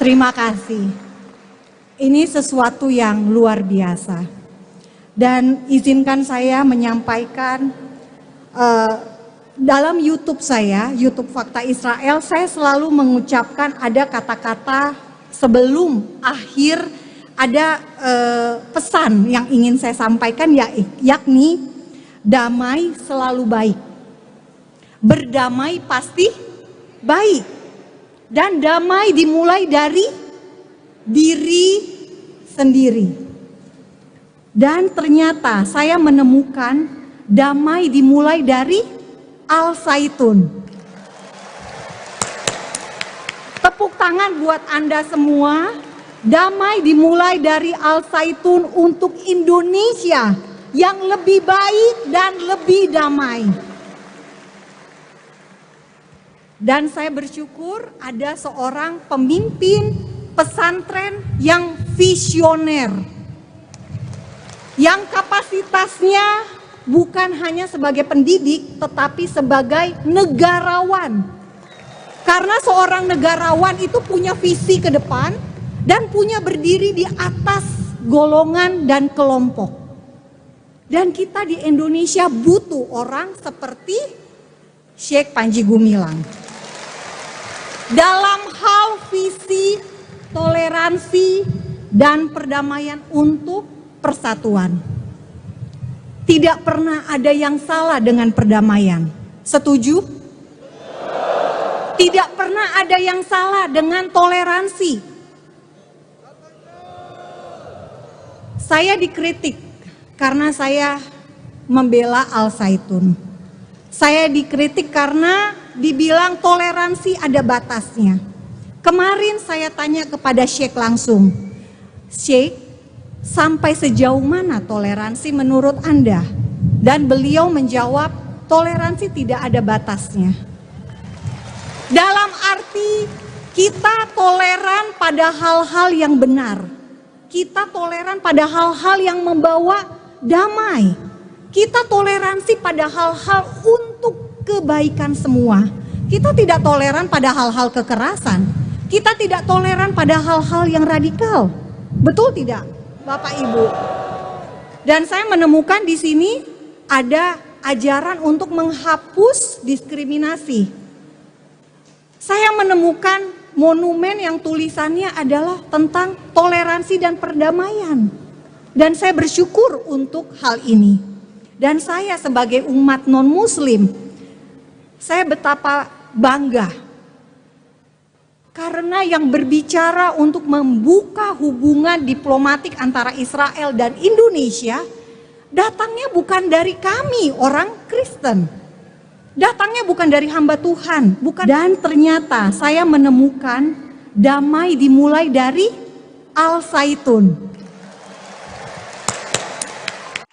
Terima kasih. Ini sesuatu yang luar biasa. Dan izinkan saya menyampaikan dalam YouTube saya, YouTube Fakta Israel, saya selalu mengucapkan ada kata-kata sebelum akhir, ada pesan yang ingin saya sampaikan, yakni damai selalu baik. Berdamai pasti baik. Dan damai dimulai dari diri sendiri. Dan ternyata saya menemukan damai dimulai dari Al-Zaitun. Tepuk tangan buat Anda semua. Damai dimulai dari Al-Zaitun untuk Indonesia yang lebih baik dan lebih damai. Dan saya bersyukur ada seorang pemimpin pesantren yang visioner, yang kapasitasnya bukan hanya sebagai pendidik, tetapi sebagai negarawan. Karena seorang negarawan itu punya visi ke depan dan punya berdiri di atas golongan dan kelompok. Dan kita di Indonesia butuh orang seperti Syekh Panji Gumilang. Dalam hal visi, toleransi, dan perdamaian untuk persatuan. Tidak pernah ada yang salah dengan perdamaian. Setuju? Tidak pernah ada yang salah dengan toleransi. Saya dikritik karena saya membela Al-Zaitun. Saya dikritik karena dibilang toleransi ada batasnya. Kemarin saya tanya kepada Syekh langsung, Syekh, sampai sejauh mana toleransi menurut Anda? Dan beliau menjawab, toleransi tidak ada batasnya. Dalam arti kita toleran pada hal-hal yang benar. Kita toleran pada hal-hal yang membawa damai. Kita toleransi pada hal-hal untuk kebaikan semua. Kita tidak toleran pada hal-hal kekerasan. Kita tidak toleran pada hal-hal yang radikal. Betul tidak, Bapak Ibu? Dan saya menemukan di sini ada ajaran untuk menghapus diskriminasi. Saya menemukan monumen yang tulisannya adalah tentang toleransi dan perdamaian. Dan saya bersyukur untuk hal ini. Dan saya sebagai umat non-muslim, saya betapa bangga. Karena yang berbicara untuk membuka hubungan diplomatik antara Israel dan Indonesia, datangnya bukan dari kami orang Kristen. Datangnya bukan dari hamba Tuhan, bukan. Dan ternyata saya menemukan damai dimulai dari Al-Zaitun.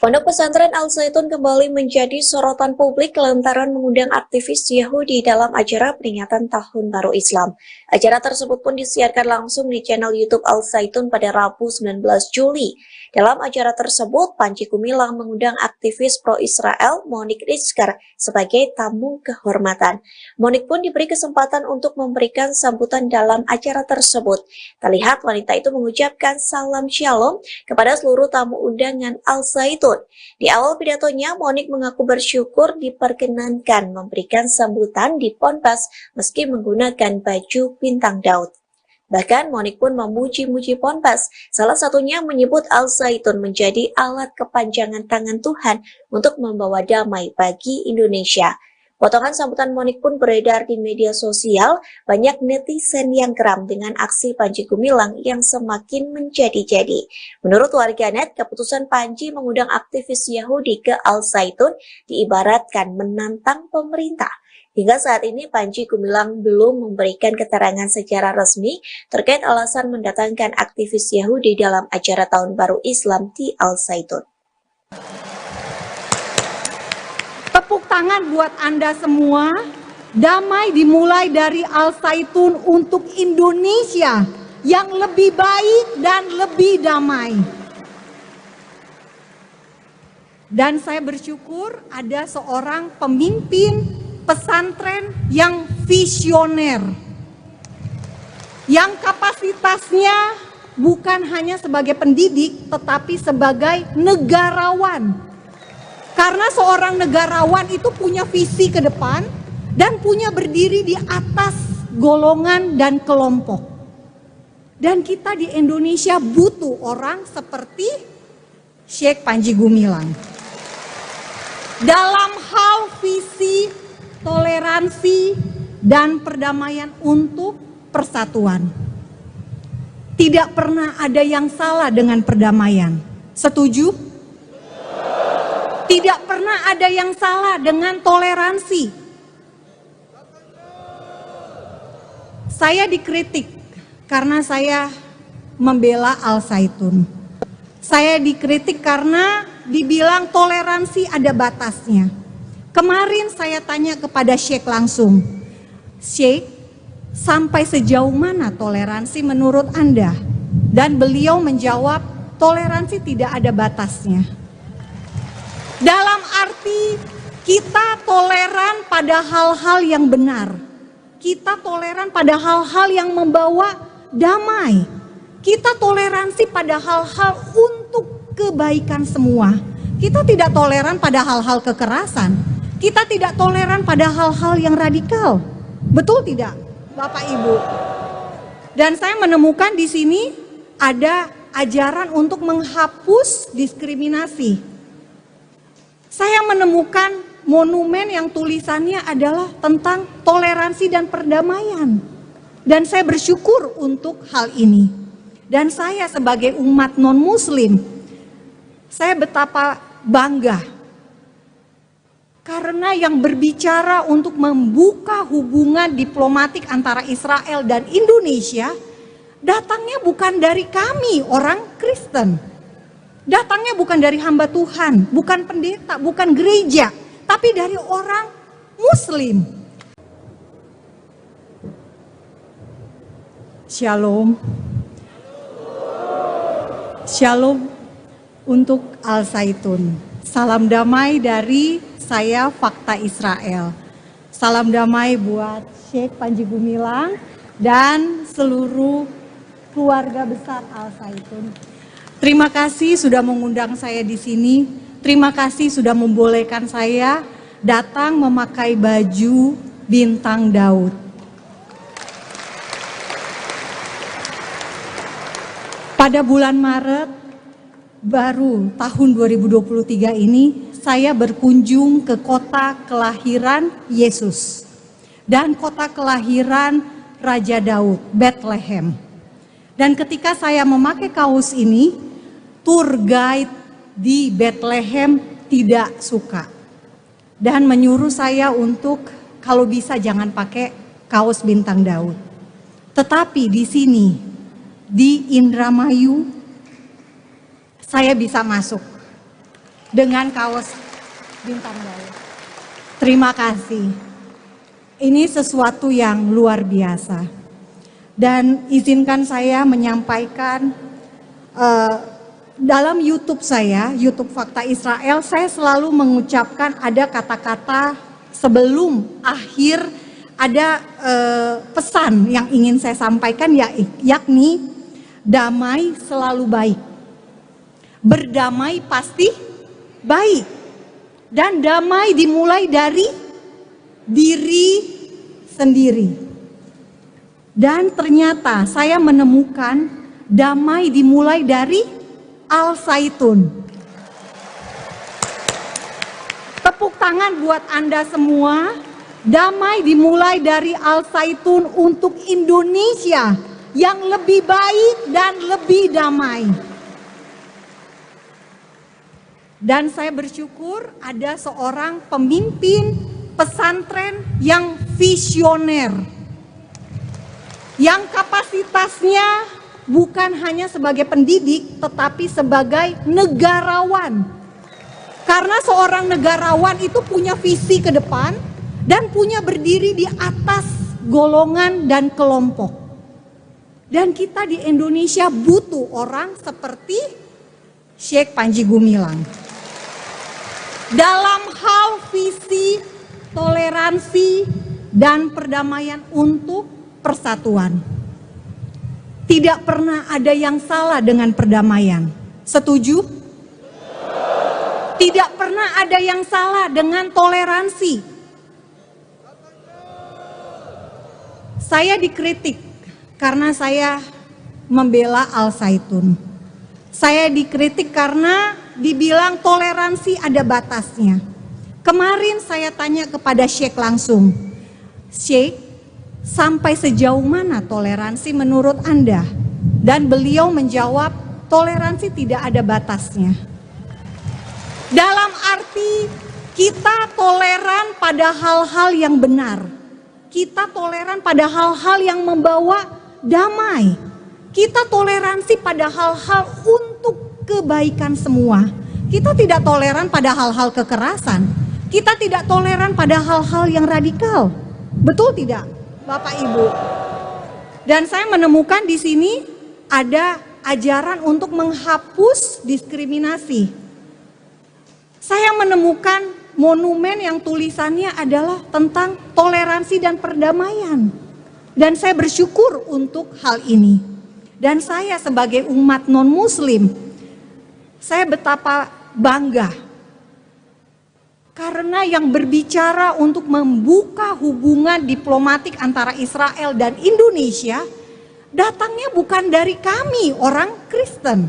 Pondok pesantren Al-Zaitun kembali menjadi sorotan publik lantaran mengundang aktivis Yahudi dalam acara peringatan Tahun Baru Islam. Acara tersebut pun disiarkan langsung di channel YouTube Al-Zaitun pada Rabu 19 Juli. Dalam acara tersebut, Panji Gumilang mengundang aktivis pro-Israel Monique Rizkar sebagai tamu kehormatan. Monique pun diberi kesempatan untuk memberikan sambutan dalam acara tersebut. Terlihat wanita itu mengucapkan salam shalom kepada seluruh tamu undangan Al-Zaitun. Di awal pidatonya, Monique mengaku bersyukur diperkenankan memberikan sambutan di Ponpes meski menggunakan baju bintang Daud. Bahkan Monique pun memuji-muji Ponpes, salah satunya menyebut Al-Zaitun menjadi alat kepanjangan tangan Tuhan untuk membawa damai bagi Indonesia. Potongan sambutan Monique pun beredar di media sosial, banyak netizen yang geram dengan aksi Panji Gumilang yang semakin menjadi-jadi. Menurut warganet, keputusan Panji mengundang aktivis Yahudi ke Al-Zaitun diibaratkan menantang pemerintah. Hingga saat ini Panji Gumilang belum memberikan keterangan secara resmi terkait alasan mendatangkan aktivis Yahudi dalam acara Tahun Baru Islam di Al-Zaitun. Tepuk tangan buat Anda semua. Damai dimulai dari Al-Zaitun untuk Indonesia yang lebih baik dan lebih damai. Dan saya bersyukur ada seorang pemimpin pesantren yang visioner, yang kapasitasnya bukan hanya sebagai pendidik tetapi sebagai negarawan. Karena seorang negarawan itu punya visi ke depan dan punya berdiri di atas golongan dan kelompok. Dan kita di Indonesia butuh orang seperti Sheikh Panji Gumilang. Dalam hal visi, toleransi, dan perdamaian untuk persatuan. Tidak pernah ada yang salah dengan perdamaian. Setuju? Tidak pernah ada yang salah dengan toleransi. Saya dikritik karena saya membela Al-Zaitun. Saya dikritik karena dibilang toleransi ada batasnya. Kemarin saya tanya kepada Sheikh langsung, Sheikh, sampai sejauh mana toleransi menurut Anda? Dan beliau menjawab, toleransi tidak ada batasnya. Dalam arti kita toleran pada hal-hal yang benar. Kita toleran pada hal-hal yang membawa damai. Kita toleransi pada hal-hal untuk kebaikan semua. Kita tidak toleran pada hal-hal kekerasan. Kita tidak toleran pada hal-hal yang radikal. Betul tidak, Bapak Ibu? Dan saya menemukan di sini ada ajaran untuk menghapus diskriminasi. Saya menemukan monumen yang tulisannya adalah tentang toleransi dan perdamaian. Dan saya bersyukur untuk hal ini. Dan saya sebagai umat non-muslim, saya betapa bangga. Karena yang berbicara untuk membuka hubungan diplomatik antara Israel dan Indonesia, datangnya bukan dari kami orang Kristen. Datangnya bukan dari hamba Tuhan, bukan pendeta, bukan gereja, tapi dari orang Muslim. Shalom. Shalom untuk Al-Zaitun. Salam damai dari saya, Fakta Israel. Salam damai buat Syekh Panji Gumilang dan seluruh keluarga besar Al-Zaitun. Terima kasih sudah mengundang saya di sini. Terima kasih sudah membolehkan saya datang memakai baju bintang Daud. Pada bulan Maret baru tahun 2023 ini, saya berkunjung ke kota kelahiran Yesus dan kota kelahiran Raja Daud, Bethlehem. Dan ketika saya memakai kaos ini, tour guide di Bethlehem tidak suka dan menyuruh saya untuk kalau bisa jangan pakai kaos bintang Daud. Tetapi di sini, di Indramayu, saya bisa masuk dengan kaos bintang Daud. Terima kasih. Ini sesuatu yang luar biasa. Dan izinkan saya menyampaikan dalam YouTube saya, YouTube Fakta Israel, saya selalu mengucapkan ada kata-kata sebelum akhir, ada pesan yang ingin saya sampaikan, yakni damai selalu baik. Berdamai pasti baik. Dan damai dimulai dari diri sendiri. Dan ternyata saya menemukan damai dimulai dari Al-Zaitun. Tepuk tangan buat Anda semua. Damai dimulai dari Al-Zaitun untuk Indonesia yang lebih baik dan lebih damai. Dan saya bersyukur ada seorang pemimpin pesantren yang visioner, yang kapasitasnya bukan hanya sebagai pendidik, tetapi sebagai negarawan. Karena seorang negarawan itu punya visi ke depan dan punya berdiri di atas golongan dan kelompok. Dan kita di Indonesia butuh orang seperti Syekh Panji Gumilang. Dalam hal visi, toleransi, dan perdamaian untuk persatuan. Tidak pernah ada yang salah dengan perdamaian. Setuju? Tidak pernah ada yang salah dengan toleransi. Saya dikritik karena saya membela Al-Zaitun. Saya dikritik karena dibilang toleransi ada batasnya. Kemarin saya tanya kepada Syekh langsung, Syekh, sampai sejauh mana toleransi menurut Anda? Dan beliau menjawab, toleransi tidak ada batasnya. Dalam arti kita toleran pada hal-hal yang benar. Kita toleran pada hal-hal yang membawa damai. Kita toleransi pada hal-hal untuk kebaikan semua. Kita tidak toleran pada hal-hal kekerasan. Kita tidak toleran pada hal-hal yang radikal. Betul tidak, Bapak Ibu? Dan saya menemukan di sini ada ajaran untuk menghapus diskriminasi. Saya menemukan monumen yang tulisannya adalah tentang toleransi dan perdamaian. Dan saya bersyukur untuk hal ini. Dan saya sebagai umat non-muslim, saya betapa bangga. Karena yang berbicara untuk membuka hubungan diplomatik antara Israel dan Indonesia, datangnya bukan dari kami orang Kristen.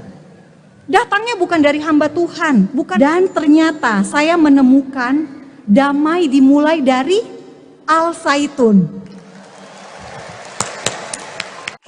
Datangnya bukan dari hamba Tuhan, bukan. Dan ternyata saya menemukan damai dimulai dari Al-Zaitun.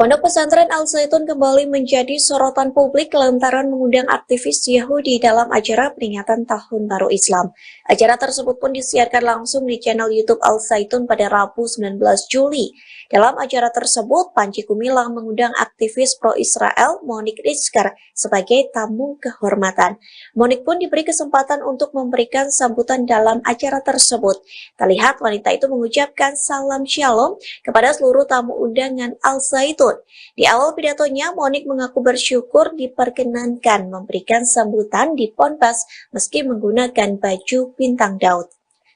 Pondok pesantren Al Zaitun kembali menjadi sorotan publik lantaran mengundang aktivis Yahudi dalam acara peringatan Tahun Baru Islam. Acara tersebut pun disiarkan langsung di channel YouTube Al Zaitun pada Rabu 19 Juli. Dalam acara tersebut, Panji Gumilang mengundang aktivis pro-Israel Monique Rizker sebagai tamu kehormatan. Monique pun diberi kesempatan untuk memberikan sambutan dalam acara tersebut. Terlihat wanita itu mengucapkan salam shalom kepada seluruh tamu undangan Al Zaitun. Di awal pidatonya, Monique mengaku bersyukur diperkenankan memberikan sambutan di Ponpes meski menggunakan baju bintang Daud.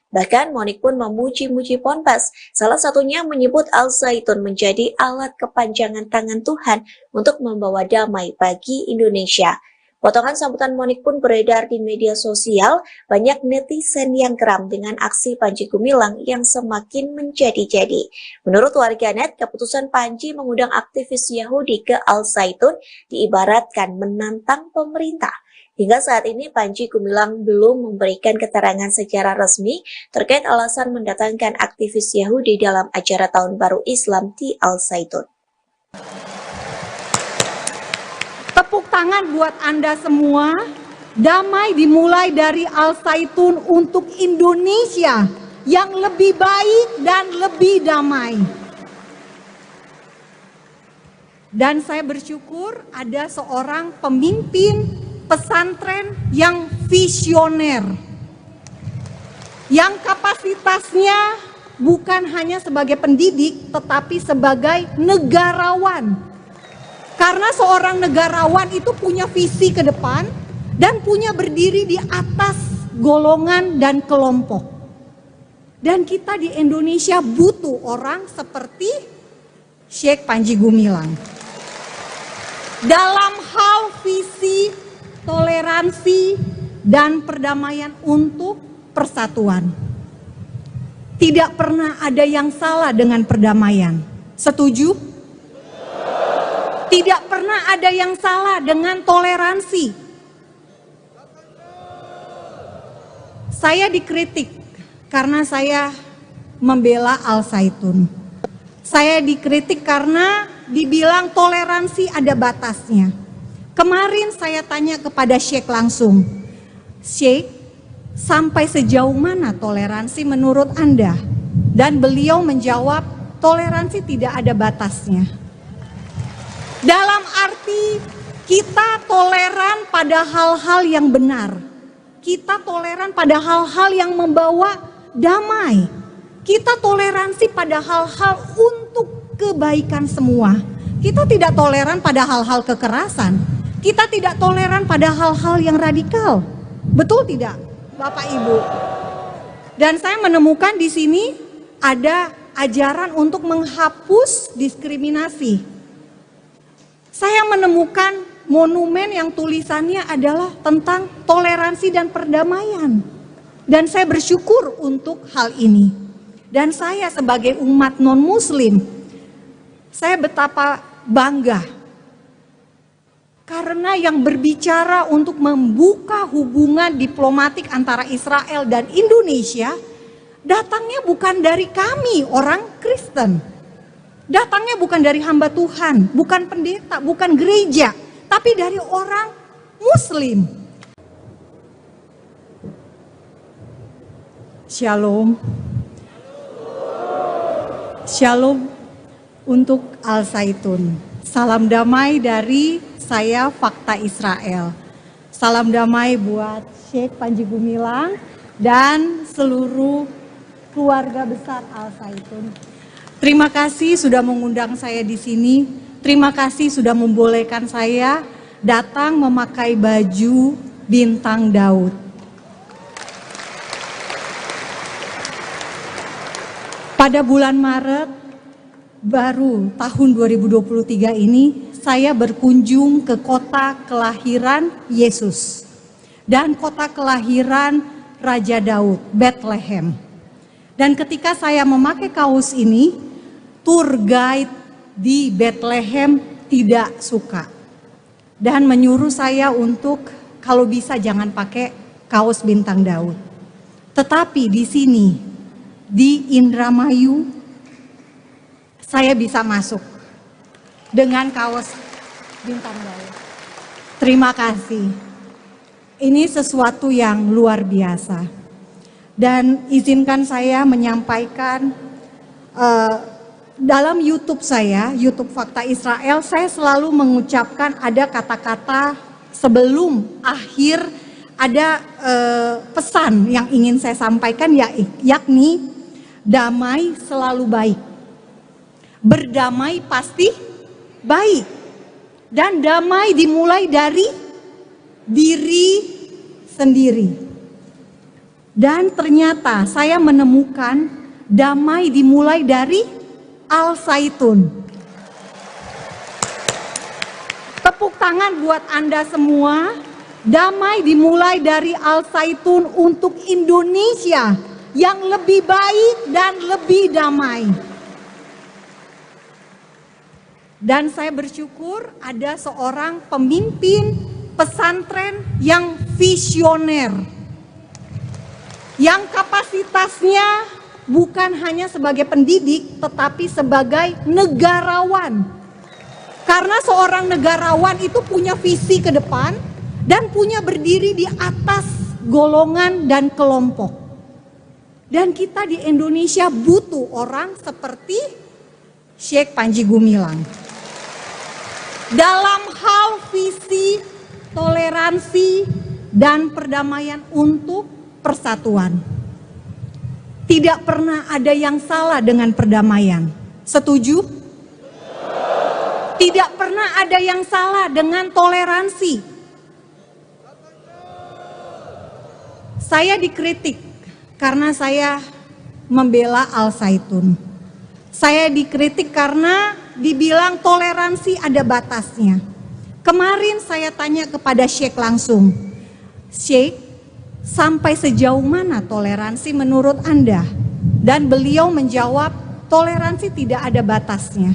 Bahkan Monique pun memuji-muji Ponpes, salah satunya menyebut Al Zaitun menjadi alat kepanjangan tangan Tuhan untuk membawa damai bagi Indonesia. Potongan sambutan Monique pun beredar di media sosial, banyak netizen yang geram dengan aksi Panji Gumilang yang semakin menjadi-jadi. Menurut warganet, keputusan Panji mengundang aktivis Yahudi ke Al Zaitun diibaratkan menantang pemerintah. Hingga saat ini Panji Gumilang belum memberikan keterangan secara resmi terkait alasan mendatangkan aktivis Yahudi dalam acara Tahun Baru Islam di Al Zaitun. Tepuk tangan buat Anda semua. Damai dimulai dari Al Zaitun untuk Indonesia yang lebih baik dan lebih damai. Dan saya bersyukur ada seorang pemimpin pesantren yang visioner, yang kapasitasnya bukan hanya sebagai pendidik tetapi sebagai negarawan. Karena seorang negarawan itu punya visi ke depan dan punya berdiri di atas golongan dan kelompok. Dan kita di Indonesia butuh orang seperti Syekh Panji Gumilang. Dalam hal visi, toleransi, dan perdamaian untuk persatuan. Tidak pernah ada yang salah dengan perdamaian. Setuju? Tidak pernah ada yang salah dengan toleransi. Saya dikritik karena saya membela Al Zaitun. Saya dikritik karena dibilang toleransi ada batasnya. Kemarin saya tanya kepada Syekh langsung, Syekh, sampai sejauh mana toleransi menurut Anda? Dan beliau menjawab, toleransi tidak ada batasnya. Dalam arti kita toleran pada hal-hal yang benar. Kita toleran pada hal-hal yang membawa damai. Kita toleransi pada hal-hal untuk kebaikan semua. Kita tidak toleran pada hal-hal kekerasan. Kita tidak toleran pada hal-hal yang radikal. Betul tidak, Bapak Ibu? Dan saya menemukan di sini ada ajaran untuk menghapus diskriminasi. Saya menemukan monumen yang tulisannya adalah tentang toleransi dan perdamaian. Dan saya bersyukur untuk hal ini. Dan saya sebagai umat non-muslim, saya betapa bangga. Karena yang berbicara untuk membuka hubungan diplomatik antara Israel dan Indonesia, datangnya bukan dari kami orang Kristen. Datangnya bukan dari hamba Tuhan, bukan pendeta, bukan gereja, tapi dari orang Muslim. Shalom. Shalom untuk Al Zaitun. Salam damai dari saya, Fakta Israel. Salam damai buat Syekh Panji Gumilang dan seluruh keluarga besar Al Zaitun. Terima kasih sudah mengundang saya di sini. Terima kasih sudah membolehkan saya datang memakai baju bintang Daud. Pada bulan Maret baru tahun 2023 ini, saya berkunjung ke kota kelahiran Yesus dan kota kelahiran Raja Daud, Bethlehem. Dan ketika saya memakai kaos ini, tour guide di Bethlehem tidak suka dan menyuruh saya untuk kalau bisa jangan pakai kaos bintang Daud. Tetapi di sini di Indramayu saya bisa masuk. dengan kaos bintang Daud. Terima kasih. Ini sesuatu yang luar biasa. Dan izinkan saya menyampaikan dalam YouTube saya, YouTube Fakta Israel, saya selalu mengucapkan ada kata-kata sebelum akhir, ada pesan yang ingin saya sampaikan, yakni damai selalu baik. Berdamai pasti baik. Dan damai dimulai dari diri sendiri. Dan ternyata saya menemukan damai dimulai dari Al-Zaitun. Tepuk tangan buat Anda semua. Damai dimulai dari Al-Zaitun untuk Indonesia yang lebih baik dan lebih damai. Dan saya bersyukur ada seorang pemimpin pesantren yang visioner, yang kapasitasnya bukan hanya sebagai pendidik, tetapi sebagai negarawan. Karena seorang negarawan itu punya visi ke depan dan punya berdiri di atas golongan dan kelompok. Dan kita di Indonesia butuh orang seperti Syekh Panji Gumilang. Dalam hal visi, toleransi, dan perdamaian untuk persatuan. Tidak pernah ada yang salah dengan perdamaian. Setuju? Tidak pernah ada yang salah dengan toleransi. Saya dikritik karena saya membela Al-Zaitun. Saya dikritik karena dibilang toleransi ada batasnya. Kemarin saya tanya kepada Syekh langsung, Syekh, sampai sejauh mana toleransi menurut Anda? Dan beliau menjawab, toleransi tidak ada batasnya.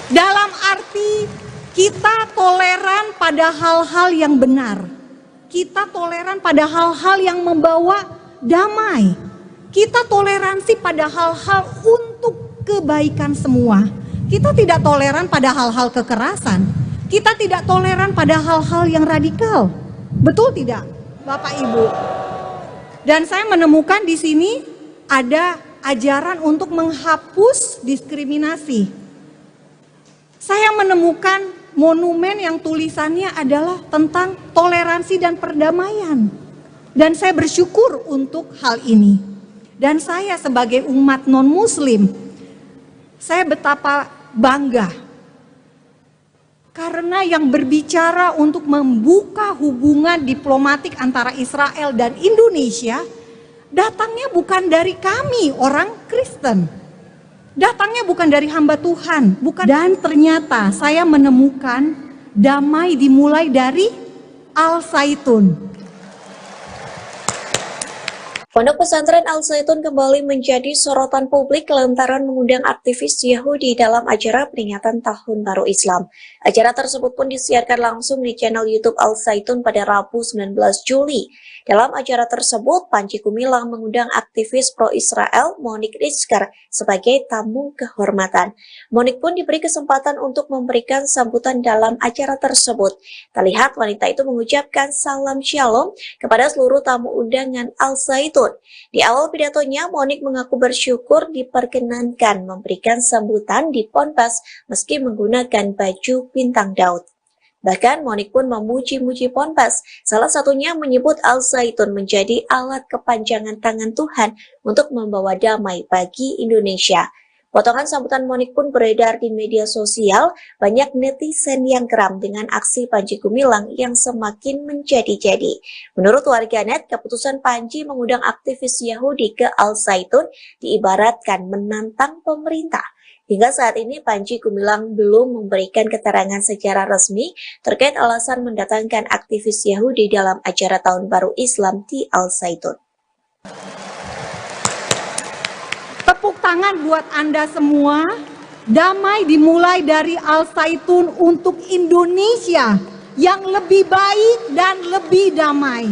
Dalam arti kita toleran pada hal-hal yang benar. Kita toleran pada hal-hal yang membawa damai. Kita toleransi pada hal-hal untuk kebaikan semua. Kita tidak toleran pada hal-hal kekerasan. Kita tidak toleran pada hal-hal yang radikal. Betul tidak, Bapak Ibu? Dan saya menemukan di sini ada ajaran untuk menghapus diskriminasi. Saya menemukan monumen yang tulisannya adalah tentang toleransi dan perdamaian. Dan saya bersyukur untuk hal ini. Dan saya sebagai umat non-muslim, saya betapa bangga. Karena yang berbicara untuk membuka hubungan diplomatik antara Israel dan Indonesia, datangnya bukan dari kami orang Kristen. Datangnya bukan dari hamba Tuhan. Dan ternyata saya menemukan damai dimulai dari Al-Zaitun. Pondok pesantren Al-Zaitun kembali menjadi sorotan publik lantaran mengundang aktivis Yahudi dalam acara peringatan Tahun Baru Islam. Acara tersebut pun disiarkan langsung di channel YouTube Al-Zaitun pada Rabu 19 Juli. Dalam acara tersebut, Panji Gumilang mengundang aktivis pro-Israel Monique Rizker sebagai tamu kehormatan. Monique pun diberi kesempatan untuk memberikan sambutan dalam acara tersebut. Terlihat wanita itu mengucapkan salam shalom kepada seluruh tamu undangan Al-Zaitun. Di awal pidatonya, Monique mengaku bersyukur diperkenankan memberikan sambutan di Ponpes meski menggunakan baju bintang Daud. Bahkan Monique pun memuji-muji Ponpes, salah satunya menyebut Al-Zaitun menjadi alat kepanjangan tangan Tuhan untuk membawa damai bagi Indonesia. Potongan sambutan Monique pun beredar di media sosial, banyak netizen yang geram dengan aksi Panji Gumilang yang semakin menjadi-jadi. Menurut warganet, keputusan Panji mengundang aktivis Yahudi ke Al-Zaitun diibaratkan menantang pemerintah. Hingga saat ini Panji Gumilang belum memberikan keterangan secara resmi terkait alasan mendatangkan aktivis Yahudi dalam acara Tahun Baru Islam di Al-Zaitun. Tepuk tangan buat Anda semua. Damai dimulai dari Al-Zaitun untuk Indonesia yang lebih baik dan lebih damai.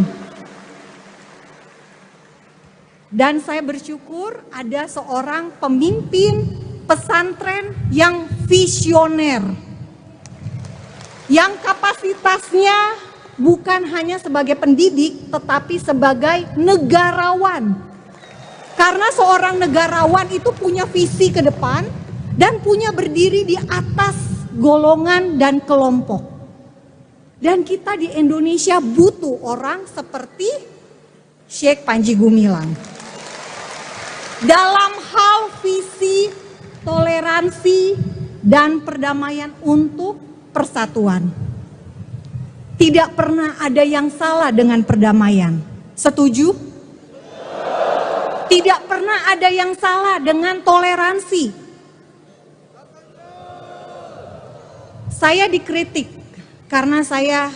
Dan saya bersyukur ada seorang pemimpin pesantren yang visioner, yang kapasitasnya bukan hanya sebagai pendidik, tetapi sebagai negarawan. Karena seorang negarawan itu punya visi ke depan dan punya berdiri di atas golongan dan kelompok. Dan kita di Indonesia butuh orang seperti Syekh Panji Gumilang. Dalam hal visi, toleransi, dan perdamaian untuk persatuan. Tidak pernah ada yang salah dengan perdamaian. Setuju? Tidak pernah ada yang salah dengan toleransi. Saya dikritik karena saya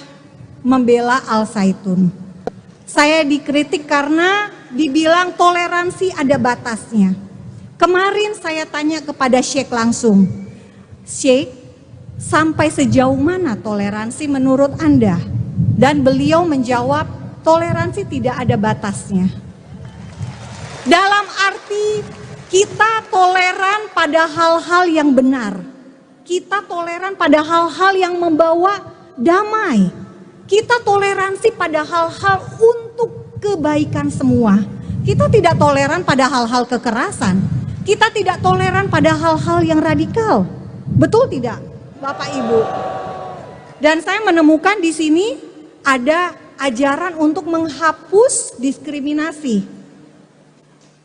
membela Al Zaitun. Saya dikritik karena dibilang toleransi ada batasnya. Kemarin saya tanya kepada Syekh langsung, Syekh, sampai sejauh mana toleransi menurut Anda? Dan beliau menjawab, toleransi tidak ada batasnya. Dalam arti kita toleran pada hal-hal yang benar. Kita toleran pada hal-hal yang membawa damai. Kita toleransi pada hal-hal untuk kebaikan semua. Kita tidak toleran pada hal-hal kekerasan. Kita tidak toleran pada hal-hal yang radikal. Betul tidak, Bapak Ibu? Dan saya menemukan di sini ada ajaran untuk menghapus diskriminasi.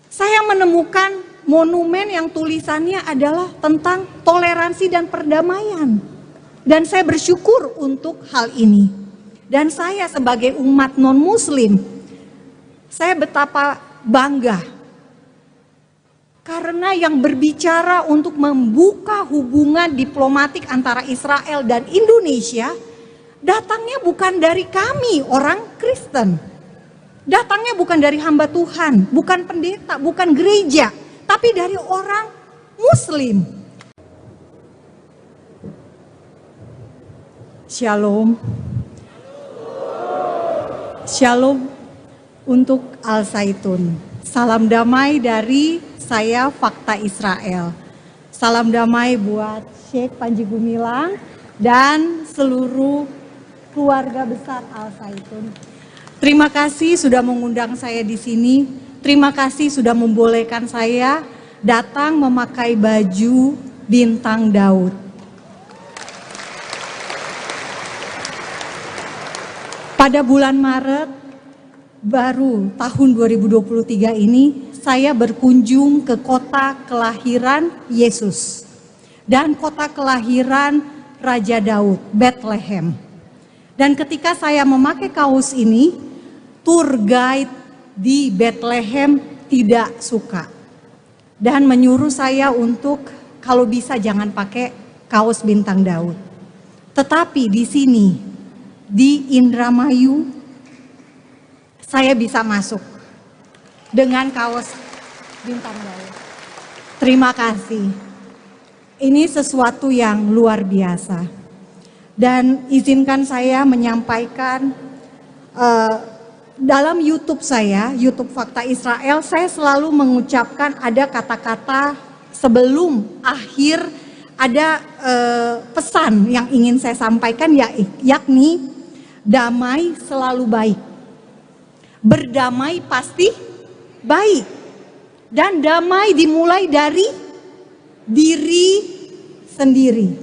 Saya menemukan monumen yang tulisannya adalah tentang toleransi dan perdamaian. Dan saya bersyukur untuk hal ini. Dan saya sebagai umat non-muslim, saya betapa bangga. Karena yang berbicara untuk membuka hubungan diplomatik antara Israel dan Indonesia, datangnya bukan dari kami orang Kristen. Datangnya bukan dari hamba Tuhan, bukan pendeta, bukan gereja, tapi dari orang Muslim. Shalom. Shalom untuk Al Zaitun. Salam damai dari saya, Fakta Israel. Salam damai buat Syekh Panji Gumilang dan seluruh keluarga besar Al Zaitun. Terima kasih sudah mengundang saya di sini. Terima kasih sudah membolehkan saya datang memakai baju bintang Daud. Pada bulan Maret baru tahun 2023 ini saya berkunjung ke kota kelahiran Yesus dan kota kelahiran Raja Daud, Bethlehem. Dan ketika saya memakai kaos ini, tour guide di Bethlehem tidak suka dan menyuruh saya untuk kalau bisa jangan pakai kaos bintang Daud. Tetapi di sini di Indramayu saya bisa masuk dengan kaos bintang Daud. Terima kasih. Ini sesuatu yang luar biasa. Dan izinkan saya menyampaikan dalam YouTube saya, YouTube Fakta Israel, saya selalu mengucapkan ada kata-kata sebelum akhir, ada pesan yang ingin saya sampaikan, yakni damai selalu baik. Berdamai pasti baik. Dan damai dimulai dari diri sendiri.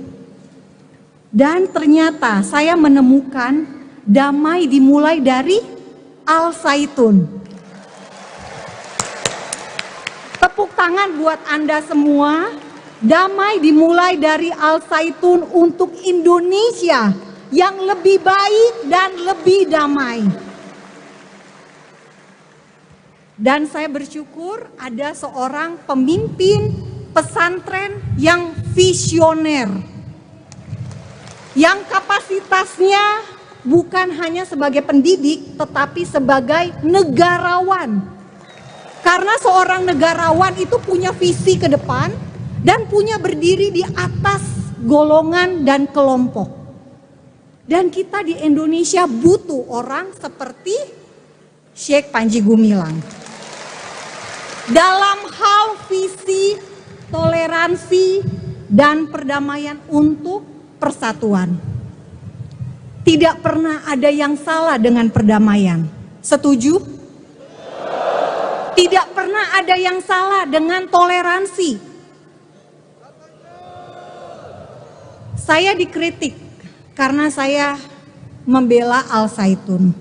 Dan ternyata saya menemukan damai dimulai dari Al Zaitun. Tepuk tangan buat Anda semua. Damai dimulai dari Al Zaitun untuk Indonesia yang lebih baik dan lebih damai. Dan saya bersyukur ada seorang pemimpin pesantren yang visioner. Yang kapasitasnya bukan hanya sebagai pendidik tetapi sebagai negarawan. Karena seorang negarawan itu punya visi ke depan dan punya berdiri di atas golongan dan kelompok. Dan kita di Indonesia butuh orang seperti Syekh Panji Gumilang. Dalam hal visi, toleransi, dan perdamaian untuk persatuan. Tidak pernah ada yang salah dengan perdamaian. Setuju? Tidak pernah ada yang salah dengan toleransi. Saya dikritik karena saya membela Al-Zaitun.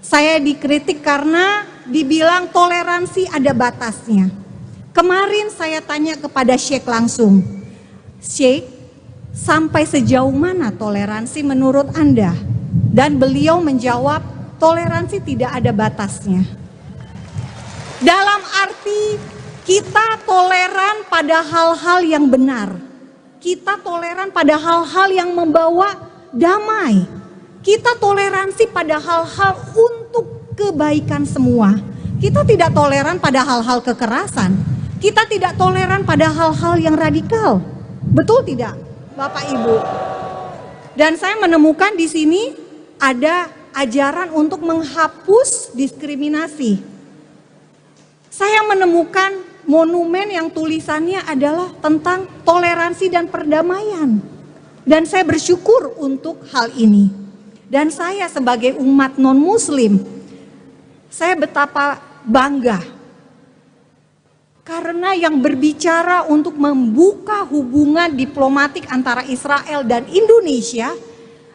Saya dikritik karena dibilang toleransi ada batasnya. Kemarin saya tanya kepada Syekh langsung, Syekh, sampai sejauh mana toleransi menurut Anda? Dan beliau menjawab, toleransi tidak ada batasnya. Dalam arti kita toleran pada hal-hal yang benar. Kita toleran pada hal-hal yang membawa damai. Kita toleransi pada hal-hal untuk kebaikan semua. Kita tidak toleran pada hal-hal kekerasan. Kita tidak toleran pada hal-hal yang radikal. Betul tidak, Bapak Ibu? Dan saya menemukan di sini ada ajaran untuk menghapus diskriminasi. Saya menemukan monumen yang tulisannya adalah tentang toleransi dan perdamaian. Dan saya bersyukur untuk hal ini. Dan saya sebagai umat non-muslim, saya betapa bangga. Karena yang berbicara untuk membuka hubungan diplomatik antara Israel dan Indonesia,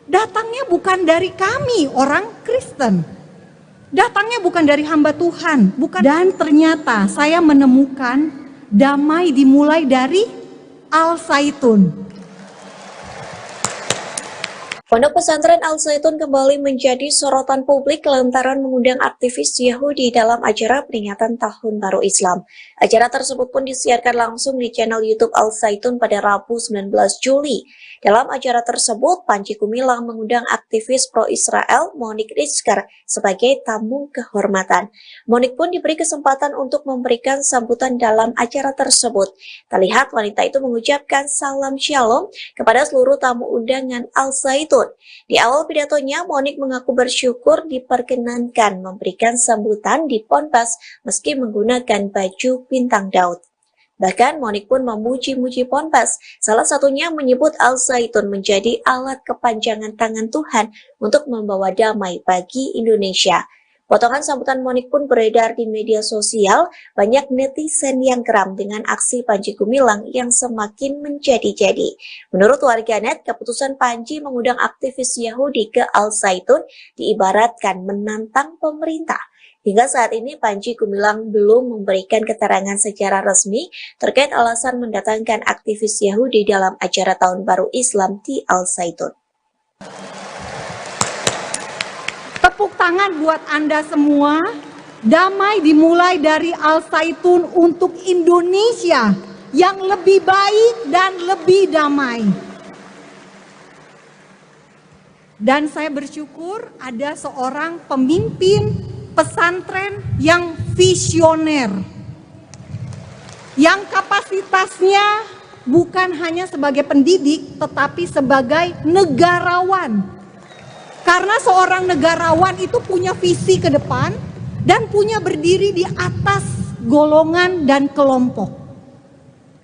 datangnya bukan dari kami orang Kristen. Datangnya bukan dari hamba Tuhan, bukan. Dan ternyata saya menemukan damai dimulai dari Al-Zaitun. Pondok pesantren Al-Zaitun kembali menjadi sorotan publik lantaran mengundang aktivis Yahudi dalam acara peringatan Tahun Baru Islam. Acara tersebut pun disiarkan langsung di channel YouTube Al-Zaitun pada Rabu 19 Juli. Dalam acara tersebut, Panji Gumilang mengundang aktivis pro-Israel Monique Rizkar sebagai tamu kehormatan. Monique pun diberi kesempatan untuk memberikan sambutan dalam acara tersebut. Terlihat wanita itu mengucapkan salam shalom kepada seluruh tamu undangan Al-Zaitun. Di awal pidatonya, Monique mengaku bersyukur diperkenankan memberikan sambutan di Ponpes meski menggunakan baju bintang Daud. Bahkan Monique pun memuji-muji Ponpes, salah satunya menyebut Al-Zaitun menjadi alat kepanjangan tangan Tuhan untuk membawa damai bagi Indonesia. Potongan sambutan Monique pun beredar di media sosial, banyak netizen yang geram dengan aksi Panji Gumilang yang semakin menjadi-jadi. Menurut warganet, keputusan Panji mengundang aktivis Yahudi ke Al-Zaitun diibaratkan menantang pemerintah. Hingga saat ini Panji Gumilang belum memberikan keterangan secara resmi terkait alasan mendatangkan aktivis Yahudi dalam acara Tahun Baru Islam di Al-Zaitun. Tepuk tangan buat Anda semua. Damai dimulai dari Al-Zaitun untuk Indonesia yang lebih baik dan lebih damai. Dan saya bersyukur ada seorang pemimpin pesantren yang visioner, yang kapasitasnya bukan hanya sebagai pendidik tetapi sebagai negarawan. Karena seorang negarawan itu punya visi ke depan dan punya berdiri di atas golongan dan kelompok.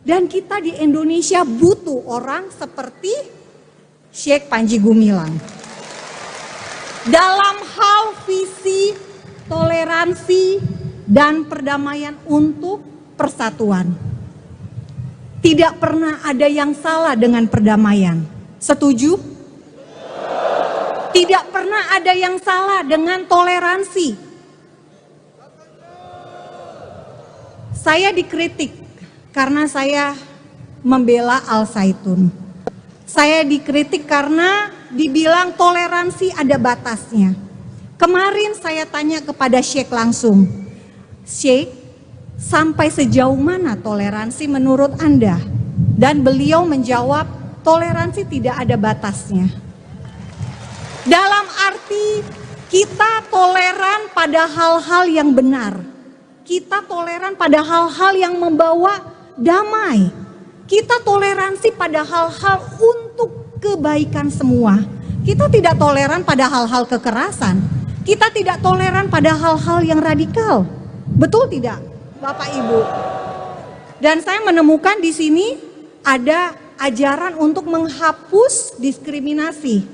Dan kita di Indonesia butuh orang seperti Syekh Panji Gumilang. Dalam hal visi, toleransi, dan perdamaian untuk persatuan. Tidak pernah ada yang salah dengan perdamaian. Setuju? Tidak pernah ada yang salah dengan toleransi. Saya dikritik karena saya membela Al-Zaitun. Saya dikritik karena dibilang toleransi ada batasnya. Kemarin saya tanya kepada Syekh langsung, Syekh, sampai sejauh mana toleransi menurut Anda? Dan beliau menjawab, toleransi tidak ada batasnya. Dalam arti kita toleran pada hal-hal yang benar. Kita toleran pada hal-hal yang membawa damai. Kita toleransi pada hal-hal untuk kebaikan semua. Kita tidak toleran pada hal-hal kekerasan. Kita tidak toleran pada hal-hal yang radikal. Betul tidak, Bapak Ibu? Dan saya menemukan di sini ada ajaran untuk menghapus diskriminasi.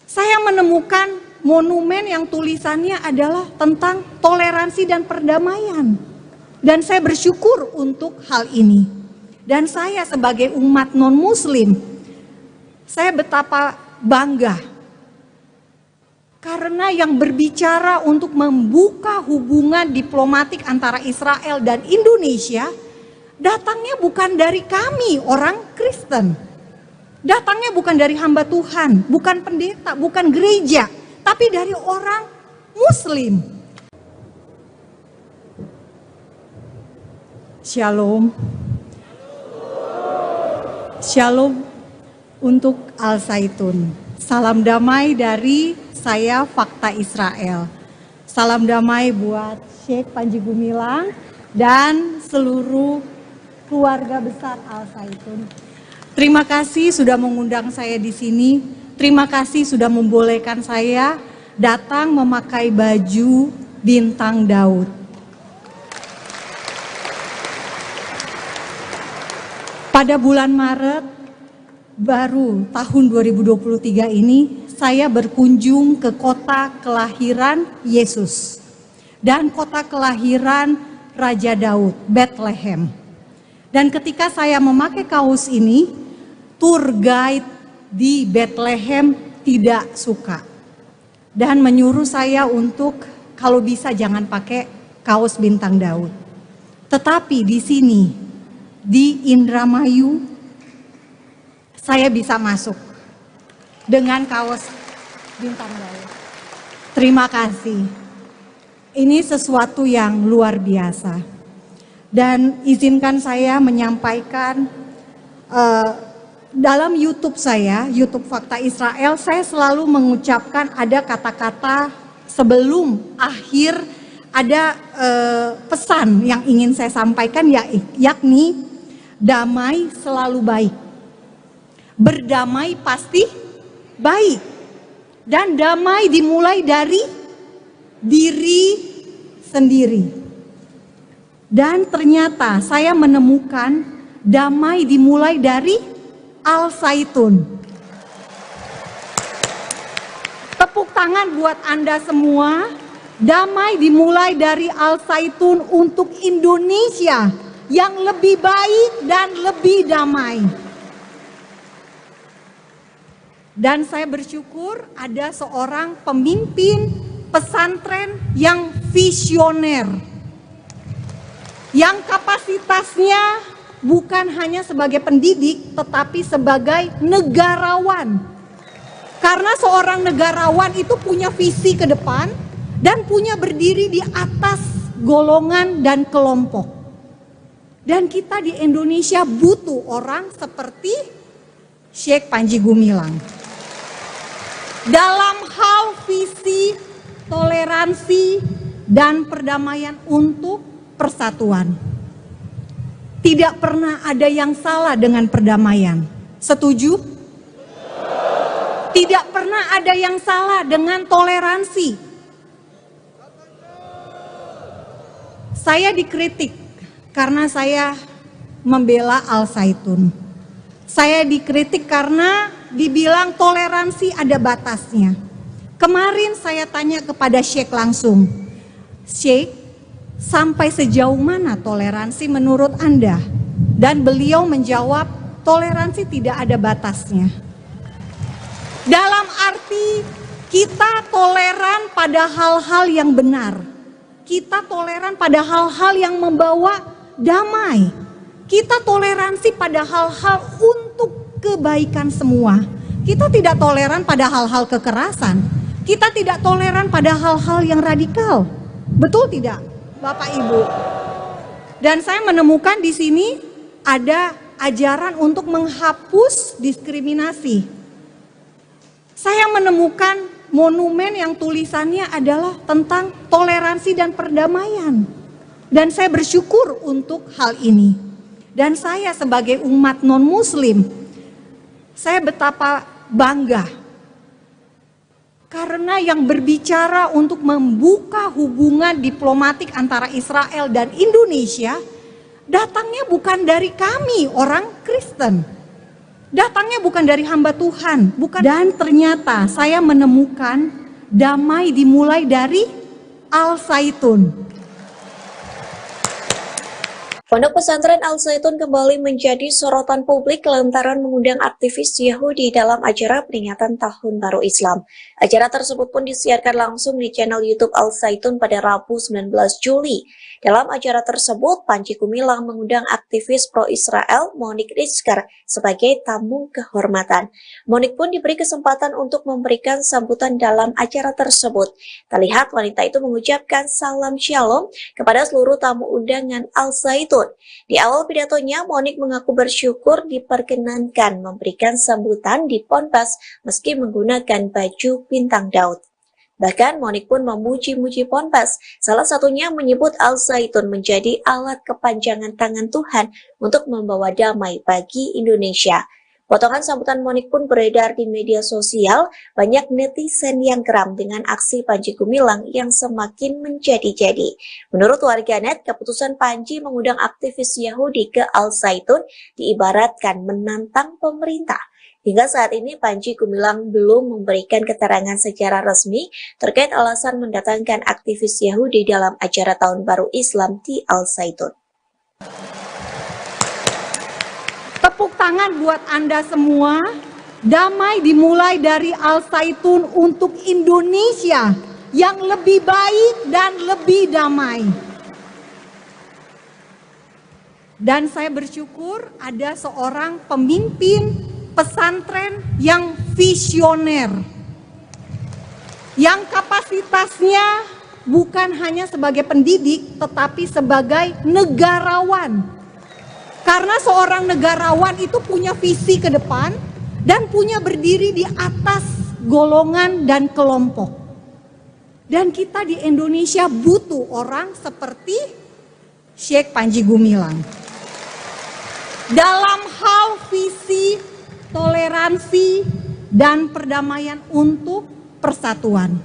Saya menemukan monumen yang tulisannya adalah tentang toleransi dan perdamaian. Dan saya bersyukur untuk hal ini. Dan saya sebagai umat non-muslim, saya betapa bangga. Karena yang berbicara untuk membuka hubungan diplomatik antara Israel dan Indonesia, datangnya bukan dari kami orang Kristen. Datangnya bukan dari hamba Tuhan, bukan pendeta, bukan gereja, tapi dari orang Muslim. Shalom. Shalom untuk Al-Zaitun. Salam damai dari saya, Fakta Israel. Salam damai buat Syekh Panji Gumilang dan seluruh keluarga besar Al-Zaitun. Terima kasih sudah mengundang saya di sini. Terima kasih sudah membolehkan saya datang memakai baju bintang Daud. Pada bulan Maret baru tahun 2023 ini, saya berkunjung ke kota kelahiran Yesus dan kota kelahiran Raja Daud, Bethlehem. Dan ketika saya memakai kaos ini, tour guide di Bethlehem tidak suka dan menyuruh saya untuk kalau bisa jangan pakai kaos bintang Daud. Tetapi di sini, di Indramayu, saya bisa masuk dengan kaos bintang Daud. Terima kasih. Ini sesuatu yang luar biasa. Dan izinkan saya menyampaikan dalam YouTube saya, YouTube Fakta Israel, saya selalu mengucapkan ada kata-kata sebelum akhir, ada pesan yang ingin saya sampaikan, yakni damai selalu baik. Berdamai pasti baik. Dan damai dimulai dari diri sendiri. Dan ternyata saya menemukan damai dimulai dari Al-Zaitun. Tepuk tangan buat Anda semua. Damai dimulai dari Al-Zaitun untuk Indonesia yang lebih baik dan lebih damai. Dan saya bersyukur ada seorang pemimpin pesantren yang visioner. Yang kapasitasnya bukan hanya sebagai pendidik, tetapi sebagai negarawan. Karena seorang negarawan itu punya visi ke depan dan punya berdiri di atas golongan dan kelompok. Dan kita di Indonesia butuh orang seperti Syekh Panji Gumilang. Dalam hal visi, toleransi, dan perdamaian untuk persatuan. Tidak pernah ada yang salah dengan perdamaian. Setuju? Tidak pernah ada yang salah dengan toleransi. Saya dikritik karena saya membela Al-Zaitun. Saya dikritik karena dibilang toleransi ada batasnya. Kemarin saya tanya kepada Syekh langsung, Syekh, sampai sejauh mana toleransi menurut Anda? Dan beliau menjawab, toleransi tidak ada batasnya. Dalam arti kita toleran pada hal-hal yang benar. Kita toleran pada hal-hal yang membawa damai. Kita toleransi pada hal-hal untuk kebaikan semua. Kita tidak toleran pada hal-hal kekerasan. Kita tidak toleran pada hal-hal yang radikal. Betul tidak, Bapak Ibu? Dan saya menemukan di sini ada ajaran untuk menghapus diskriminasi. Saya menemukan monumen yang tulisannya adalah tentang toleransi dan perdamaian. Dan saya bersyukur untuk hal ini. Dan saya sebagai umat non-muslim, saya betapa bangga. Karena yang berbicara untuk membuka hubungan diplomatik antara Israel dan Indonesia, datangnya bukan dari kami orang Kristen. Datangnya bukan dari hamba Tuhan, bukan. Dan ternyata saya menemukan damai dimulai dari Al-Zaitun. Pondok pesantren Al-Zaitun kembali menjadi sorotan publik lantaran mengundang aktivis Yahudi dalam acara peringatan Tahun Baru Islam. Acara tersebut pun disiarkan langsung di channel YouTube Al-Zaitun pada Rabu 19 Juli. Dalam acara tersebut, Panji Gumilang mengundang aktivis pro-Israel Monique Rizker sebagai tamu kehormatan. Monique pun diberi kesempatan untuk memberikan sambutan dalam acara tersebut. Terlihat wanita itu mengucapkan salam shalom kepada seluruh tamu undangan Al-Zaitun. Di awal pidatonya, Monique mengaku bersyukur diperkenankan memberikan sambutan di Ponpes meski menggunakan baju bintang Daud. Bahkan Monique pun memuji-muji Ponpes, salah satunya menyebut Al-Zaitun menjadi alat kepanjangan tangan Tuhan untuk membawa damai bagi Indonesia. Potongan sambutan Monique pun beredar di media sosial, banyak netizen yang geram dengan aksi Panji Gumilang yang semakin menjadi-jadi. Menurut warganet, keputusan Panji mengundang aktivis Yahudi ke Al-Zaitun diibaratkan menantang pemerintah. Hingga saat ini Panji Gumilang belum memberikan keterangan secara resmi terkait alasan mendatangkan aktivis Yahudi dalam acara Tahun Baru Islam di Al-Zaitun. Tepuk tangan buat Anda semua. Damai dimulai dari Al-Zaitun untuk Indonesia yang lebih baik dan lebih damai. Dan saya bersyukur ada seorang pemimpin pesantren yang visioner, yang kapasitasnya bukan hanya sebagai pendidik tetapi sebagai negarawan. Karena seorang negarawan itu punya visi ke depan dan punya berdiri di atas golongan dan kelompok. Dan kita di Indonesia butuh orang seperti Syekh Panji Gumilang. Dalam hal visi, toleransi, dan perdamaian untuk persatuan.